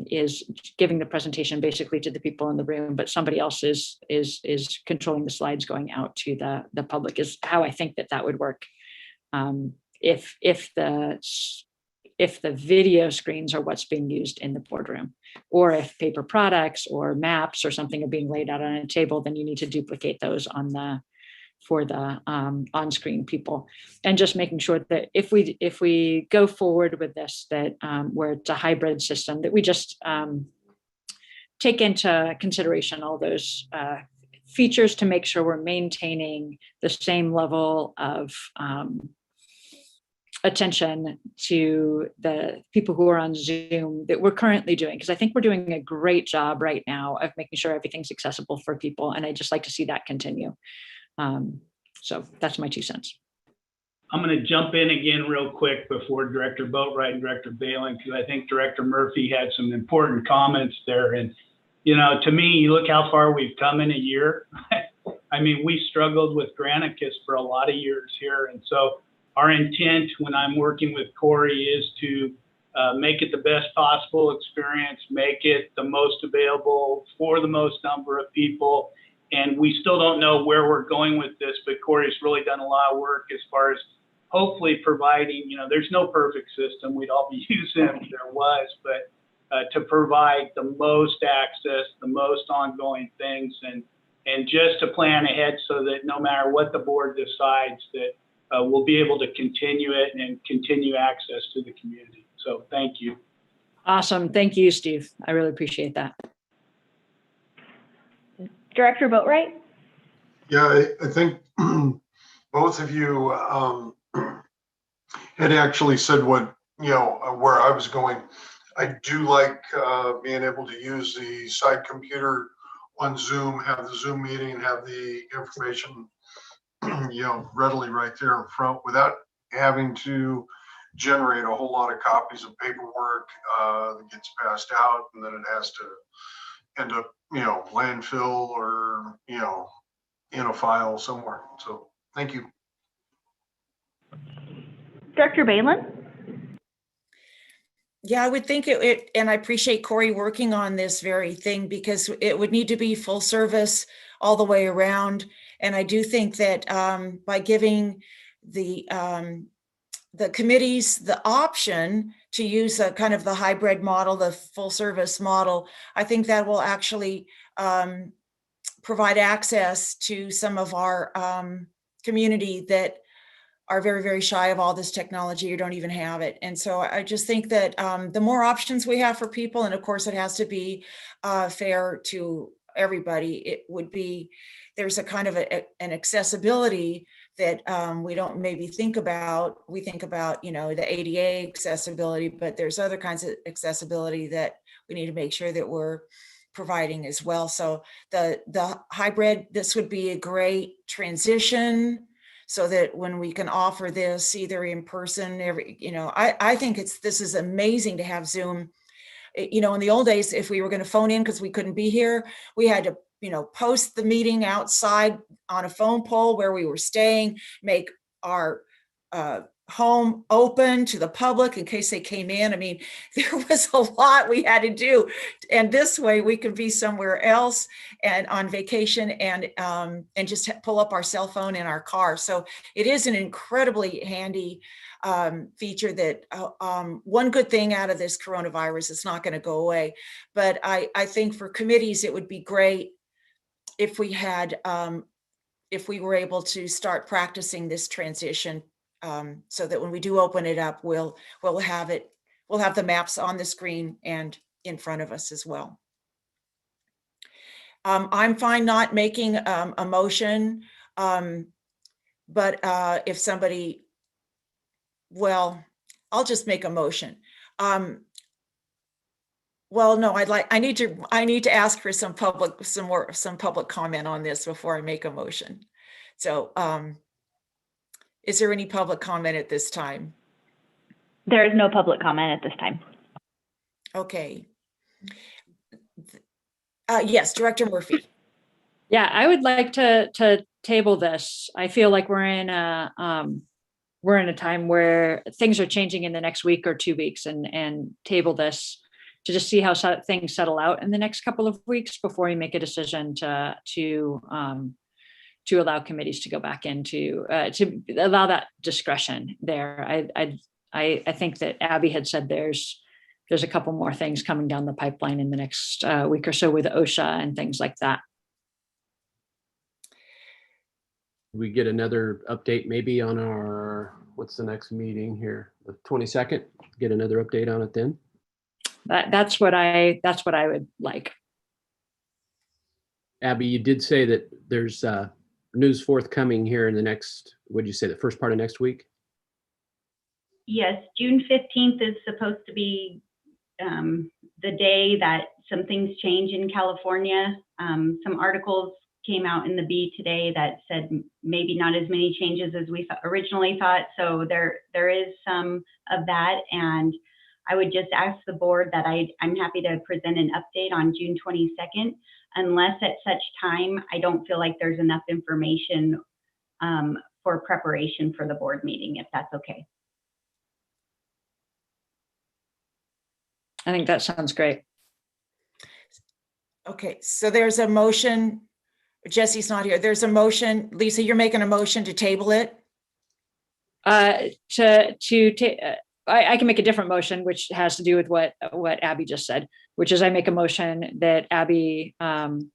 K: is giving the presentation basically to the people in the room, but somebody else is controlling the slides going out to the public, is how I think that would work. If the video screens are what's being used in the boardroom, or if paper products or maps or something are being laid out on a table, then you need to duplicate those for the on-screen people. And just making sure that if we go forward with this, that where it's a hybrid system, that we just take into consideration all those features to make sure we're maintaining the same level of attention to the people who are on Zoom that we're currently doing, because I think we're doing a great job right now of making sure everything's accessible for people, and I just like to see that continue. So that's my 2 cents.
J: I'm going to jump in again real quick before Director Boatwright and Director Balin, because I think Director Murphy had some important comments there. And, you know, to me, you look how far we've come in a year. I mean, we struggled with Granicus for a lot of years here. And so our intent when I'm working with Corey is to make it the best possible experience, make it the most available for the most number of people. And we still don't know where we're going with this, but Corey's really done a lot of work as far as hopefully providing, you know, there's no perfect system. We'd all be using it if there was, but to provide the most access, the most ongoing things, and just to plan ahead so that no matter what the board decides, that we'll be able to continue it and continue access to the community. So thank you.
K: Awesome. Thank you, Steve. I really appreciate that.
H: Director Boatwright?
B: Yeah, I think both of you had actually said what, you know, where I was going. I do like being able to use the side computer on Zoom, have the Zoom meeting, and have the information, you know, readily right there in front without having to generate a whole lot of copies of paperwork that gets passed out, and then it has to end up, you know, landfill or, you know, in a file somewhere. So thank you.
H: Director Balin?
A: Yeah, I would think it, and I appreciate Corey working on this very thing, because it would need to be full service all the way around. And I do think that by giving the committees the option to use a kind of the hybrid model, the full service model, I think that will actually provide access to some of our community that are very, very shy of all this technology or don't even have it. And so I just think that the more options we have for people, and of course it has to be fair to everybody, it would be, there's a kind of an accessibility that we don't maybe think about. We think about, you know, the ADA accessibility, but there's other kinds of accessibility that we need to make sure that we're providing as well. So the hybrid, this would be a great transition, so that when we can offer this either in person, I think this is amazing to have Zoom. You know, in the old days, if we were going to phone in because we couldn't be here, we had to, you know, post the meeting outside on a phone pole where we were staying, make our home open to the public in case they came in. I mean, there was a lot we had to do, and this way we could be somewhere else and on vacation and just pull up our cell phone in our car. So it is an incredibly handy feature that one good thing out of this coronavirus, it's not going to go away, but I think for committees it would be great if we had if we were able to start practicing this transition, so that when we do open it up, we'll have the maps on the screen and in front of us as well. I'm fine not making a motion But if somebody, well, I'll just make a motion. Well, no, I need to ask for some public comment on this before I make a motion. So is there any public comment at this time?
H: There is no public comment at this time.
A: Okay. Yes, Director Murphy.
K: Yeah, I would like to table this. I feel like we're in a time where things are changing in the next week or 2 weeks, and table this to just see how things settle out in the next couple of weeks before we make a decision to allow committees to go back into to allow that discretion there. I think that Abby had said there's a couple more things coming down the pipeline in the next week or so with OSHA and things like that.
C: We get another update maybe on our, what's the next meeting here? The 22nd, get another update on it then?
K: That's what I would like.
C: Abby, you did say that there's news forthcoming here in the next, what'd you say, the first part of next week?
O: Yes, June 15th is supposed to be the day that some things change in California. Some articles came out in the Bee today that said maybe not as many changes as we originally thought. So there is some of that. And I would just ask the board that I'm happy to present an update on June 22nd, unless at such time I don't feel like there's enough information for preparation for the board meeting, if that's okay.
K: I think that sounds great.
A: Okay, so there's a motion. Jesse's not here. There's a motion. Lisa, you're making a motion to table it?
K: I can make a different motion, which has to do with what Abby just said, which is I make a motion that Abby does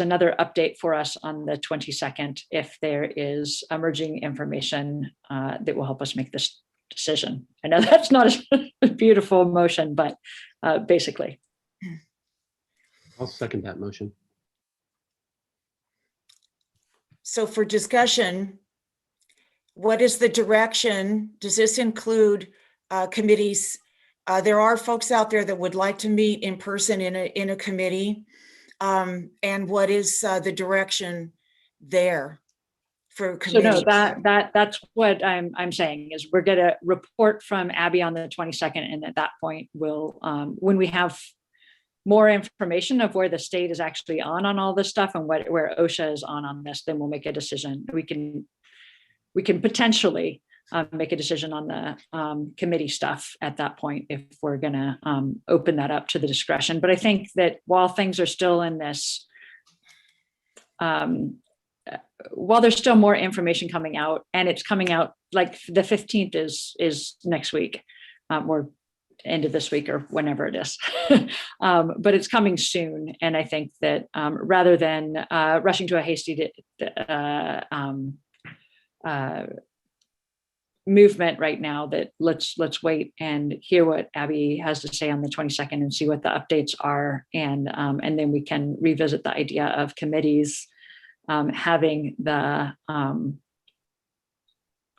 K: another update for us on the 22nd if there is emerging information that will help us make this decision. I know that's not a beautiful motion, but basically.
C: I'll second that motion.
A: So for discussion, what is the direction? Does this include committees? There are folks out there that would like to meet in person in a committee. And what is the direction there for committees?
K: So no, that's what I'm saying is we're going to report from Abby on the 22nd, and at that point we'll when we have more information of where the state is actually on all this stuff and where OSHA is on this, then we'll make a decision. We can potentially make a decision on the committee stuff at that point if we're going to open that up to the discretion. But I think that while things are still in this, while there's still more information coming out, and it's coming out like the 15th is next week, or end of this week or whenever it is, but it's coming soon. And I think that rather than rushing to a hasty movement right now, that let's wait and hear what Abby has to say on the 22nd and see what the updates are, and then we can revisit the idea of committees having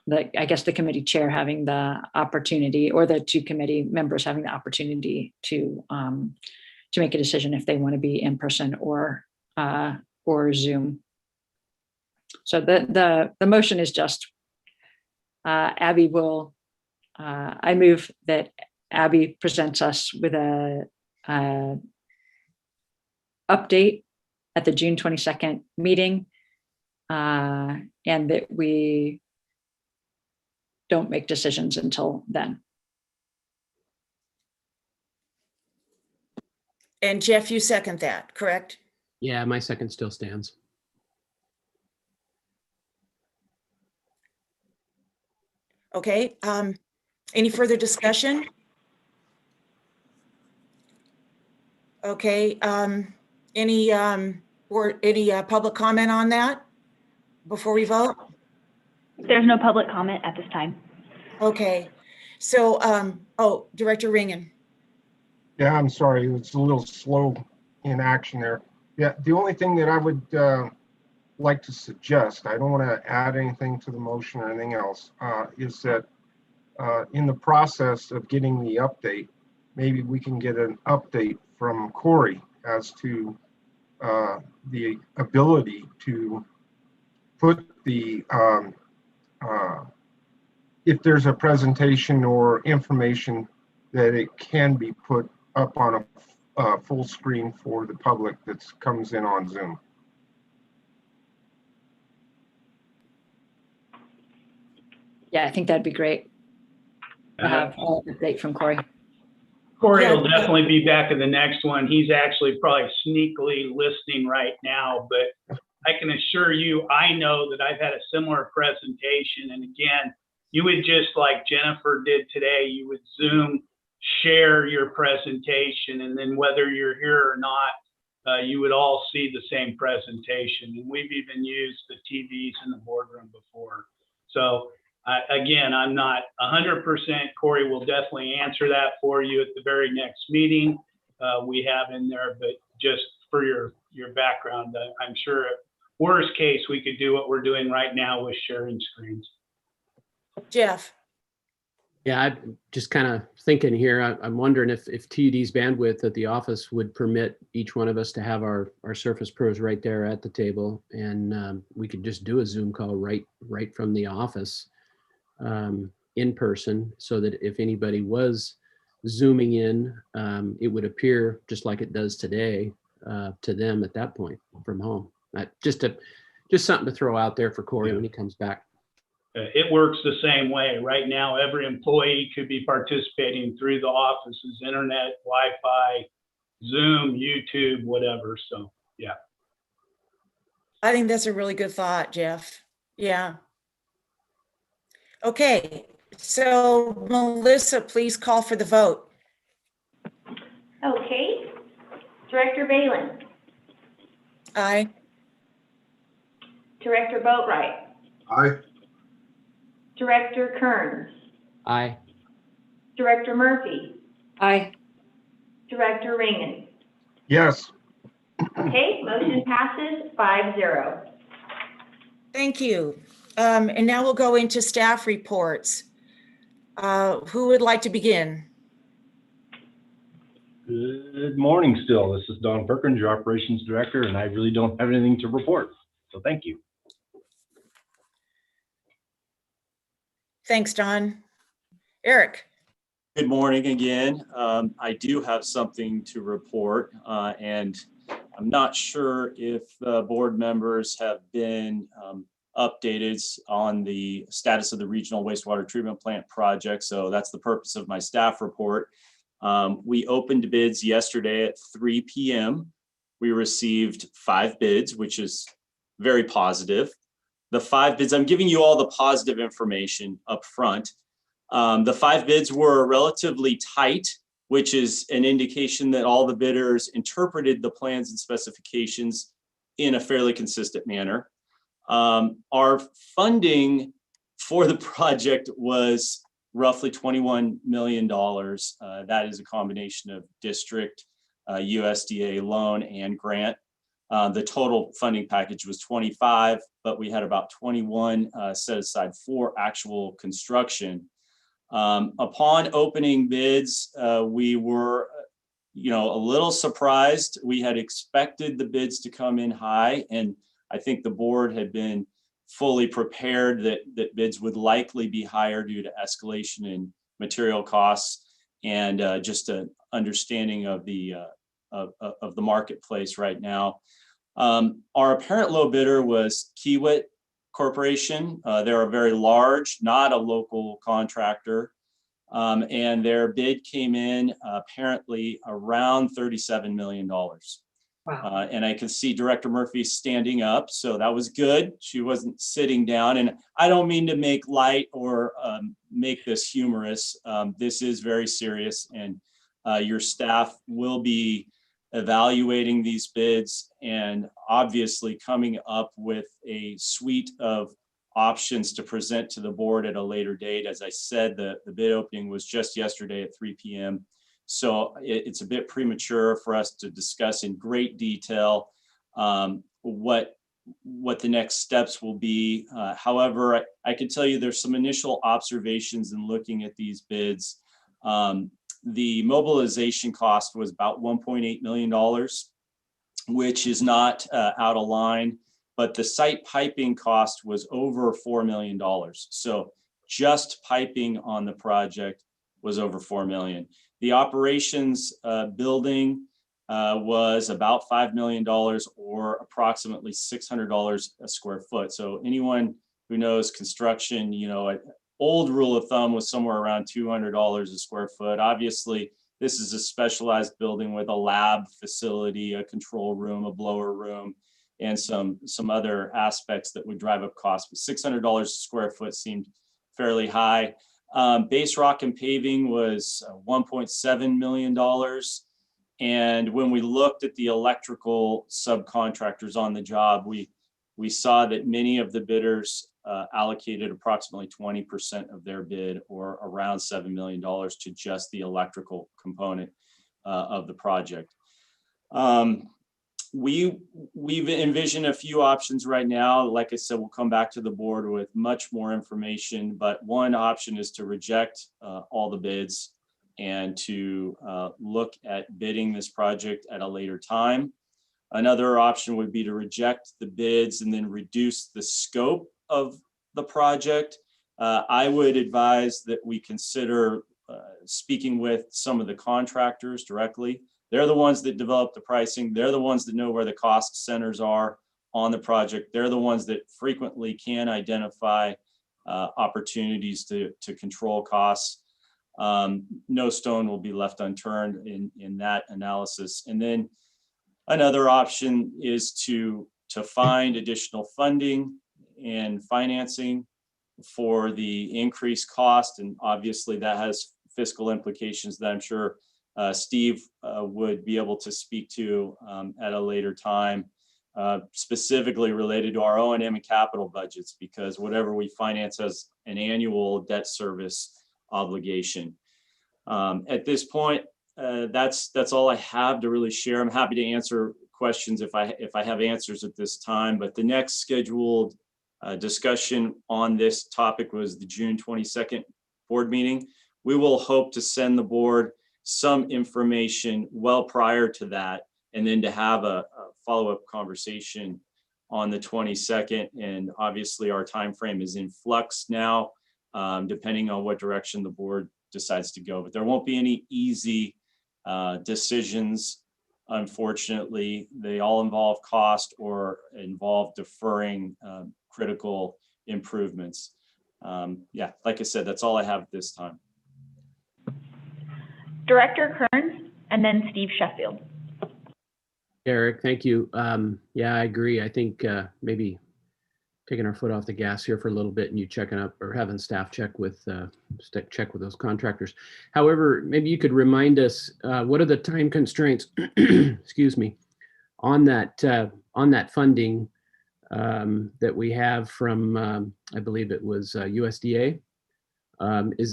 K: I guess the committee chair having the opportunity, or the two committee members having the opportunity to make a decision if they want to be in person or Zoom. So the motion is just Abby will. I move that Abby presents us with a update at the June 22nd meeting, and that we don't make decisions until then.
A: And Jeff, you second that, correct?
C: Yeah, my second still stands.
A: Okay, any further discussion? Okay, any public comment on that before we vote?
H: There's no public comment at this time.
A: Okay, so, Director Ringen.
I: Yeah, I'm sorry, it's a little slow in action there. Yeah, the only thing that I would like to suggest, I don't want to add anything to the motion or anything else, is that in the process of getting the update, maybe we can get an update from Corey as to the ability to put the, if there's a presentation or information that it can be put up on a full screen for the public that comes in on Zoom.
K: Yeah, I think that'd be great to have an update from Corey.
J: Corey will definitely be back in the next one. He's actually probably sneakily listening right now, but I can assure you, I know that I've had a similar presentation. And again, you would just like Jennifer did today, you would Zoom, share your presentation, and then whether you're here or not, you would all see the same presentation. And we've even used the TVs in the boardroom before. So again, I'm not 100%. Corey will definitely answer that for you at the very next meeting we have in there. But just for your background, I'm sure worst case, we could do what we're doing right now with sharing screens.
A: Jeff.
C: Yeah, I'm just kind of thinking here. I'm wondering if TUD's bandwidth at the office would permit each one of us to have our Surface Pros right there at the table, and we could just do a Zoom call right from the office in person, so that if anybody was Zooming in, it would appear just like it does today to them at that point from home. Just something to throw out there for Corey when he comes back.
J: It works the same way. Right now, every employee could be participating through the office's internet, Wi-Fi, Zoom, YouTube, whatever. So, yeah.
A: I think that's a really good thought, Jeff. Yeah. Okay, so Melissa, please call for the vote.
E: Okay. Director Balin.
A: Aye.
E: Director Boatright.
B: Aye.
E: Director Kearns.
C: Aye.
E: Director Murphy.
K: Aye.
E: Director Ringen.
I: Yes.
E: Okay, motion passes 5-0.
A: Thank you. And now we'll go into staff reports. Who would like to begin?
D: Good morning still. This is Don Perkins, your operations director, and I really don't have anything to report. So thank you.
A: Thanks, Don. Eric.
F: Good morning again. I do have something to report, and I'm not sure if board members have been updated on the status of the regional wastewater treatment plant project. So that's the purpose of my staff report. We opened bids yesterday at 3 p.m. We received 5 bids, which is very positive. The 5 bids, I'm giving you all the positive information up front. The 5 bids were relatively tight, which is an indication that all the bidders interpreted the plans and specifications in a fairly consistent manner. Our funding for the project was roughly $21 million. That is a combination of district, USDA loan and grant. The total funding package was 25, but we had about 21 set aside for actual construction. Upon opening bids, we were, a little surprised. We had expected the bids to come in high, and I think the board had been fully prepared that bids would likely be higher due to escalation in material costs and just an understanding of the marketplace right now. Our apparent low bidder was Kiewit Corporation. They're a very large, not a local contractor, and their bid came in apparently around $37 million.
K: Wow.
F: And I could see Director Murphy standing up, so that was good. She wasn't sitting down, and I don't mean to make light or make this humorous. This is very serious, and your staff will be evaluating these bids and obviously coming up with a suite of options to present to the board at a later date. As I said, the bid opening was just yesterday at 3 p.m. So it's a bit premature for us to discuss in great detail what what the next steps will be. However, I can tell you there's some initial observations in looking at these bids. The mobilization cost was about $1.8 million, which is not out of line, but the site piping cost was over $4 million. So just piping on the project was over $4 million. The operations building was about $5 million, or approximately $600 a square foot. So anyone who knows construction, you know, an old rule of thumb was somewhere around $200 a square foot. Obviously, this is a specialized building with a lab facility, a control room, a blower room, and some other aspects that would drive up costs. But $600 a square foot seemed fairly high. Base rock and paving was $1.7 million. And when we looked at the electrical subcontractors on the job, we saw that many of the bidders allocated approximately 20% of their bid, or around $7 million, to just the electrical component of the project. We've envisioned a few options right now. Like I said, we'll come back to the board with much more information, but one option is to reject all the bids and to look at bidding this project at a later time. Another option would be to reject the bids and then reduce the scope of the project. I would advise that we consider speaking with some of the contractors directly. They're the ones that develop the pricing. They're the ones that know where the cost centers are on the project. They're the ones that frequently can identify opportunities to control costs. No stone will be left unturned in that analysis. And then another option is to find additional funding and financing for the increased cost. And obviously that has fiscal implications that I'm sure Steve would be able to speak to at a later time, specifically related to our O&M and capital budgets, because whatever we finance has an annual debt service obligation. At this point, that's all I have to really share. I'm happy to answer questions if I have answers at this time, but the next scheduled discussion on this topic was the June 22nd board meeting. We will hope to send the board some information well prior to that, and then to have a follow-up conversation on the 22nd. And obviously our time frame is in flux now, depending on what direction the board decides to go. But there won't be any easy decisions. Unfortunately, they all involve cost or involve deferring critical improvements. Yeah, like I said, that's all I have at this time.
H: Director Kearns, and then Steve Sheffield.
C: Eric, thank you. Yeah, I agree. I think maybe taking our foot off the gas here for a little bit and you checking up, or having staff check with those contractors. However, maybe you could remind us what are the time constraints, excuse me, on that funding that we have from I believe it was USDA.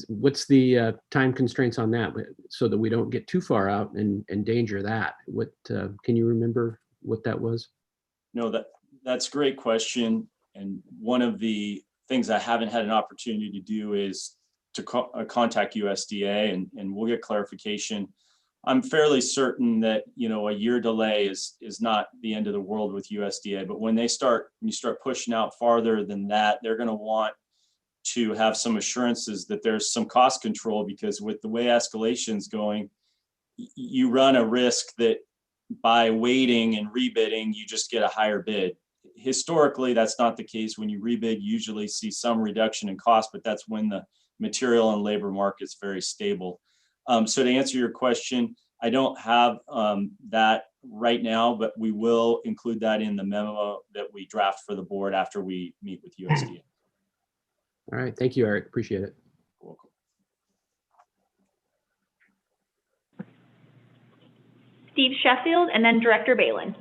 C: What's the time constraints on that, so that we don't get too far out and endanger that? What can you remember what that was? No, that's a great question. And one of the things I haven't had an opportunity to do is to contact USDA and we'll get clarification. I'm fairly certain that, you know, a year delay is not the end of the world with USDA, but when you start pushing out farther than that, they're going to want to have some assurances that there's some cost control, because with the way escalation's going, you run a risk that by waiting and rebidding, you just get a higher bid. Historically, that's not the case. When you rebid, you usually see some reduction in cost, but that's when the material and labor market's very stable. So to answer your question, I don't have that right now, but we will include that in the memo that we draft for the board after we meet with USDA. All right, thank you, Eric. Appreciate it. You're welcome.
H: Steve Sheffield, and then Director Balin.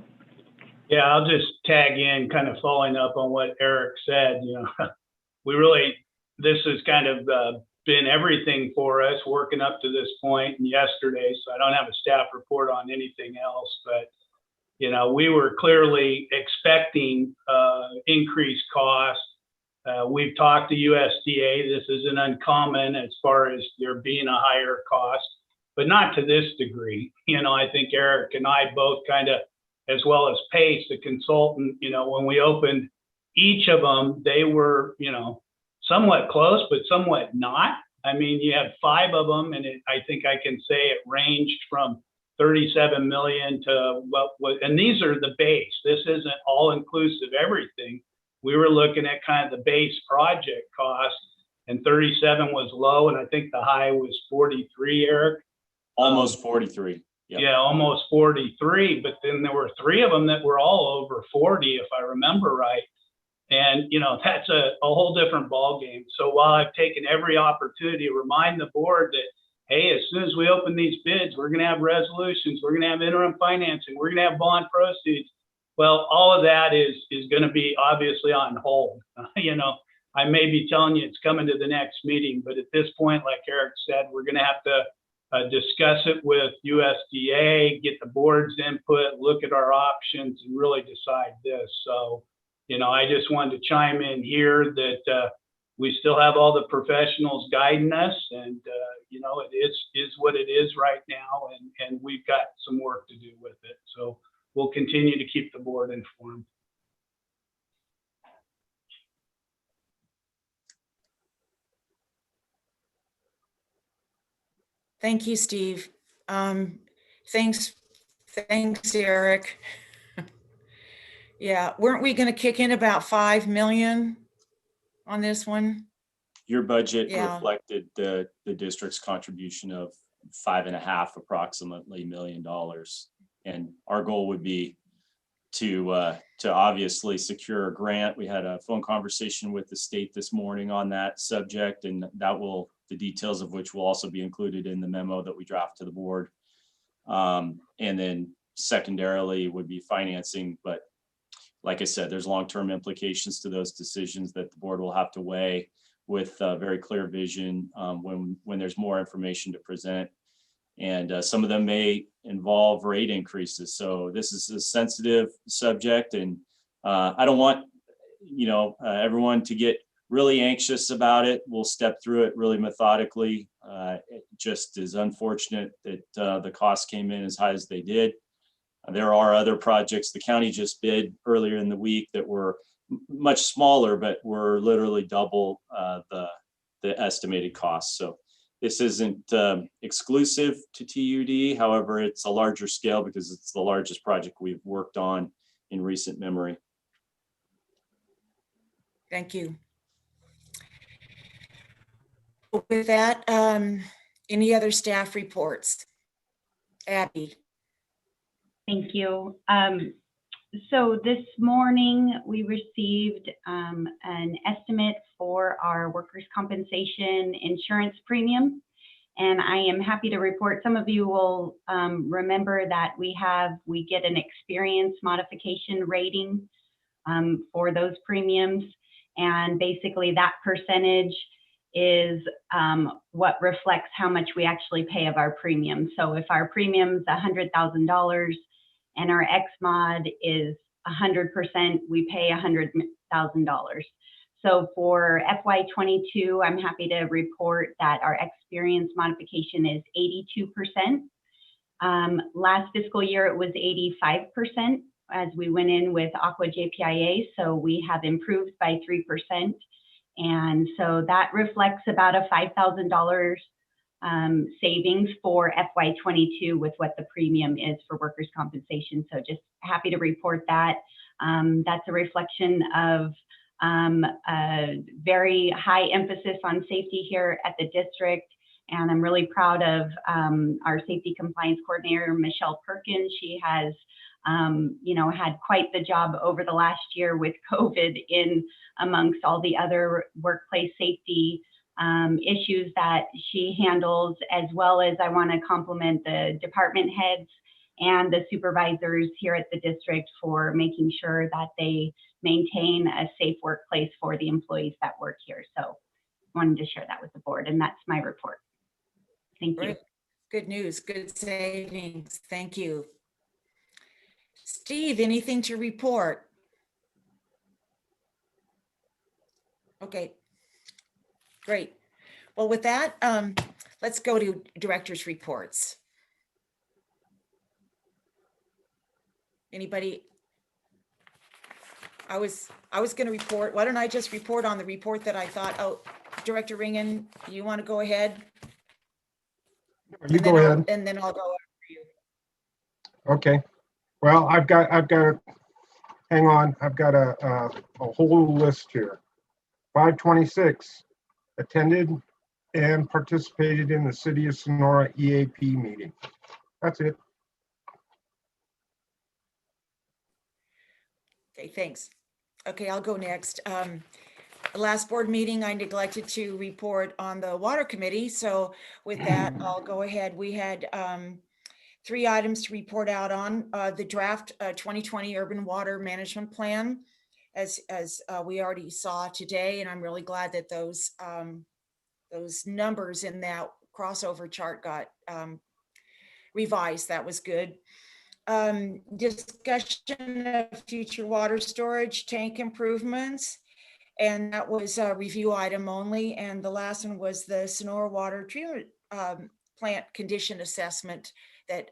J: Yeah, I'll just tag in, kind of following up on what Eric said. You know, this has kind of been everything for us working up to this point and yesterday, so I don't have a staff report on anything else. But we were clearly expecting increased costs. We've talked to USDA. This isn't uncommon as far as there being a higher cost, but not to this degree. I think Eric and I both kind of, as well as Pace, the consultant, when we opened each of them, they were, somewhat close, but somewhat not. I mean, you had 5 of them, and I think I can say it ranged from 37 million to and these are the base. This isn't all inclusive everything. We were looking at kind of the base project cost, and 37 was low, and I think the high was 43, Eric.
F: Almost 43. Yep.
J: Yeah, almost 43. But then there were 3 of them that were all over 40, if I remember right. And, that's a whole different ballgame. So while I've taken every opportunity to remind the board that, hey, as soon as we open these bids, we're going to have resolutions, we're going to have interim financing, we're going to have bond proceeds. Well, all of that is going to be obviously on hold. I may be telling you it's coming to the next meeting, but at this point, like Eric said, we're going to have to discuss it with USDA, get the board's input, look at our options, and really decide this. So, I just wanted to chime in here that we still have all the professionals guiding us, and it is what it is right now, and we've got some work to do with it. So we'll continue to keep the board informed.
A: Thank you, Steve. Thanks, Eric. Yeah, weren't we going to kick in about 5 million on this one?
F: Your budget
A: Yeah.
F: reflected the district's contribution of approximately $5.5 million. And our goal would be to obviously secure a grant. We had a phone conversation with the state this morning on that subject, and the details of which will also be included in the memo that we draft to the board. And then secondarily would be financing, but like I said, there's long-term implications to those decisions that the board will have to weigh with very clear vision when there's more information to present. And some of them may involve rate increases. So this is a sensitive subject, and I don't want everyone to get really anxious about it. We'll step through it really methodically. It just is unfortunate that the costs came in as high as they did. There are other projects the county just bid earlier in the week that were much smaller, but were literally double the estimated cost. So this isn't exclusive to TUD. However, it's a larger scale because it's the largest project we've worked on in recent memory.
A: Thank you. With that, any other staff reports? Abby.
O: Thank you. So this morning we received an estimate for our workers' compensation insurance premium. And I am happy to report, some of you will remember that we get an experience modification rating for those premiums. And basically that percentage is what reflects how much we actually pay of our premium. So if our premium is $100,000 and our X-mod is 100%, we pay $100,000. So for FY22, I'm happy to report that our experience modification is 82%. Last fiscal year, it was 85% as we went in with Aqua JPIA. So we have improved by 3%. And so that reflects about a $5,000 savings for FY22 with what the premium is for workers' compensation. So just happy to report that. That's a reflection of a very high emphasis on safety here at the district. And I'm really proud of our safety compliance coordinator, Michelle Perkins. She has had quite the job over the last year with COVID in amongst all the other workplace safety issues that she handles, as well as I want to compliment the department heads and the supervisors here at the district for making sure that they maintain a safe workplace for the employees that work here. So wanted to share that with the board, and that's my report. Thank you.
A: Good news, good savings. Thank you. Steve, anything to report? Okay, great. Well, with that, let's go to director's reports. Anybody? I was going to report. Why don't I just report on the report that I thought, oh, Director Ringen, you want to go ahead?
I: You go ahead.
A: And then I'll go after you.
I: Okay. Well, I've got, hang on, I've got a whole list here. 526 attended and participated in the City of Sonora EAP meeting. That's it.
A: Okay, thanks. Okay, I'll go next. The last board meeting, I neglected to report on the water committee. So with that, I'll go ahead. We had 3 items to report out on. The draft 2020 Urban Water Management Plan, as we already saw today, and I'm really glad that those numbers in that crossover chart got revised. That was good. Discussion of future water storage tank improvements, and that was a review item only. And the last one was the Sonora Water Treatment Plant Condition Assessment that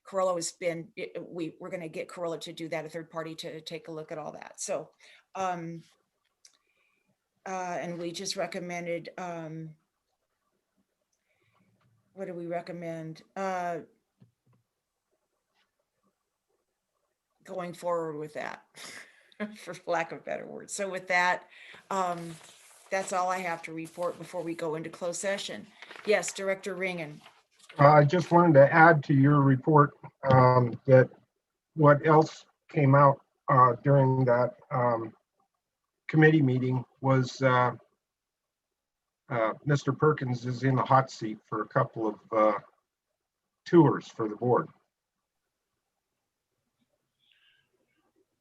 A: Corolla has been, we're going to get Corolla to do that, a third party to take a look at all that. So, and we just recommended, what do we recommend? Going forward with that, for lack of better words. So with that, that's all I have to report before we go into closed session. Yes, Director Ringen.
I: I just wanted to add to your report that what else came out during that committee meeting was Mr. Perkins is in the hot seat for a couple of tours for the board.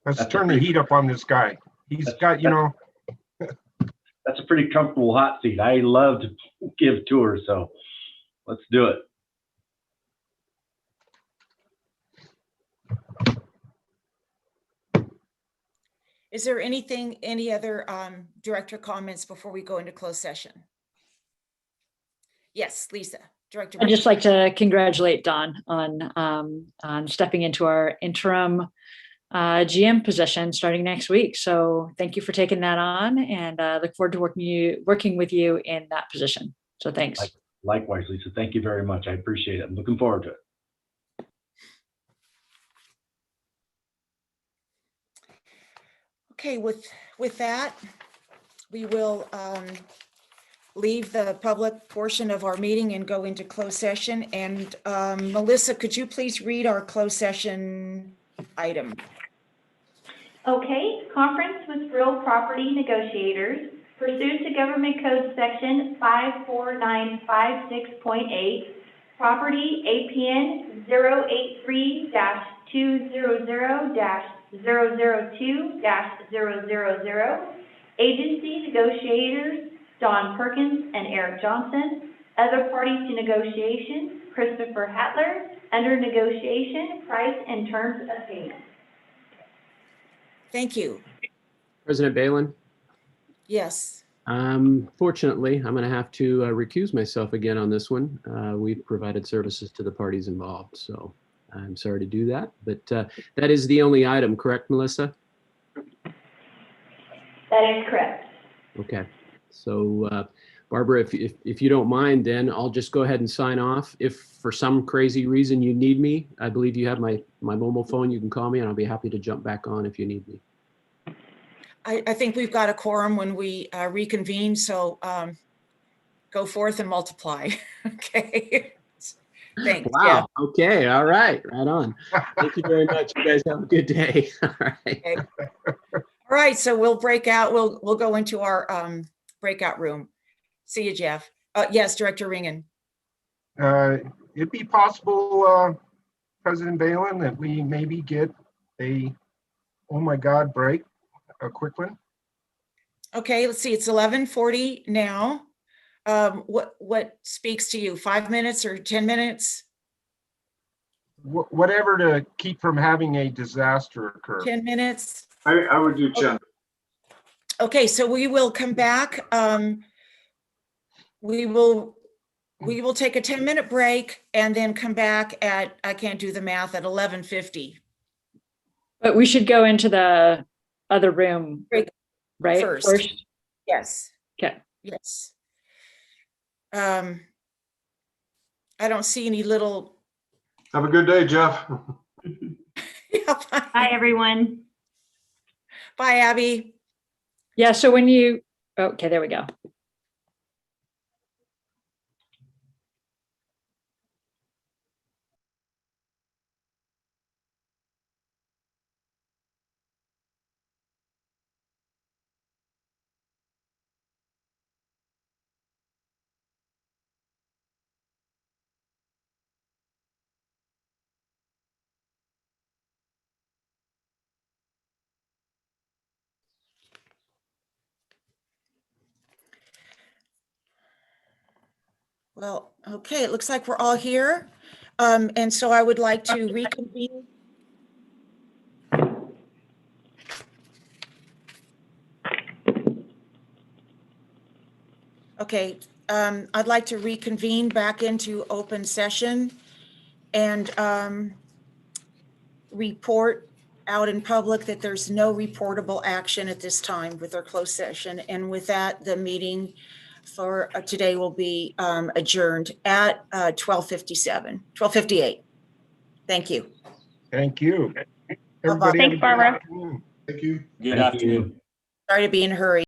I: Let's turn the heat up on this guy. He's got, you know.
D: That's a pretty comfortable hot seat. I love to give tours, so let's do it.
A: Is there any other director comments before we go into closed session? Yes, Lisa, Director.
K: I'd just like to congratulate Don on stepping into our interim GM position starting next week. So thank you for taking that on, and look forward to working with you in that position. So thanks.
D: Likewise, Lisa. Thank you very much. I appreciate it. I'm looking forward to it.
A: Okay, with that, we will leave the public portion of our meeting and go into closed session. And Melissa, could you please read our closed session item?
E: Okay, conference with real property negotiators pursuant to Government Code Section 54956.8, property APN 083-200-002-000, agency negotiators Don Perkins and Eric Johnson, other parties to negotiation Christopher Hattler, under negotiation, price and terms of payment.
A: Thank you.
C: President Balin?
A: Yes.
C: Fortunately, I'm going to have to recuse myself again on this one. We've provided services to the parties involved, so I'm sorry to do that. But that is the only item, correct, Melissa?
E: That is correct.
C: Okay. So, Barbara, if you don't mind, then I'll just go ahead and sign off. If for some crazy reason you need me, I believe you have my mobile phone. You can call me, and I'll be happy to jump back on if you need me.
A: I think we've got a quorum when we reconvene, so go forth and multiply. Okay. Thanks.
C: Wow.
A: Yeah.
C: Okay. All right. Right on. Thank you very much. You guys have a good day. All right.
A: Okay. All right. So we'll break out. We'll go into our breakout room. See you, Jeff. Yes, Director Ringen.
I: It'd be possible, President Balin, that we maybe get a, oh my God, break, a quick one.
A: Okay, let's see. It's 11:40 now. What speaks to you? 5 minutes or 10 minutes?
I: whatever to keep from having a disaster occur.
A: 10 minutes.
B: I would do 10.
A: Okay, so we will come back. We will take a 10-minute break and then come back at, I can't do the math, at 11:50.
K: But we should go into the other room,
A: Break
K: right?
A: first. Yes.
K: Okay.
A: Yes. I don't see any little.
B: Have a good day, Jeff.
O: Bye, everyone.
A: Bye, Abby.
K: Yeah, so when you, okay, there we go.
A: Well, okay, it looks like we're all here. And so I would like to reconvene. Okay, I'd like to reconvene back into open session and report out in public that there's no reportable action at this time with our closed session. And with that, the meeting for today will be adjourned at 12:58. Thank you.
I: Thank you. Everybody have a
H: Thanks,
I: good
H: Barbara.
I: afternoon.
B: Thank you.
F: Good
D: Thank
F: afternoon.
D: you.
A: Sorry to be in a hurry.